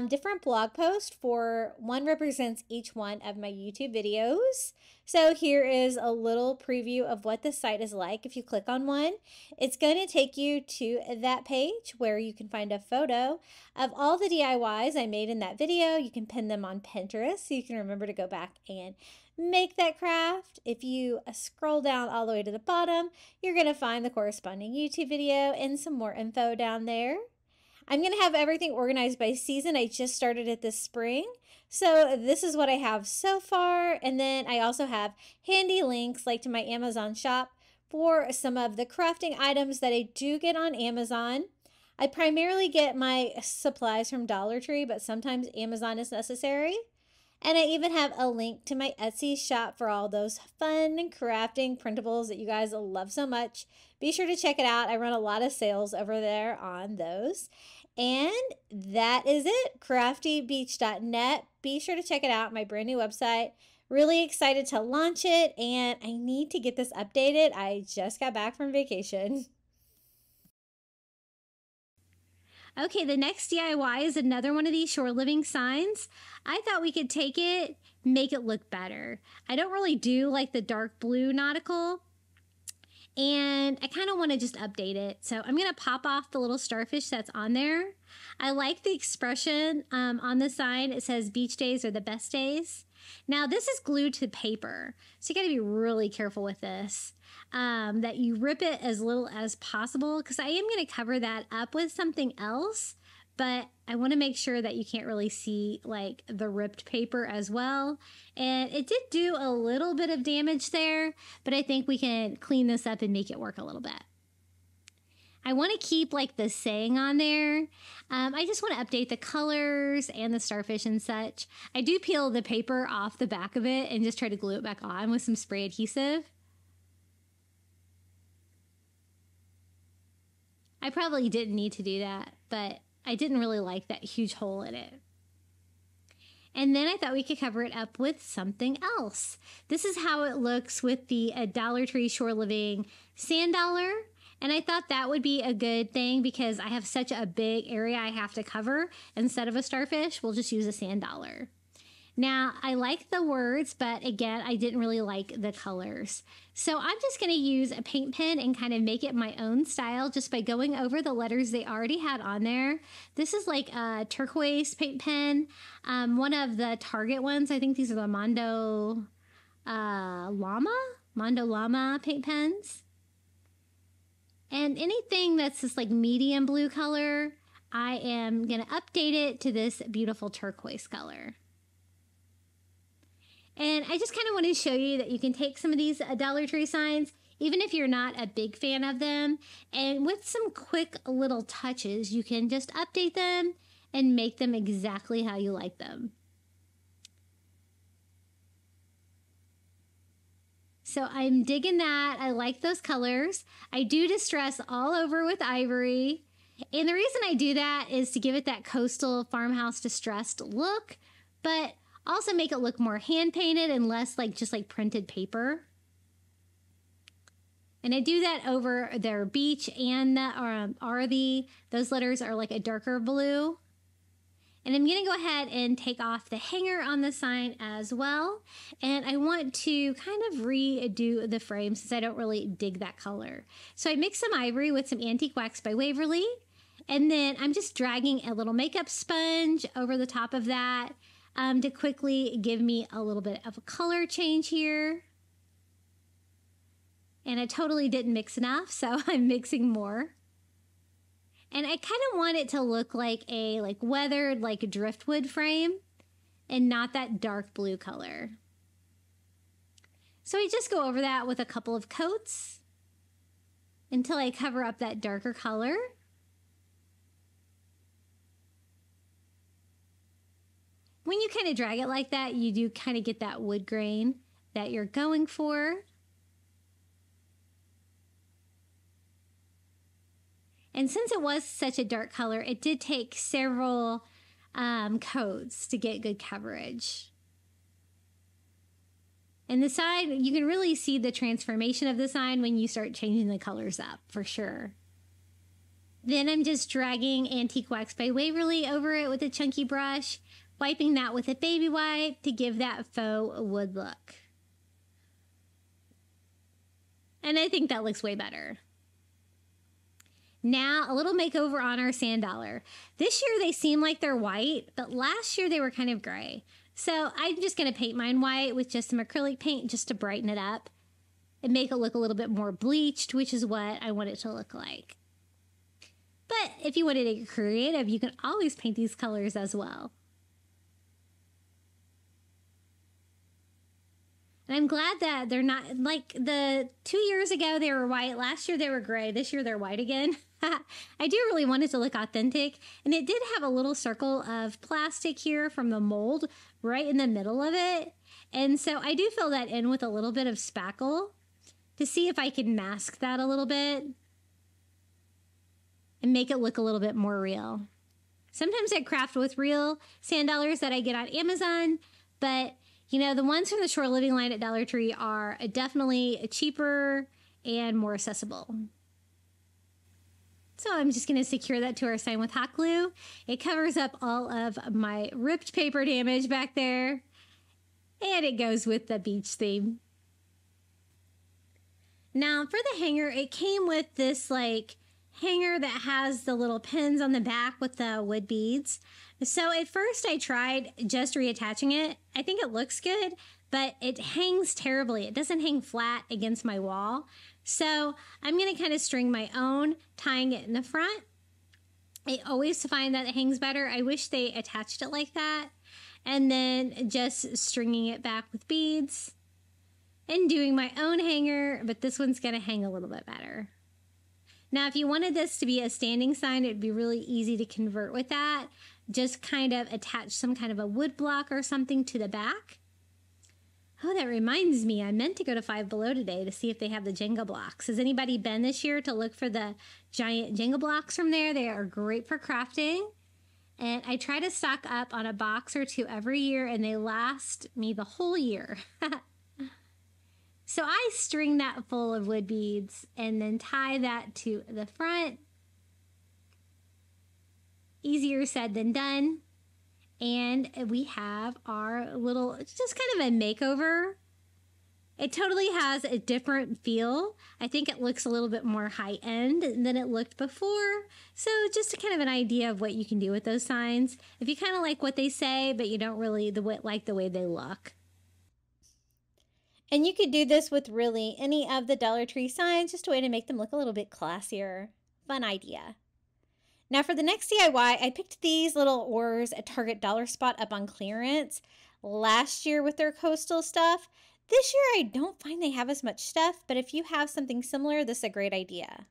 different blog posts one represents each one of my YouTube videos. So here is a little preview of what the site is like. If you click on one, it's going to take you to that page where you can find a photo of all the DIYs I made in that video. You can pin them on Pinterest so you can remember to go back and make that craft. If you scroll down all the way to the bottom, you're going to find the corresponding YouTube video and some more info down there. I'm going to have everything organized by season. I just started it this spring. So this is what I have so far. And then I also have handy links like to my Amazon shop for some of the crafting items that I do get on Amazon. I primarily get my supplies from Dollar Tree, but sometimes Amazon is necessary. And I even have a link to my Etsy shop for all those fun crafting printables that you guys love so much. Be sure to check it out. I run a lot of sales over there on those. And that is it, craftybeach.net. Be sure to check it out, my brand new website. Really excited to launch it, and I need to get this updated. I just got back from vacation. Okay, the next DIY is another one of these shore living signs. I thought we could take it, make it look better. I don't really do like the dark blue nautical, and I kind of want to just update it. So I'm going to pop off the little starfish that's on there. I like the expression on the sign. It says beach days are the best days. Now this is glued to paper, so you got to be really careful with this. That you rip it as little as possible, because I am going to cover that up with something else, but I want to make sure that you can't really see like the ripped paper as well. And it did do a little bit of damage there, but I think we can clean this up and make it work a little bit. I want to keep like the saying on there. I just want to update the colors and the starfish and such. I do peel the paper off the back of it and just try to glue it back on with some spray adhesive. I probably didn't need to do that, but I didn't really like that huge hole in it. And then I thought we could cover it up with something else. This is how it looks with the Dollar Tree Shore Living sand dollar. And I thought that would be a good thing because I have such a big area I have to cover. Instead of a starfish, we'll just use a sand dollar. Now, I like the words, but again, I didn't really like the colors. So I'm just going to use a paint pen and kind of make it my own style just by going over the letters they already had on there. This is like a turquoise paint pen. One of the Target ones, I think these are the Mondo Llama paint pens. And anything that's this like medium blue color, I am going to update it to this beautiful turquoise color. And I just kind of want to show you that you can take some of these Dollar Tree signs, even if you're not a big fan of them, and with some quick little touches, you can just update them and make them exactly how you like them. So I'm digging that. I like those colors. I do distress all over with ivory. And the reason I do that is to give it that coastal farmhouse distressed look, but also make it look more hand-painted and less like just like printed paper. And I do that over their beach and those letters are like a darker blue. And I'm going to go ahead and take off the hanger on the sign as well. And I want to kind of redo the frame since I don't really dig that color. So I mixed some ivory with some antique wax by Waverly. And then I'm just dragging a little makeup sponge over the top of that to quickly give me a little bit of a color change here. And I totally didn't mix enough, so I'm mixing more. And I kind of want it to look like a weathered driftwood frame and not that dark blue color. So I just go over that with a couple of coats until I cover up that darker color. When you kind of drag it like that, you do kind of get that wood grain that you're going for. And since it was such a dark color, it did take several coats to get good coverage. And the sign, you can really see the transformation of the sign when you start changing the colors up, for sure. Then I'm just dragging Antique Wax by Waverly over it with a chunky brush, wiping that with a baby wipe to give that faux wood look. And I think that looks way better. Now, a little makeover on our sand dollar. This year they seem like they're white, but last year they were kind of gray. So I'm just going to paint mine white with just some acrylic paint just to brighten it up and make it look a little bit more bleached, which is what I want it to look like. But if you wanted to get creative, you can always paint these colors as well. And I'm glad that they're not, like 2 years ago they were white, last year they were gray, this year they're white again. I do really want it to look authentic, and it did have a little circle of plastic here from the mold right in the middle of it. And so I do fill that in with a little bit of spackle to see if I can mask that a little bit and make it look a little bit more real. Sometimes I craft with real sand dollars that I get on Amazon, but you know, the ones from the Shore Living line at Dollar Tree are definitely cheaper and more accessible. So I'm just going to secure that to our sign with hot glue. It covers up all of my ripped paper damage back there. And it goes with the beach theme. Now for the hanger, it came with this like hanger that has the little pins on the back with the wood beads. So at first I tried just reattaching it. I think it looks good, but it hangs terribly. It doesn't hang flat against my wall. So I'm going to kind of string my own, tying it in the front. I always find that it hangs better. I wish they attached it like that. And then just stringing it back with beads and doing my own hanger, but this one's going to hang a little bit better. Now, if you wanted this to be a standing sign, it'd be really easy to convert with that. Just kind of attach some kind of a wood block or something to the back. Oh, that reminds me, I meant to go to Five Below today to see if they have the Jenga blocks. Has anybody been this year to look for the giant Jenga blocks from there? They are great for crafting. And I try to stock up on a box or two every year, and they last me the whole year. So I string that full of wood beads and then tie that to the front. Easier said than done. And we have our little, it's just kind of a makeover. It totally has a different feel. I think it looks a little bit more high-end than it looked before. So just kind of an idea of what you can do with those signs. If you kind of like what they say, but you don't really like the way they look. And you could do this with really any of the Dollar Tree signs, just a way to make them look a little bit classier. Fun idea. Now for the next DIY, I picked these little oars at Target Dollar Spot up on clearance last year with their coastal stuff. This year I don't find they have as much stuff, but if you have something similar, this is a great idea.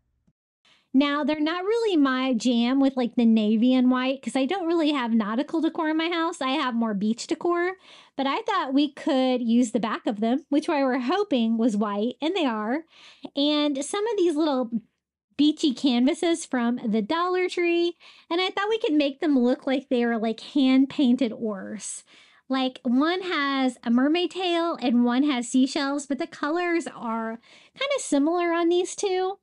Now, they're not really my jam with like the navy and white because I don't really have nautical decor in my house. I have more beach decor, but I thought we could use the back of them, which I were hoping was white, and they are. And some of these little beachy canvases from the Dollar Tree, and I thought we could make them look like they were like hand-painted oars. Like one has a mermaid tail and one has seashells, but the colors are kind of similar on these two.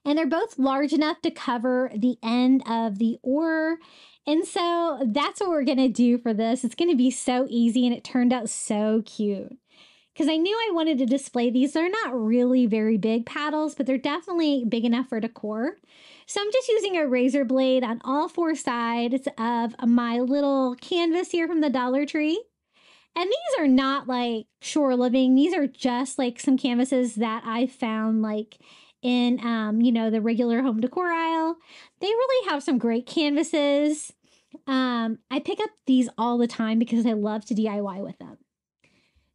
And they're both large enough to cover the end of the oar. And so that's what we're going to do for this. It's going to be so easy, and it turned out so cute. Because I knew I wanted to display these. They're not really very big paddles, but they're definitely big enough for decor. So I'm just using a razor blade on all four sides of my little canvas here from the Dollar Tree. And these are not like shore living. These are just like some canvases that I found like in, you know, the regular home decor aisle. They really have some great canvases. I pick up these all the time because I love to DIY with them.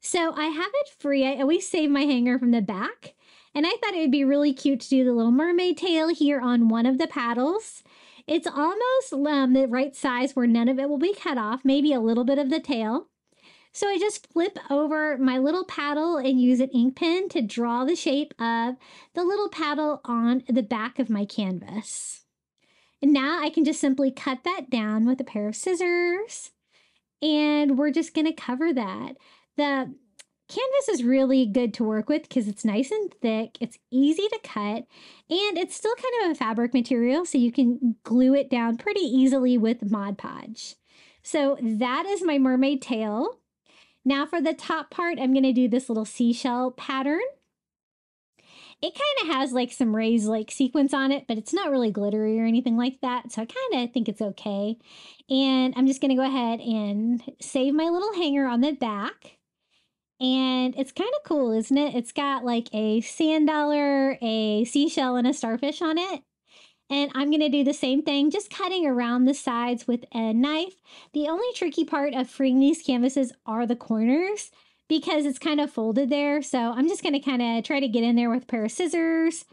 So I have it free. I always save my hanger from the back. And I thought it would be really cute to do the little mermaid tail here on one of the paddles. It's almost the right size where none of it will be cut off, maybe a little bit of the tail. So I just flip over my little paddle and use an ink pen to draw the shape of the little paddle on the back of my canvas. And now I can just simply cut that down with a pair of scissors. And we're just going to cover that. The canvas is really good to work with because it's nice and thick, it's easy to cut, and it's still kind of a fabric material, so you can glue it down pretty easily with Mod Podge. So that is my mermaid tail. Now for the top part, I'm going to do this little seashell pattern. It kind of has like some raised like sequins on it, but it's not really glittery or anything like that, so I kind of think it's okay. And I'm just going to go ahead and save my little hanger on the back. And it's kind of cool, isn't it? It's got like a sand dollar, a seashell, and a starfish on it. And I'm going to do the same thing, just cutting around the sides with a knife. The only tricky part of freeing these canvases are the corners because it's kind of folded there. So I'm just going to kind of try to get in there with a pair of scissors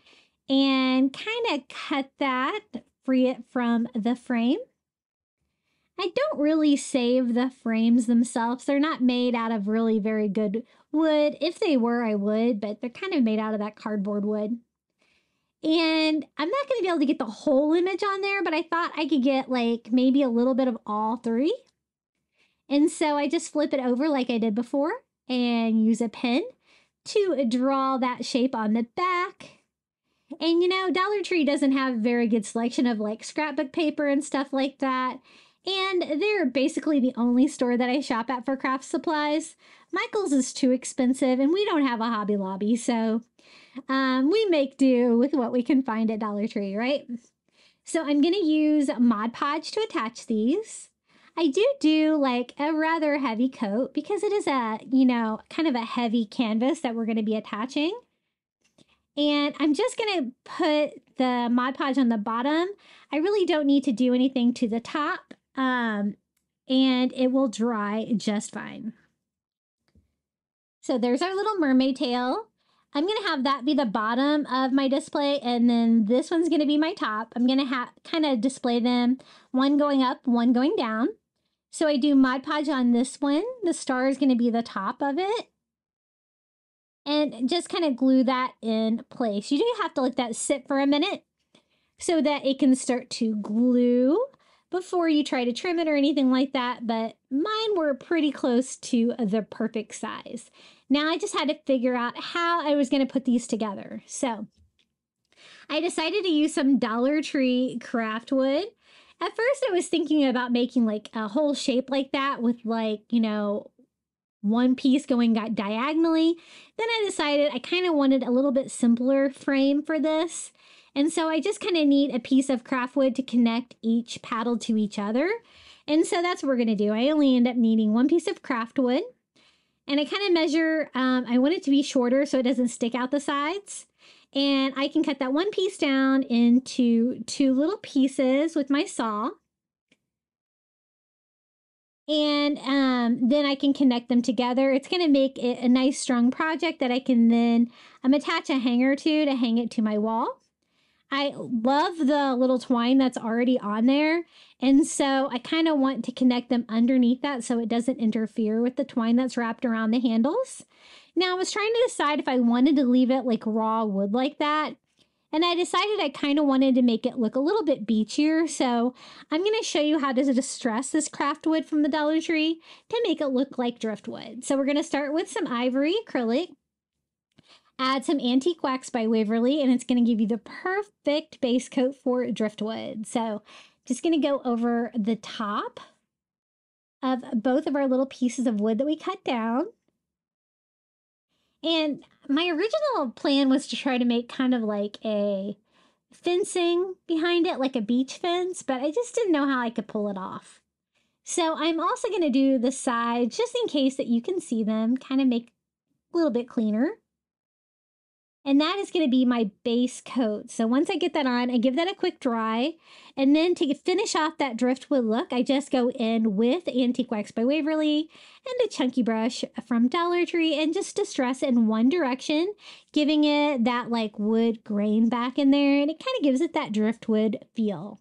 and kind of cut that, free it from the frame. I don't really save the frames themselves. They're not made out of really very good wood. If they were, I would, but they're kind of made out of that cardboard wood. And I'm not going to be able to get the whole image on there, but I thought I could get like maybe a little bit of all three. And so I just flip it over like I did before and use a pen to draw that shape on the back. And you know, Dollar Tree doesn't have a very good selection of like scrapbook paper and stuff like that. And they're basically the only store that I shop at for craft supplies. Michael's is too expensive and we don't have a Hobby Lobby, so we make do with what we can find at Dollar Tree, right? So I'm going to use Mod Podge to attach these. I do like a rather heavy coat because it is a, you know, kind of a heavy canvas that we're going to be attaching. And I'm just going to put the Mod Podge on the bottom. I really don't need to do anything to the top, and it will dry just fine. So there's our little mermaid tail. I'm going to have that be the bottom of my display, and then this one's going to be my top. I'm going to kind of display them, one going up, one going down. So I do Mod Podge on this one. The star is going to be the top of it. And just kind of glue that in place. You do have to let that sit for a minute so that it can start to glue before you try to trim it or anything like that. But mine were pretty close to the perfect size. Now I just had to figure out how I was going to put these together. So I decided to use some Dollar Tree craft wood. At first I was thinking about making like a whole shape like that with like, you know, one piece going diagonally. Then I decided I kind of wanted a little bit simpler frame for this. And so I just kind of need a piece of craft wood to connect each paddle to each other. And so that's what we're going to do. I only end up needing one piece of craft wood. And I kind of measure, I want it to be shorter so it doesn't stick out the sides. And I can cut that one piece down into 2 little pieces with my saw. And then I can connect them together. It's going to make it a nice strong project that I can then attach a hanger to hang it to my wall. I love the little twine that's already on there. And so I kind of want to connect them underneath that so it doesn't interfere with the twine that's wrapped around the handles. Now I was trying to decide if I wanted to leave it like raw wood like that. And I decided I kind of wanted to make it look a little bit beachier. So I'm going to show you how to distress this craft wood from the Dollar Tree to make it look like driftwood. So we're going to start with some ivory acrylic. Add some antique wax by Waverly, and it's going to give you the perfect base coat for driftwood. So just going to go over the top of both of our little pieces of wood that we cut down. And my original plan was to try to make kind of like a fencing behind it, like a beach fence, but I just didn't know how I could pull it off. So I'm also going to do the sides just in case that you can see them, kind of make a little bit cleaner. And that is going to be my base coat. So once I get that on, I give that a quick dry. And then to finish off that driftwood look, I just go in with Antique Wax by Waverly and a chunky brush from Dollar Tree and just distress it in one direction, giving it that like wood grain back in there. And it kind of gives it that driftwood feel.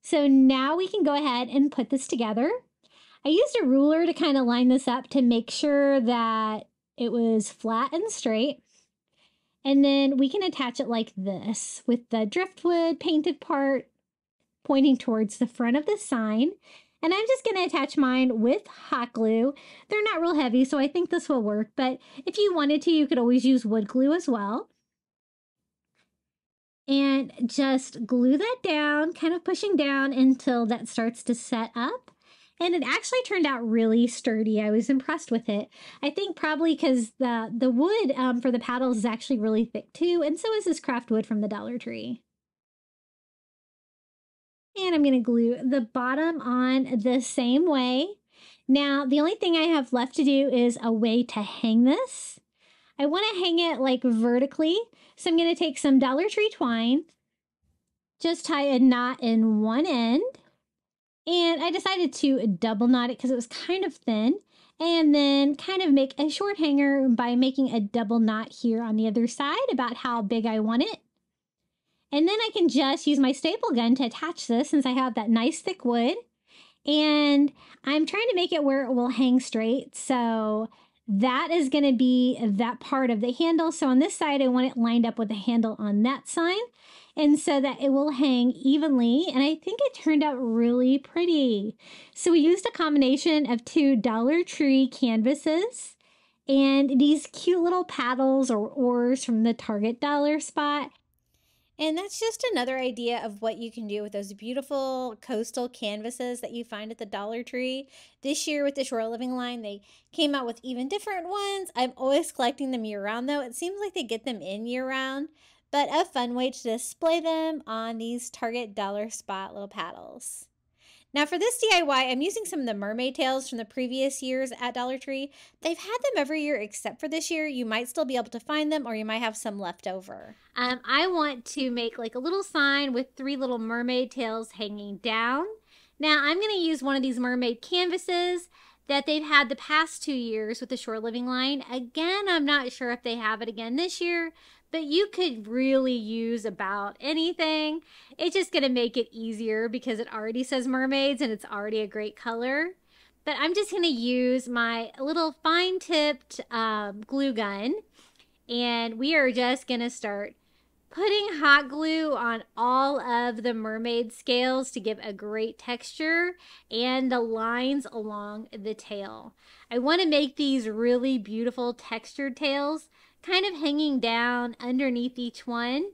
So now we can go ahead and put this together. I used a ruler to kind of line this up to make sure that it was flat and straight. And then we can attach it like this with the driftwood painted part pointing towards the front of the sign. And I'm just going to attach mine with hot glue. They're not real heavy, so I think this will work. But if you wanted to, you could always use wood glue as well. And just glue that down, kind of pushing down until that starts to set up. And it actually turned out really sturdy. I was impressed with it. I think probably because the wood for the paddles is actually really thick too. And so is this craft wood from the Dollar Tree. And I'm going to glue the bottom on the same way. Now, the only thing I have left to do is a way to hang this. I want to hang it like vertically. So I'm going to take some Dollar Tree twine, just tie a knot in one end. And I decided to double knot it because it was kind of thin. And then kind of make a short hanger by making a double knot here on the other side about how big I want it. And then I can just use my staple gun to attach this since I have that nice thick wood. And I'm trying to make it where it will hang straight. So that is going to be that part of the handle. So on this side, I want it lined up with the handle on that side. And so that it will hang evenly. And I think it turned out really pretty. So we used a combination of 2 Dollar Tree canvases and these cute little paddles or oars from the Target dollar spot. And that's just another idea of what you can do with those beautiful coastal canvases that you find at the Dollar Tree. This year with the Shore Living line, they came out with even different ones. I'm always collecting them year-round though. It seems like they get them in year-round, but a fun way to display them on these Target Dollar Spot little paddles. Now for this DIY, I'm using some of the mermaid tails from the previous years at Dollar Tree. They've had them every year except for this year. You might still be able to find them or you might have some left over. I want to make like a little sign with 3 little mermaid tails hanging down. Now I'm going to use one of these mermaid canvases that they've had the past 2 years with the Shore Living line. Again, I'm not sure if they have it again this year, but you could really use about anything. It's just going to make it easier because it already says mermaids and it's already a great color. But I'm just going to use my little fine-tipped glue gun, and we are just going to start putting hot glue on all of the mermaid scales to give a great texture and the lines along the tail. I want to make these really beautiful textured tails kind of hanging down underneath each one.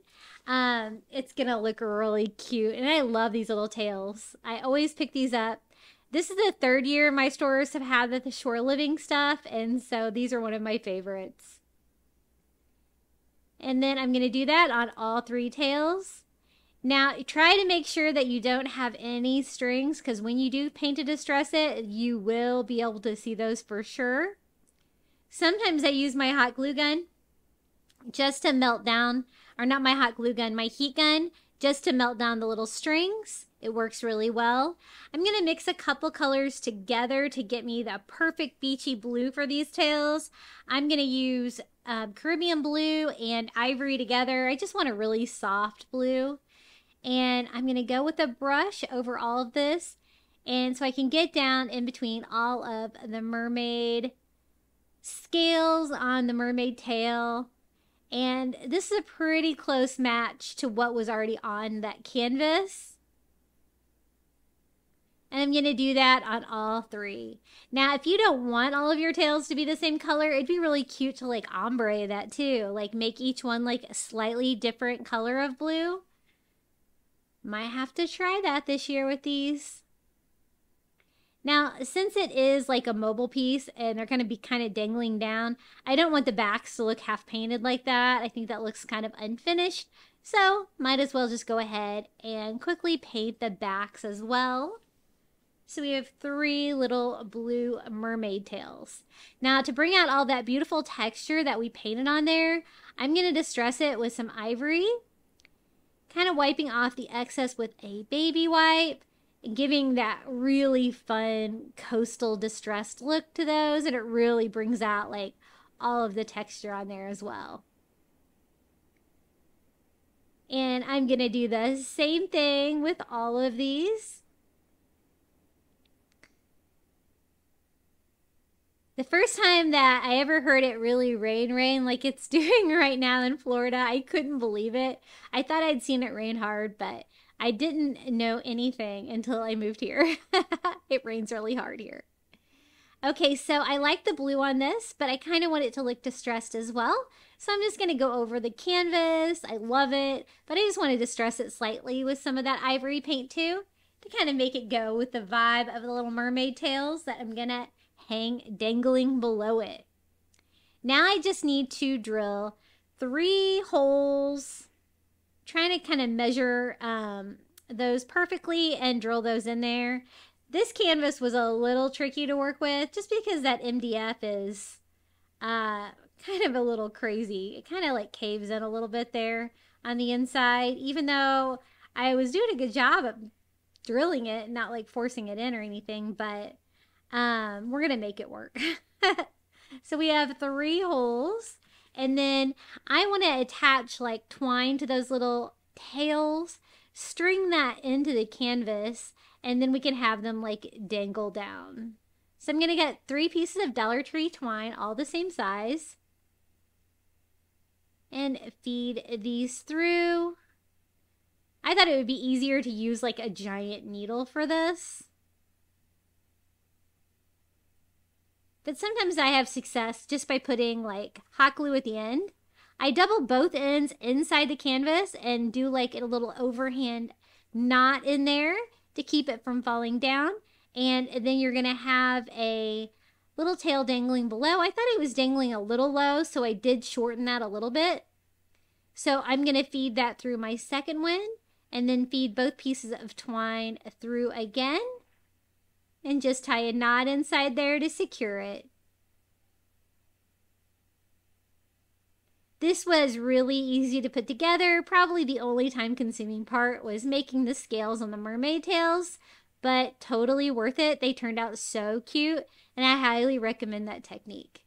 It's gonna look really cute, and I love these little tails. I always pick these up. This is the 3rd year my stores have had the Shore Living stuff, and so these are one of my favorites. And then I'm gonna do that on all 3 tails. Now try to make sure that you don't have any strings, because when you do paint to distress it, you will be able to see those for sure. Sometimes I use my hot glue gun just to melt down, or not my hot glue gun, my heat gun, just to melt down the little strings. It works really well. I'm going to mix a couple colors together to get me the perfect beachy blue for these tails. I'm going to use Caribbean blue and ivory together. I just want a really soft blue. And I'm going to go with a brush over all of this, and so I can get down in between all of the mermaid scales on the mermaid tail. And this is a pretty close match to what was already on that canvas. And I'm going to do that on all 3. Now, if you don't want all of your tails to be the same color, it'd be really cute to like ombre that too. Like make each one like a slightly different color of blue. Might have to try that this year with these. Now, since it is like a mobile piece and they're going to be kind of dangling down, I don't want the backs to look half painted like that. I think that looks kind of unfinished. So, might as well just go ahead and quickly paint the backs as well. So we have 3 little blue mermaid tails. Now, to bring out all that beautiful texture that we painted on there, I'm going to distress it with some ivory. Kind of wiping off the excess with a baby wipe, giving that really fun coastal distressed look to those, and it really brings out like all of the texture on there as well. And I'm gonna do the same thing with all of these. The first time that I ever heard it really rain like it's doing right now in Florida, I couldn't believe it. I thought I'd seen it rain hard, but I didn't know anything until I moved here. It rains really hard here. Okay, so I like the blue on this, but I kind of want it to look distressed as well. So I'm just going to go over the canvas. I love it, but I just want to distress it slightly with some of that ivory paint too, to kind of make it go with the vibe of the little mermaid tails that I'm going to hang dangling below it. Now I just need to drill 3 holes, trying to kind of measure those perfectly and drill those in there. This canvas was a little tricky to work with just because that MDF is kind of a little crazy. It kind of like caves in a little bit there on the inside, even though I was doing a good job of drilling it and not like forcing it in or anything, but we're gonna make it work. So we have 3 holes, and then I want to attach like twine to those little tails, string that into the canvas, and then we can have them like dangle down. So I'm gonna get 3 pieces of Dollar Tree twine, all the same size, and feed these through. I thought it would be easier to use like a giant needle for this, but sometimes I have success just by putting like hot glue at the end I double both ends inside the canvas and do like a little overhand knot in there to keep it from falling down. And then you're going to have a little tail dangling below. I thought it was dangling a little low, so I did shorten that a little bit. So I'm going to feed that through my second one and then feed both pieces of twine through again and just tie a knot inside there to secure it. This was really easy to put together. Probably the only time-consuming part was making the scales on the mermaid tails, but totally worth it. They turned out so cute, and I highly recommend that technique.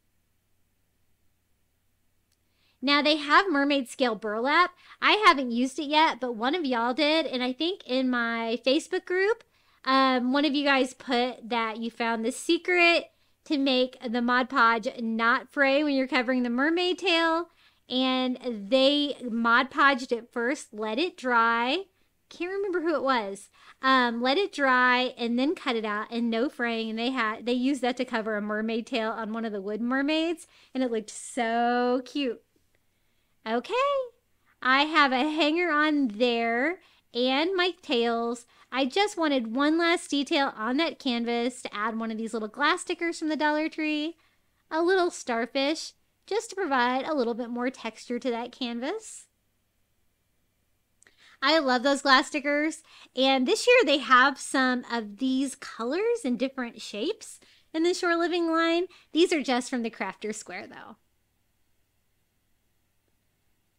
Now they have mermaid scale burlap. I haven't used it yet, but one of y'all did, and I think in my Facebook group, one of you guys put that you found the secret to make the Mod Podge not fray when you're covering the mermaid tail. And they Mod Podged it first, let it dry. Can't remember who it was. Let it dry and then cut it out and no fraying. And they used that to cover a mermaid tail on one of the wood mermaids, and it looked so cute. Okay, I have a hanger on there and my tails. I just wanted one last detail on that canvas to add one of these little glass stickers from the Dollar Tree, a little starfish, just to provide a little bit more texture to that canvas. I love those glass stickers, and this year they have some of these colors in different shapes in the Shore Living line. These are just from the Crafter Square though.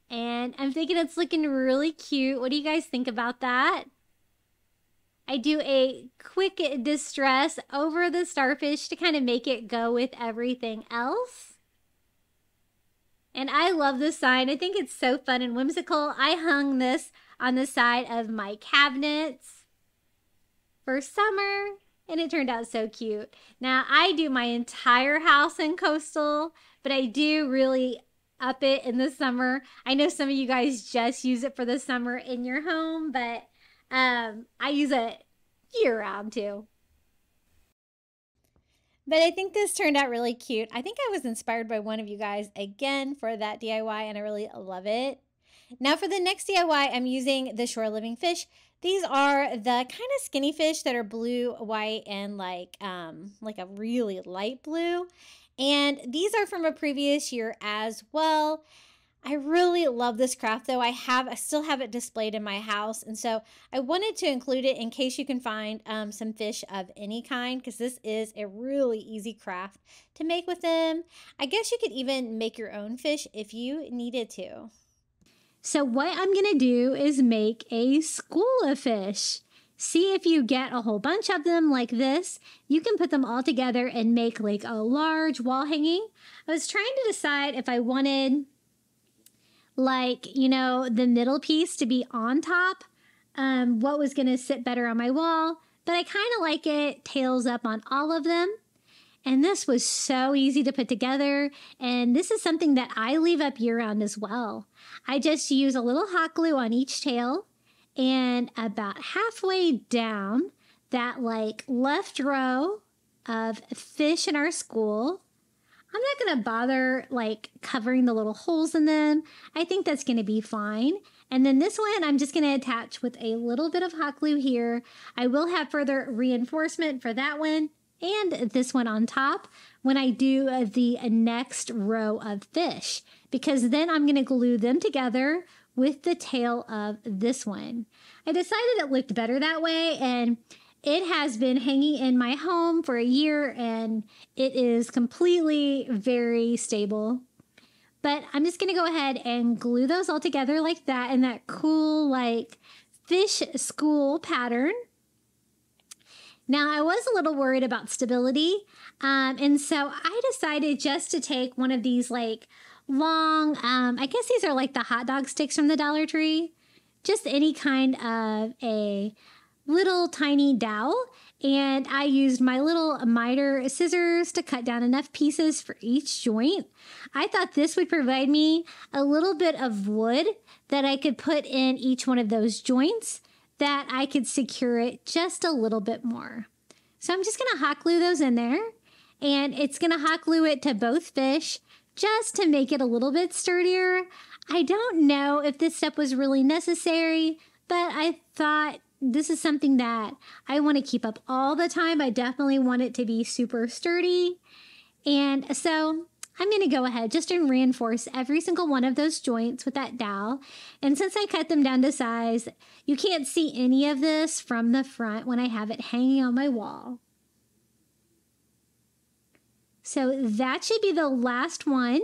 And I'm thinking it's looking really cute. What do you guys think about that? I do a quick distress over the starfish to kind of make it go with everything else. And I love this sign. I think it's so fun and whimsical. I hung this on the side of my cabinets for summer, and it turned out so cute. Now, I do my entire house in coastal, but I do really up it in the summer. I know some of you guys just use it for the summer in your home, but I use it year-round too. But I think this turned out really cute. I think I was inspired by one of you guys again for that DIY, and I really love it. Now for the next DIY, I'm using the Shore Living fish. These are the kind of skinny fish that are blue, white, and like a really light blue. And these are from a previous year as well. I really love this craft though. I still have it displayed in my house, and so I wanted to include it in case you can find some fish of any kind, because this is a really easy craft to make with them. I guess you could even make your own fish if you needed to. So what I'm gonna do is make a school of fish. See if you get a whole bunch of them like this. You can put them all together and make like a large wall hanging. I was trying to decide if I wanted like, you know, the middle piece to be on top, what was going to sit better on my wall, but I kind of like it tails up on all of them. And this was so easy to put together, and this is something that I leave up year-round as well. I just use a little hot glue on each tail, and about halfway down that like left row of fish in our school, I'm not going to bother like covering the little holes in them. I think that's going to be fine. And then this one, I'm just going to attach with a little bit of hot glue here. I will have further reinforcement for that one and this one on top when I do the next row of fish, because then I'm going to glue them together with the tail of this one. I decided it looked better that way, and it has been hanging in my home for a year, and it is completely very stable. But I'm just going to go ahead and glue those all together like that in that cool like fish school pattern. Now, I was a little worried about stability, and so I decided just to take one of these like long, I guess these are like the hot dog sticks from the Dollar Tree, just any kind of a little tiny dowel, and I used my little miter scissors to cut down enough pieces for each joint. I thought this would provide me a little bit of wood that I could put in each one of those joints, that I could secure it just a little bit more. So I'm just going to hot glue those in there, and it's going to hot glue it to both fish. just to make it a little bit sturdier. I don't know if this step was really necessary, but I thought this is something that I want to keep up all the time. I definitely want it to be super sturdy. And so I'm going to go ahead just and reinforce every single one of those joints with that dowel. And since I cut them down to size, you can't see any of this from the front when I have it hanging on my wall. So that should be the last one.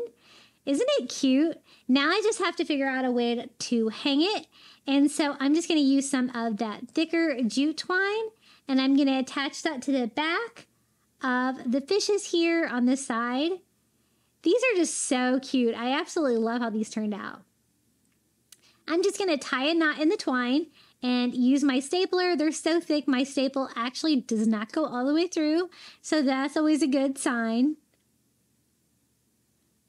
Isn't it cute? Now I just have to figure out a way to hang it. And so I'm just going to use some of that thicker jute twine, and I'm going to attach that to the back of the fishes here on this side. These are just so cute. I absolutely love how these turned out. I'm just going to tie a knot in the twine and use my stapler. They're so thick, my staple actually does not go all the way through, so that's always a good sign.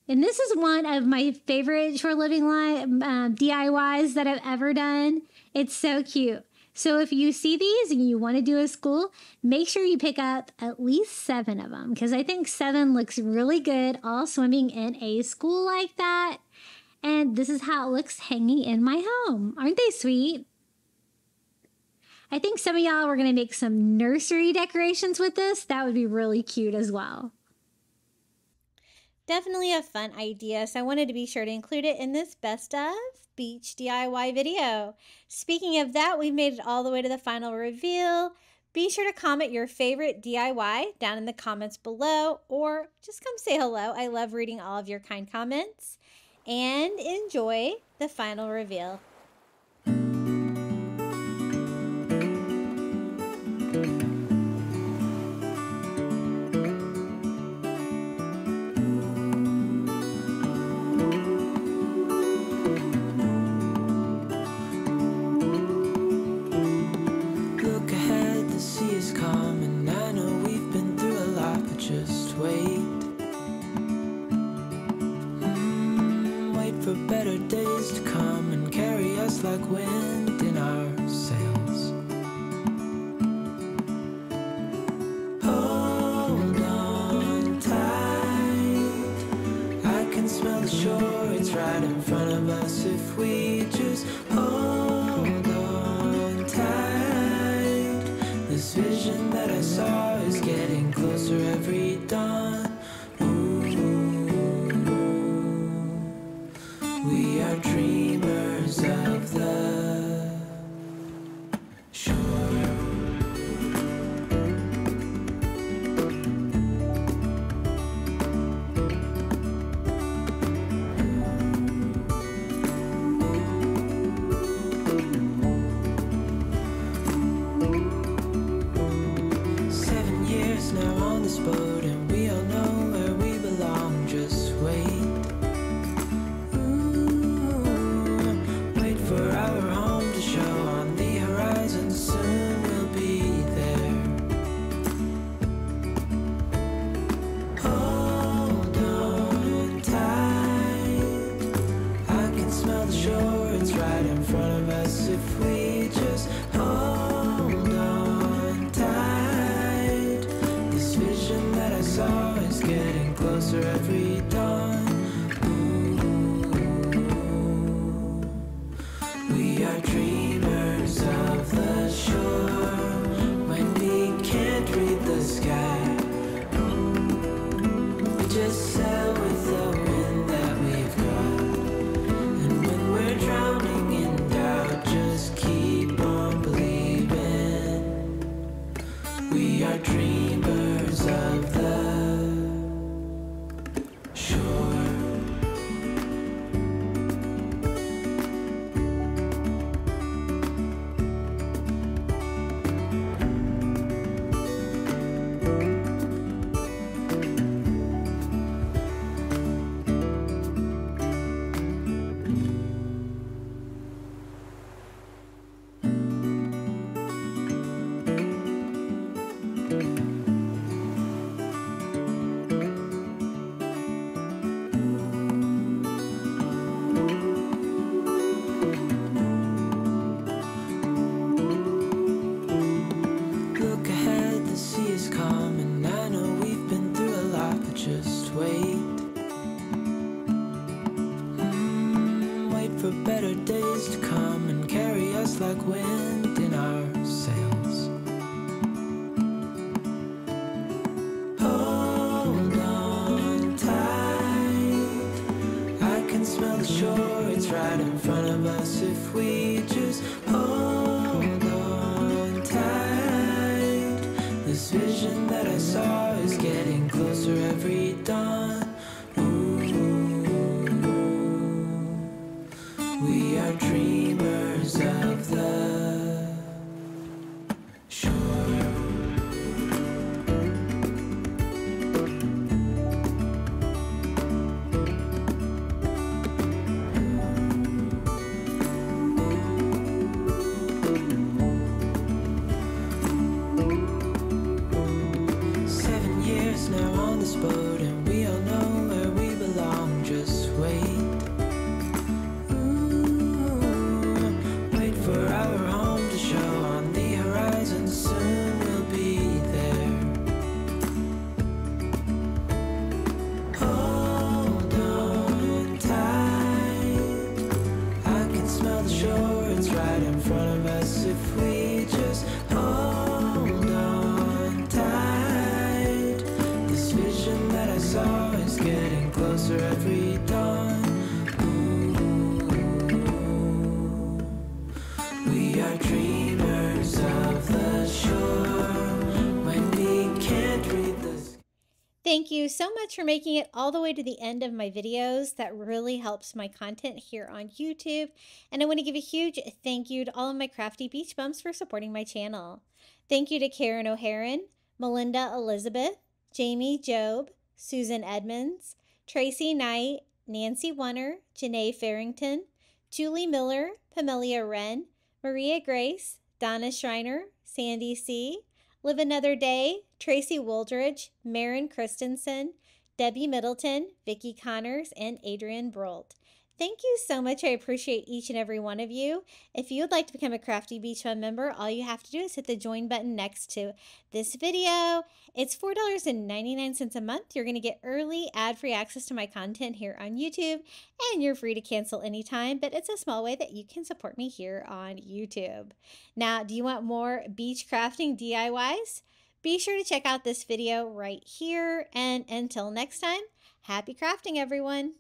And this is one of my favorite shore living line DIYs that I've ever done. It's so cute. So if you see these and you want to do a school, make sure you pick up at least 7 of them, because I think 7 looks really good all swimming in a school like that. And this is how it looks hanging in my home. Aren't they sweet? I think some of y'all were going to make some nursery decorations with this. That would be really cute as well. Definitely a fun idea, so I wanted to be sure to include it in this Best of Beach DIY video. Speaking of that, we've made it all the way to the final reveal. Be sure to comment your favorite DIY down in the comments below, or just come say hello. I love reading all of your kind comments. And enjoy the final reveal. For better days to come and carry us like wind in our sails. Hold on tight, I can smell the shore, it's right in front of us if we just hold on tight. This vision that I saw is getting closer every dawn. We are dreamers of the shore. 7 years now on this boat, and we all know where we belong. Just wait. For our home to show on the horizon, soon we'll be there. Hold on tight, I can smell the shore, it's right in front of us if we just hold on tight. This vision that I saw is getting closer every dawn. We are dreamers of the shore when we can't read the sky. We just sail with the wind that we've got, and when we're drowning in doubt, just keep for better days to come and carry us like wind in our sails. Hold on tight, I can smell the shore, it's right in front of us if we just hold on tight. This vision that I saw is getting closer every dawn. We are dreamers of the shore. 7 years now on this boat, and we all know where we belong. Just wait. For our home to show on the horizon, soon we'll be there. Hold on tight, I can smell the shore, it's right in front of us if we just hold on tight. This vision that I saw is getting closer every dawn. We are dreamers of the shore when we can't read the sky. Thank you so much for making it all the way to the end of my videos. That really helps my content here on YouTube. And I want to give a huge thank you to all of my crafty beach bums for supporting my channel. Thank you to Karen O'Haron, Melinda Elizabeth, Jamie Job, Susan Edmonds, Tracy Knight, Nancy Wunner, Janae Farrington, Julie Miller, Pamelia Wren, Maria Grace, Donna Schreiner, Sandy C., Live Another Day, Tracy Wooldridge, Marin Christensen, Debbie Middleton, Vicki Connors, and Adrian Brolt. Thank you so much. I appreciate each and every one of you. If you would like to become a Crafty Beach Bum member, all you have to do is hit the join button next to this video. It's $4.99 a month. You're going to get early ad-free access to my content here on YouTube, and you're free to cancel anytime, but it's a small way that you can support me here on YouTube. Now, do you want more beach crafting DIYs? Be sure to check out this video right here, and until next time, happy crafting, everyone.